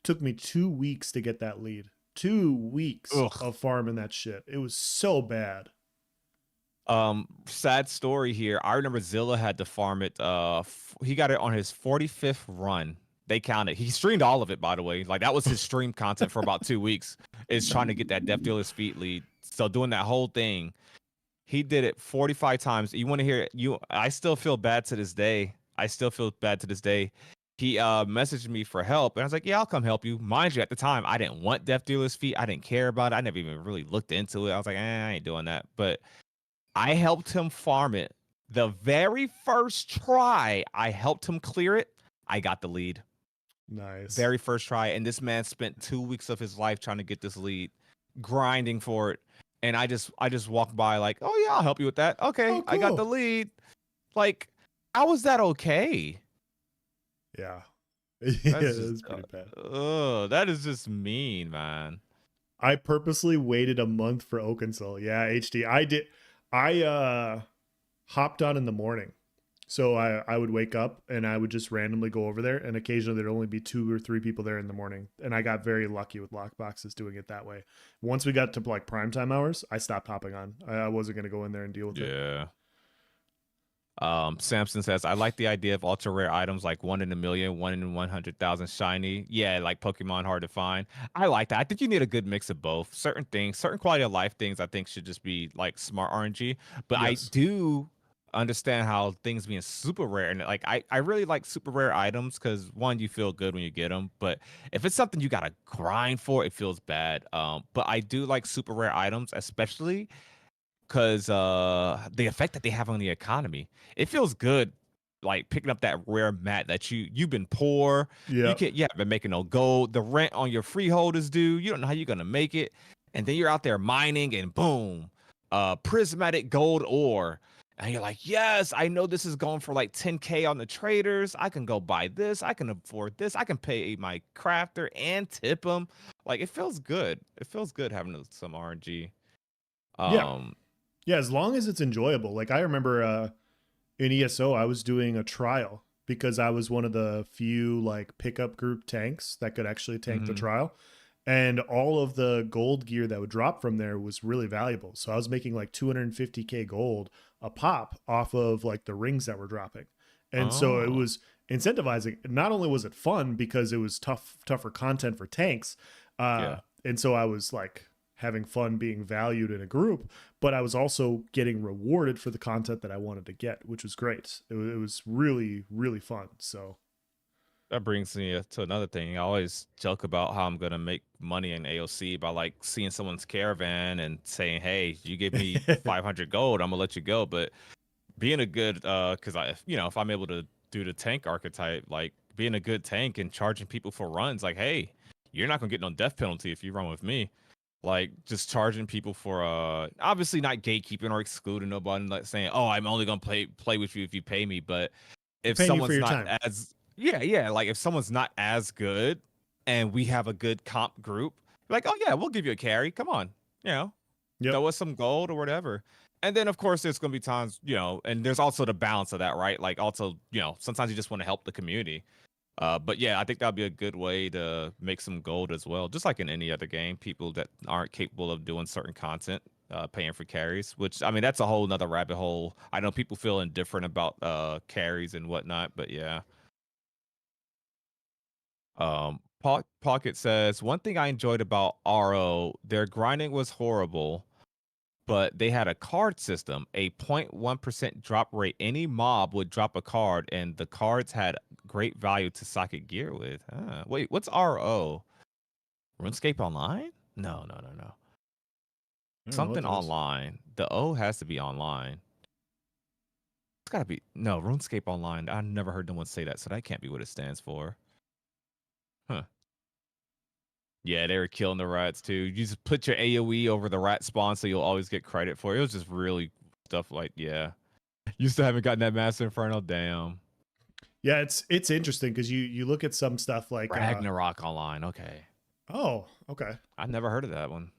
took me 2 weeks to get that lead. 2 weeks of farming that shit. It was so bad. Sad story here. I remember Zilla had to farm it. He got it on his 45th run. They counted. He streamed all of it, by the way. Like that was his stream content for about 2 weeks. Is trying to get that Death Dealer's feet lead. So doing that whole thing, he did it 45 times. You want to hear it? I still feel bad to this day. He messaged me for help, and I was like, yeah, I'll come help you. Mind you, at the time, I didn't want Death Dealer's feet. I didn't care about it. I never even really looked into it. I was like, I ain't doing that. But I helped him farm it. The very first try, I helped him clear it. I got the lead. Nice. Very first try. And this man spent 2 weeks of his life trying to get this lead, grinding for it. And I just walked by like, oh yeah, I'll help you with that. Okay, cool. I got the lead. Like, how was that okay? Yeah. That's pretty bad. That is just mean, man. I purposely waited a month for Oakensell. Yeah, HD. I hopped on in the morning. So I would wake up and I would just randomly go over there, and occasionally there'd only be 2 or 3 people there in the morning. And I got very lucky with lockboxes doing it that way. Once we got to like primetime hours, I stopped hopping on. I wasn't going to go in there and deal with it. Yeah. Samson says, I like the idea of ultra rare items like 1 in a million, 1 in 100,000 shiny. Yeah, like Pokemon hard to find. I like that. I think you need a good mix of both. Certain quality of life things I think should just be like smart RNG. But yes. I do understand how things being super rare, and like I really like super rare items because one, you feel good when you get them, but if it's something you gotta grind for, it feels bad. But I do like super rare items, especially because the effect that they have on the economy. It feels good, like picking up that rare mat that you've been poor. You haven't been making no gold. The rent on your freehold is due. You don't know how you're gonna make it, and then you're out there mining, and boom, prismatic gold ore. And you're like, yes, I know this is going for like 10K on the traders. I can go buy this. I can afford this. I can pay my crafter and tip them. Like it feels good. It feels good having some RNG. Yeah. Um, Yeah, as long as it's enjoyable. Like I remember in ESO, I was doing a trial because I was one of the few like pickup group tanks that could actually tank the mhm. trial. And all of the gold gear that would drop from there was really valuable. So I was making like 250K gold a pop off of like the rings that were dropping. And so it Oh, was incentivizing. Not only was it fun because it was tougher content for tanks, uh, yeah. and so I was like having fun being valued in a group, but I was also getting rewarded for the content that I wanted to get, which was great. It was really, really fun. So That brings me to another thing. I always joke about how I'm gonna make money in AOC by like seeing someone's caravan and saying, "Hey, you give me 500 gold, I'm gonna let you go." But being a good, because if I'm able to do the tank archetype, like being a good tank and charging people for runs, like, hey, you're not gonna get no death penalty if you run with me. Like just charging people for obviously not gatekeeping or excluding nobody, like saying, "Oh, I'm only gonna play with you if you pay me." But if paying you for someone's your not time. as yeah, like if someone's not as good and we have a good comp group, like, oh yeah, we'll give you a carry. Come on, you know, Yep. throw us some gold or whatever. And then of course there's gonna be times, and there's also the balance of that, right? Like also, sometimes you just want to help the community. But yeah, I think that'd be a good way to make some gold as well. Just like in any other game, people that aren't capable of doing certain content, paying for carries, which I mean, that's a whole nother rabbit hole. I know people feel indifferent about carries and whatnot, but yeah. Pocket says one thing I enjoyed about RO, their grinding was horrible, but they had a card system, a 0.1% drop rate. Any mob would drop a card, and the cards had great value to socket gear with. Wait, what's RO? RuneScape Online? No, no, no, no. I don't know what Something that is. online. The O has to be online. It's gotta be no RuneScape Online. I never heard no one say that, so that can't be what it stands for. Huh. Yeah, they were killing the rats too. You just put your AoE over the rat spawn so you'll always get credit for it. It was just really stuff like, yeah. You still haven't gotten that Master Inferno? Damn. Yeah, it's interesting because you look at some stuff like Ragnarok Online. Okay. oh, okay. I never heard of that one.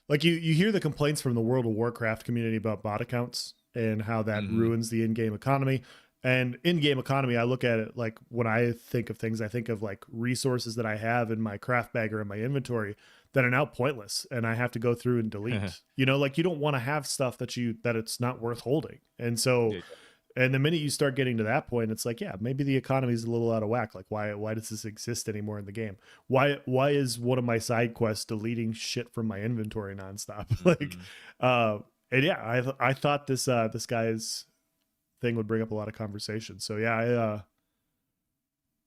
Like you hear the complaints from the World of Warcraft community about bot accounts and how that Mm-hmm. ruins the in-game economy. And in-game economy, I look at it like when I think of things, I think of like resources that I have in my craft bag or in my inventory that are now pointless and I have to go through and delete. Like you don't want to have stuff that it's not worth holding. And so Yeah. and the minute you start getting to that point, it's like, yeah, maybe the economy is a little out of whack. Like, why does this exist anymore in the game? Why is one of my side quests deleting shit from my inventory nonstop? Like, Mm-hmm. uh, and yeah, I thought this guy's thing would bring up a lot of conversation. So yeah,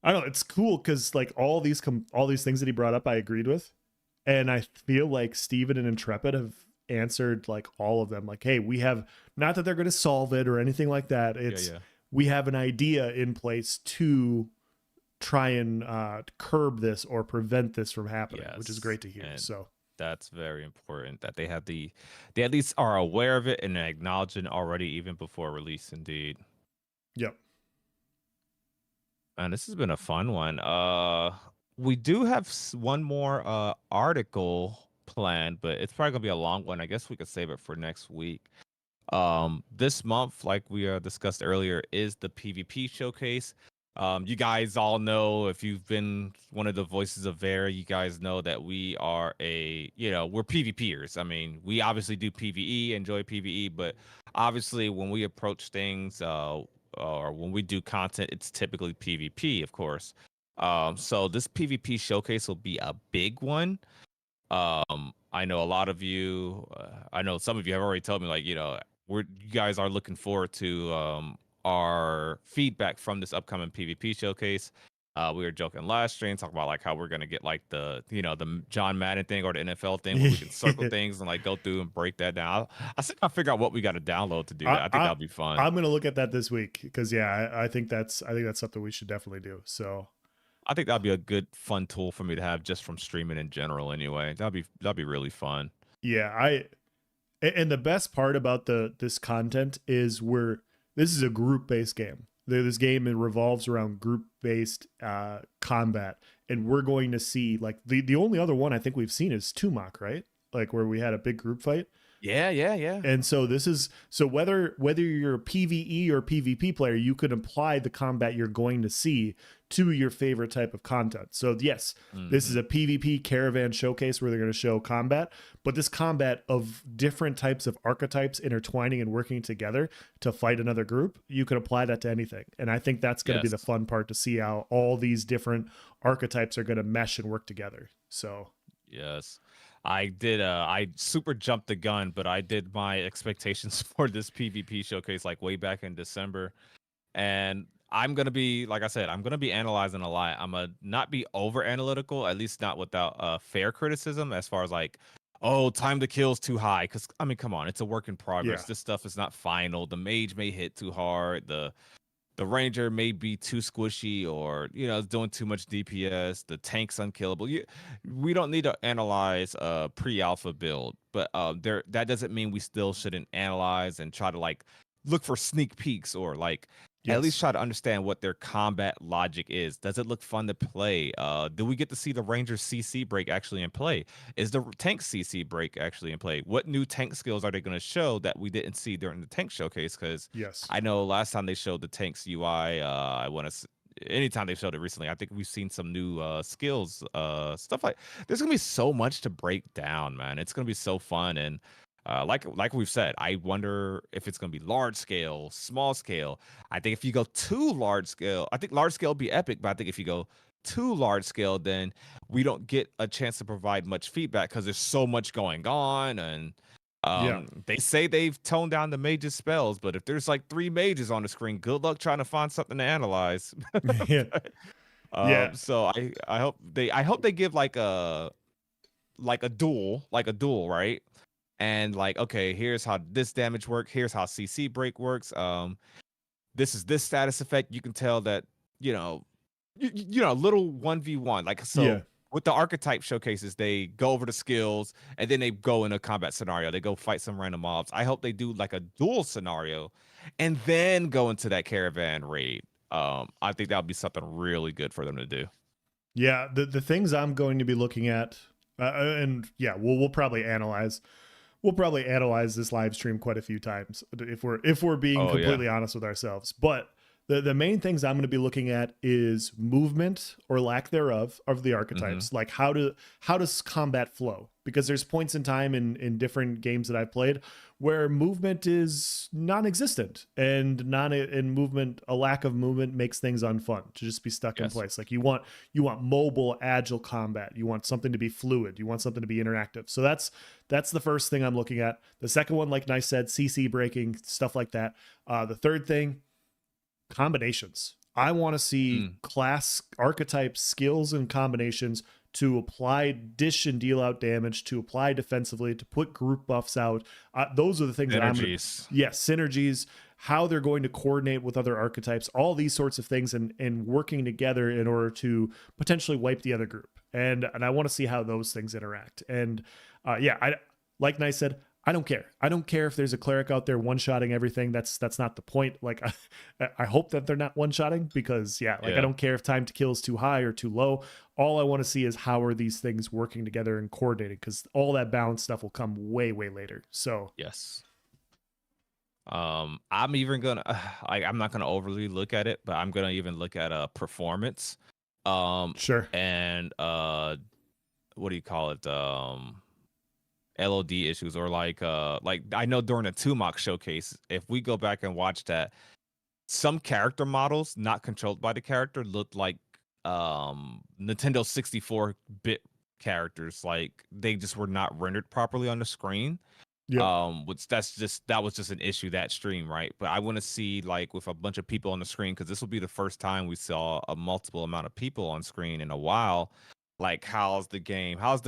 I don't know. It's cool because like all these things that he brought up, I agreed with, and I feel like Steven and Intrepid have answered like all of them. Like, hey, we have not that they're going to solve it or anything like that. Yeah, It's yeah. we have an idea in place to try and curb this or prevent this from happening, which is Yes. great to hear. And So, that's very important that they at least are aware of it and acknowledge it already even before release, indeed. yep. And this has been a fun one. We do have one more article planned, but it's probably gonna be a long one. I guess we could save it for next week. This month, like we discussed earlier, is the PvP showcase. You guys all know, if you've been one of the voices of Verra, you guys know that we are we're PvPers. I mean, we obviously do PvE, enjoy PvE, but obviously when we approach things, or when we do content, it's typically PvP, of course. So this PvP showcase will be a big one. I know a lot of you, I know some of you have already told me, like, you guys are looking forward to our feedback from this upcoming PvP showcase. We were joking last stream, talking about like how we're gonna get like the John Madden thing or the NFL thing where we can circle things and like go through and break that down. I think I'll figure out what we got to download to do that. I, I think I that'll be fun. I'm gonna look at that this week because yeah, I think that's something we should definitely do. So I think that'd be a good fun tool for me to have just from streaming in general. Anyway, that'd be really fun. yeah, And the best part about this content is this is a group based game. This game, it revolves around group based combat, and we're going to see like the only other one I think we've seen is Tumok, right? Like where we had a big group fight. Yeah. And so this is so whether you're a PvE or PvP player, you can apply the combat you're going to see to your favorite type of content. So yes, this is a PvP caravan showcase where they're going to show combat, but this combat of different types of archetypes intertwining and working together to fight another group, you can apply that to anything. And I think that's going to be the fun part, to see how all these different archetypes are going to mesh and work together. So yes. I super jumped the gun, but I did my expectations for this PvP showcase like way back in December. And I'm gonna be, like I said, I'm gonna be analyzing a lot. I'm gonna not be over analytical, at least not without fair criticism, as far as like, oh, time to kill is too high. Because I mean, come on, it's a work in progress. Yeah. This stuff is not final. The mage may hit too hard. The ranger may be too squishy, or doing too much DPS. The tank's unkillable. We don't need to analyze a pre-alpha build, but that doesn't mean we still shouldn't analyze and try to like look for sneak peeks, or like at least try to understand what their combat logic is. Does it look fun to play? Do we get to see the ranger CC break actually in play? Is the tank CC break actually in play? What new tank skills are they going to show that we didn't see during the tank showcase? Because I know last time they showed the tank's UI, I want to. Anytime they showed it recently, I think we've seen some new skills, stuff like. There's gonna be so much to break down, man. It's gonna be so fun, and like we've said, I wonder if it's gonna be large scale, small scale. I think if you go too large scale, I think large scale would be epic, but I think if you go too large scale, then we don't get a chance to provide much feedback because there's so much going on. And they say they've toned down the mages spells, but if there's like 3 mages on the screen, good luck trying to find something to analyze. So I hope they give like a duel, right? And like, okay, here's how this damage works, here's how CC break works. This is this status effect. You can tell that, little 1v1. Like, so with the archetype showcases, they go over the skills and then they go in a combat scenario. They go fight some random mobs. I hope they do like a duel scenario and then go into that caravan raid. I think that would be something really good for them to do. Yeah, the things I'm going to be looking at, and yeah, we'll probably analyze. We'll probably analyze this live stream quite a few times if we're being completely honest with ourselves. But the main things I'm going to be looking at is movement or lack thereof of the archetypes. Like how does combat flow? Because there's points in time in different games that I've played where movement is non-existent, and a lack of movement makes things unfun to just be stuck in place. Like you want mobile, agile combat. You want something to be fluid. You want something to be interactive. So that's the first thing I'm looking at. The second one, like Nice said, CC breaking, stuff like that. The third thing, combinations. I want to see class archetype skills and combinations to apply dish and deal out damage, to apply defensively, to put group buffs out. Those are the things synergies, how they're going to coordinate with other archetypes, all these sorts of things, and working together in order to potentially wipe the other group. And I want to see how those things interact. And I like Nice said, I don't care. I don't care if there's a cleric out there one-shotting everything. That's not the point. Like, I hope that they're not one-shotting, because I don't care if time to kill is too high or too low. All I want to see is how are these things working together and coordinating, because all that balance stuff will come way, way later. So yes. I'm even gonna I'm not gonna overly look at it, but I'm gonna even look at performance. And what do you call it? LOD issues, or like I know during the Tumok showcase, if we go back and watch that, some character models not controlled by the character looked like Nintendo 64-bit characters. Like they just were not rendered properly on the screen. Which that was just an issue that stream, right? But I want to see, like, with a bunch of people on the screen, because this will be the first time we saw a multiple amount of people on screen in a while. Like, how's the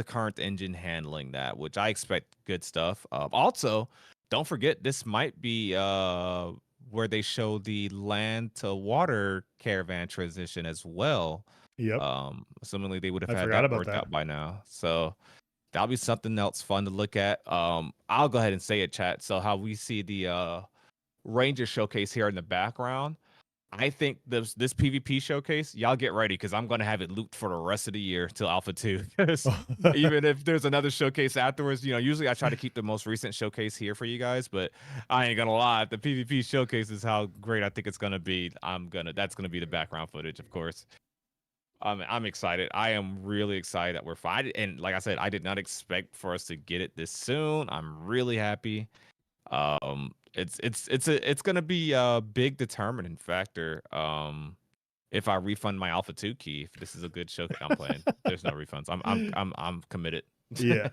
current engine handling that? Which I expect good stuff. Also, don't forget, this might be where they show the land to water caravan transition as well. Assumingly they would have had that worked out by now. So that'll be something else fun to look at. I'll go ahead and say it, chat. So how we see the Ranger showcase here in the background. I think this PvP showcase, y'all get ready because I'm gonna have it looped for the rest of the year till Alpha 2. 'Cause even if there's another showcase afterwards, usually I try to keep the most recent showcase here for you guys, but I ain't gonna lie, if the PvP showcase is how great I think it's gonna be, that's gonna be the background footage, of course. I'm excited. I am really excited that we're fine. And like I said, I did not expect for us to get it this soon. I'm really happy. It's gonna be a big determining factor. If I refund my Alpha 2 key, if this is a good show, I'm playing. There's no refunds. I'm committed. Yeah.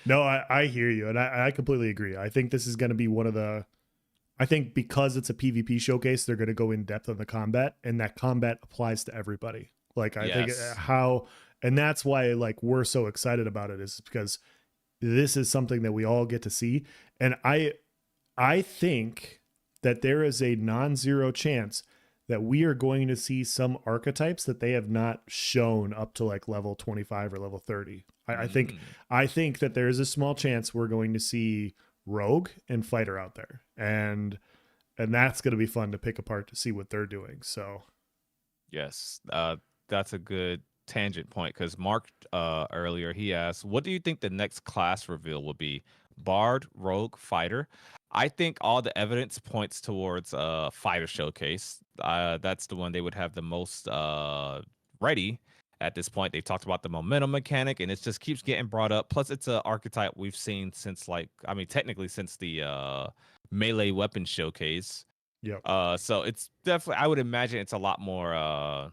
No, I hear you, and I completely agree. I think this is going to be one of the. I think because it's a PvP showcase, they're going to go in depth on the combat, and that combat applies to everybody. Like I think Yes. and that's why like we're so excited about it is because this is something that we all get to see, and I think that there is a non-zero chance that we are going to see some archetypes that they have not shown up to like level 25 or level 30. I think that there is a small chance we're going to see rogue and fighter out there. And that's going to be fun to pick apart to see what they're doing. So Yes. That's a good tangent point because Mark earlier he asked, "What do you think the next class reveal will be? Bard, rogue, fighter?" I think all the evidence points towards fighter showcase. That's the one they would have the most ready at this point. They talked about the momentum mechanic, and it just keeps getting brought up. Plus, it's an archetype we've seen since technically since the melee weapon showcase. yep. So it's definitely, I would imagine it's a lot more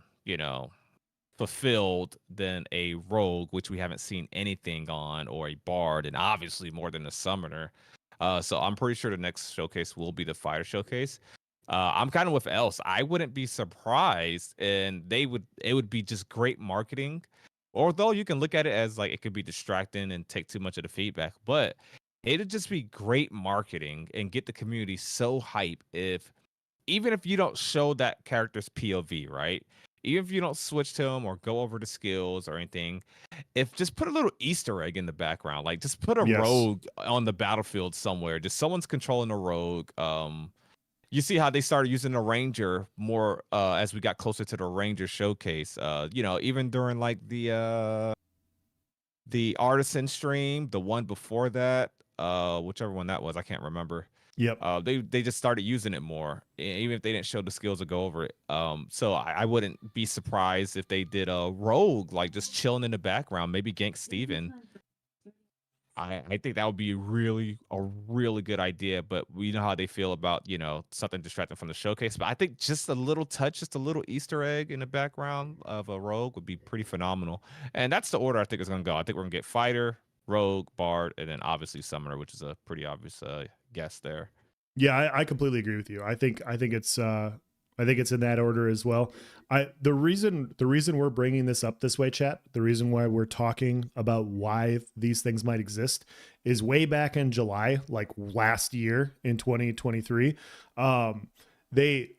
fulfilled than a rogue, which we haven't seen anything on, or a bard, and obviously more than a summoner. So I'm pretty sure the next showcase will be the fighter showcase. I'm kind of with Else. I wouldn't be surprised, and it would be just great marketing. Although you can look at it as like it could be distracting and take too much of the feedback, but it'd just be great marketing and get the community so hype even if you don't show that character's POV, right? Even if you don't switch to him or go over the skills or anything, if just put a little Easter egg in the background, like just put a Yes. rogue on the battlefield somewhere. Just someone's controlling a rogue. You see how they started using the ranger more as we got closer to the ranger showcase. Even during like the artisan stream, the one before that, whichever one that was, I can't remember. Yep. They just started using it more, even if they didn't show the skills to go over it. So I wouldn't be surprised if they did a rogue, like just chilling in the background, maybe gank Steven. I think that would be a really good idea, but we know how they feel about, something distracting from the showcase. But I think just a little touch, just a little Easter egg in the background of a rogue would be pretty phenomenal. And that's the order I think it's going to go. I think we're going to get fighter, rogue, bard, and then obviously summoner, which is a pretty obvious guess there. Yeah, I completely agree with you. I think it's in that order as well. The reason we're bringing this up this way, chat, the reason why we're talking about why these things might exist is way back in July, like last year in 2023.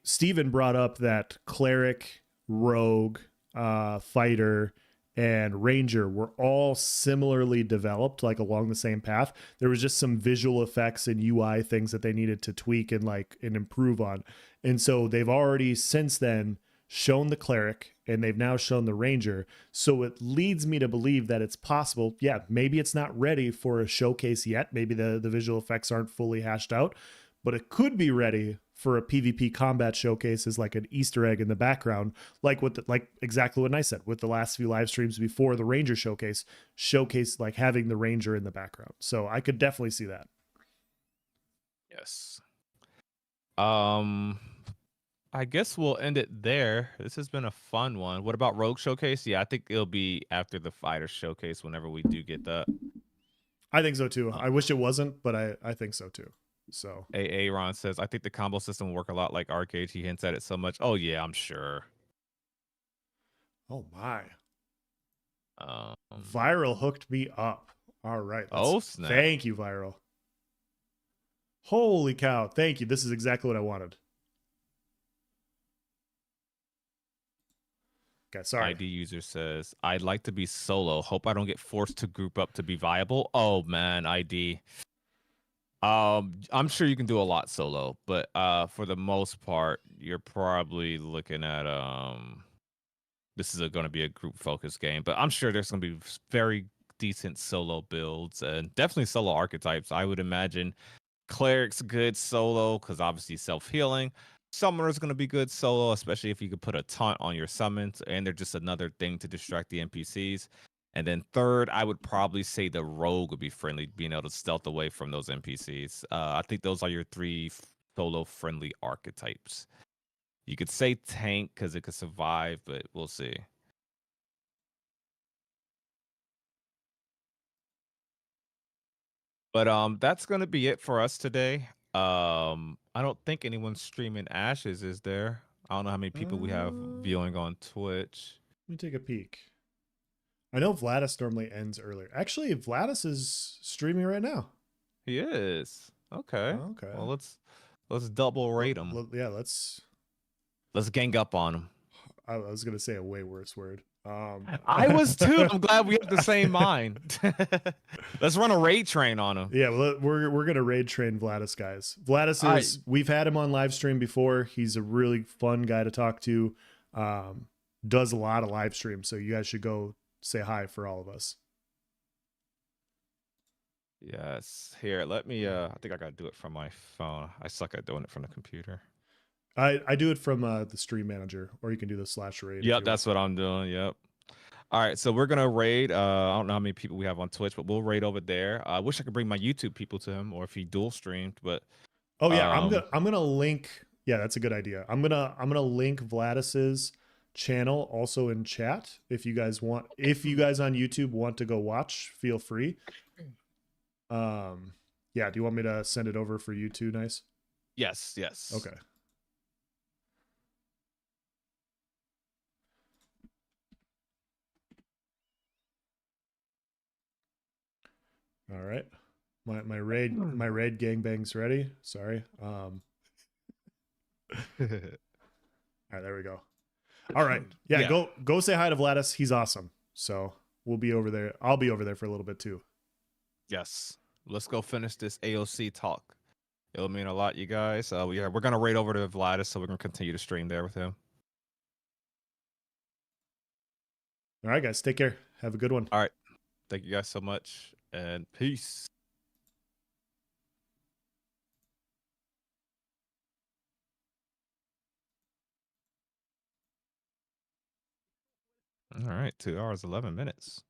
Steven brought up that cleric, rogue, fighter, and ranger were all similarly developed, like along the same path. There was just some visual effects and UI things that they needed to tweak and improve on. And so they've already since then shown the cleric and they've now shown the ranger. So it leads me to believe that it's possible. Yeah, maybe it's not ready for a showcase yet. Maybe the visual effects aren't fully hashed out, but it could be ready for a PvP combat showcase as like an Easter egg in the background, like exactly what I said with the last few live streams before the Ranger showcase like having the Ranger in the background. So I could definitely see that. Yes. I guess we'll end it there. This has been a fun one. What about Rogue Showcase? Yeah, I think it'll be after the Fighter Showcase whenever we do get that. I think so too. I wish it wasn't, but I think so too. So Ron says, I think the combo system will work a lot like Arcade. He hints at it so much. Oh yeah, I'm sure. Oh my. Viral hooked me up. All right. Snap. Thank you, Viral. Holy cow. Thank you. This is exactly what I wanted. Okay, sorry. ID user says, I'd like to be solo. Hope I don't get forced to group up to be viable. Oh man, ID. I'm sure you can do a lot solo, but for the most part, you're probably looking at this is going to be a group focused game, but I'm sure there's going to be very decent solo builds and definitely solo archetypes. I would imagine cleric's good solo because obviously self healing. Summoner's going to be good solo, especially if you could put a taunt on your summons and they're just another thing to distract the NPCs. And then third, I would probably say the rogue would be friendly, being able to stealth away from those NPCs. I think those are your three solo friendly archetypes. You could say tank because it could survive, but we'll see. But that's gonna be it for us today. I don't think anyone's streaming Ashes, is there? I don't know how many people we have viewing on Twitch. Let me take a peek. I know Vladis normally ends earlier. Actually, Vladis is streaming right now. He is. Okay. Okay. Well, let's double rate him. Yeah, let's Gang up on him. I was gonna say a way worse word. I was too. I'm glad we have the same mind. Let's run a raid train on him. Yeah, well, we're gonna raid train Vladis, guys. Vladis is we've had him on live stream before. He's a really fun guy to talk to. Does a lot of live streams, so you guys should go say hi for all of us. Yes. Here, let me I think I gotta do it from my phone. I suck at doing it from the computer. I do it from the stream manager, or you can do the /raid. Yep, that's what I'm doing. Yep. All right, so we're gonna raid. I don't know how many people we have on Twitch, but we'll raid over there. I wish I could bring my YouTube people to him, or if he dual streamed. But oh yeah, I'm gonna link. Yeah, that's a good idea. I'm gonna link Vladis's channel also in chat if you guys want. If you guys on YouTube want to go watch, feel free. Yeah. Do you want me to send it over for you too? Nice. Yes. Yes. Okay. All right. My raid gangbang's ready. Sorry. All right, there we go. All right. Yeah, go say hi to Vladis. He's awesome. So we'll be over there. I'll be over there for a little bit too. Yes. Let's go finish this AOC talk. It'll mean a lot, you guys. We're gonna raid over to Vladis, so we're gonna continue to stream there with him. All right, guys. Take care. Have a good one. All right. Thank you guys so much, and peace. All right, 2 hours, 11 minutes.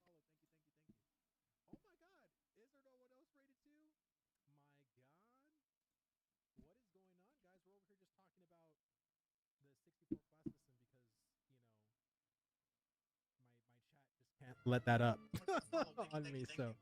Let that up on me, so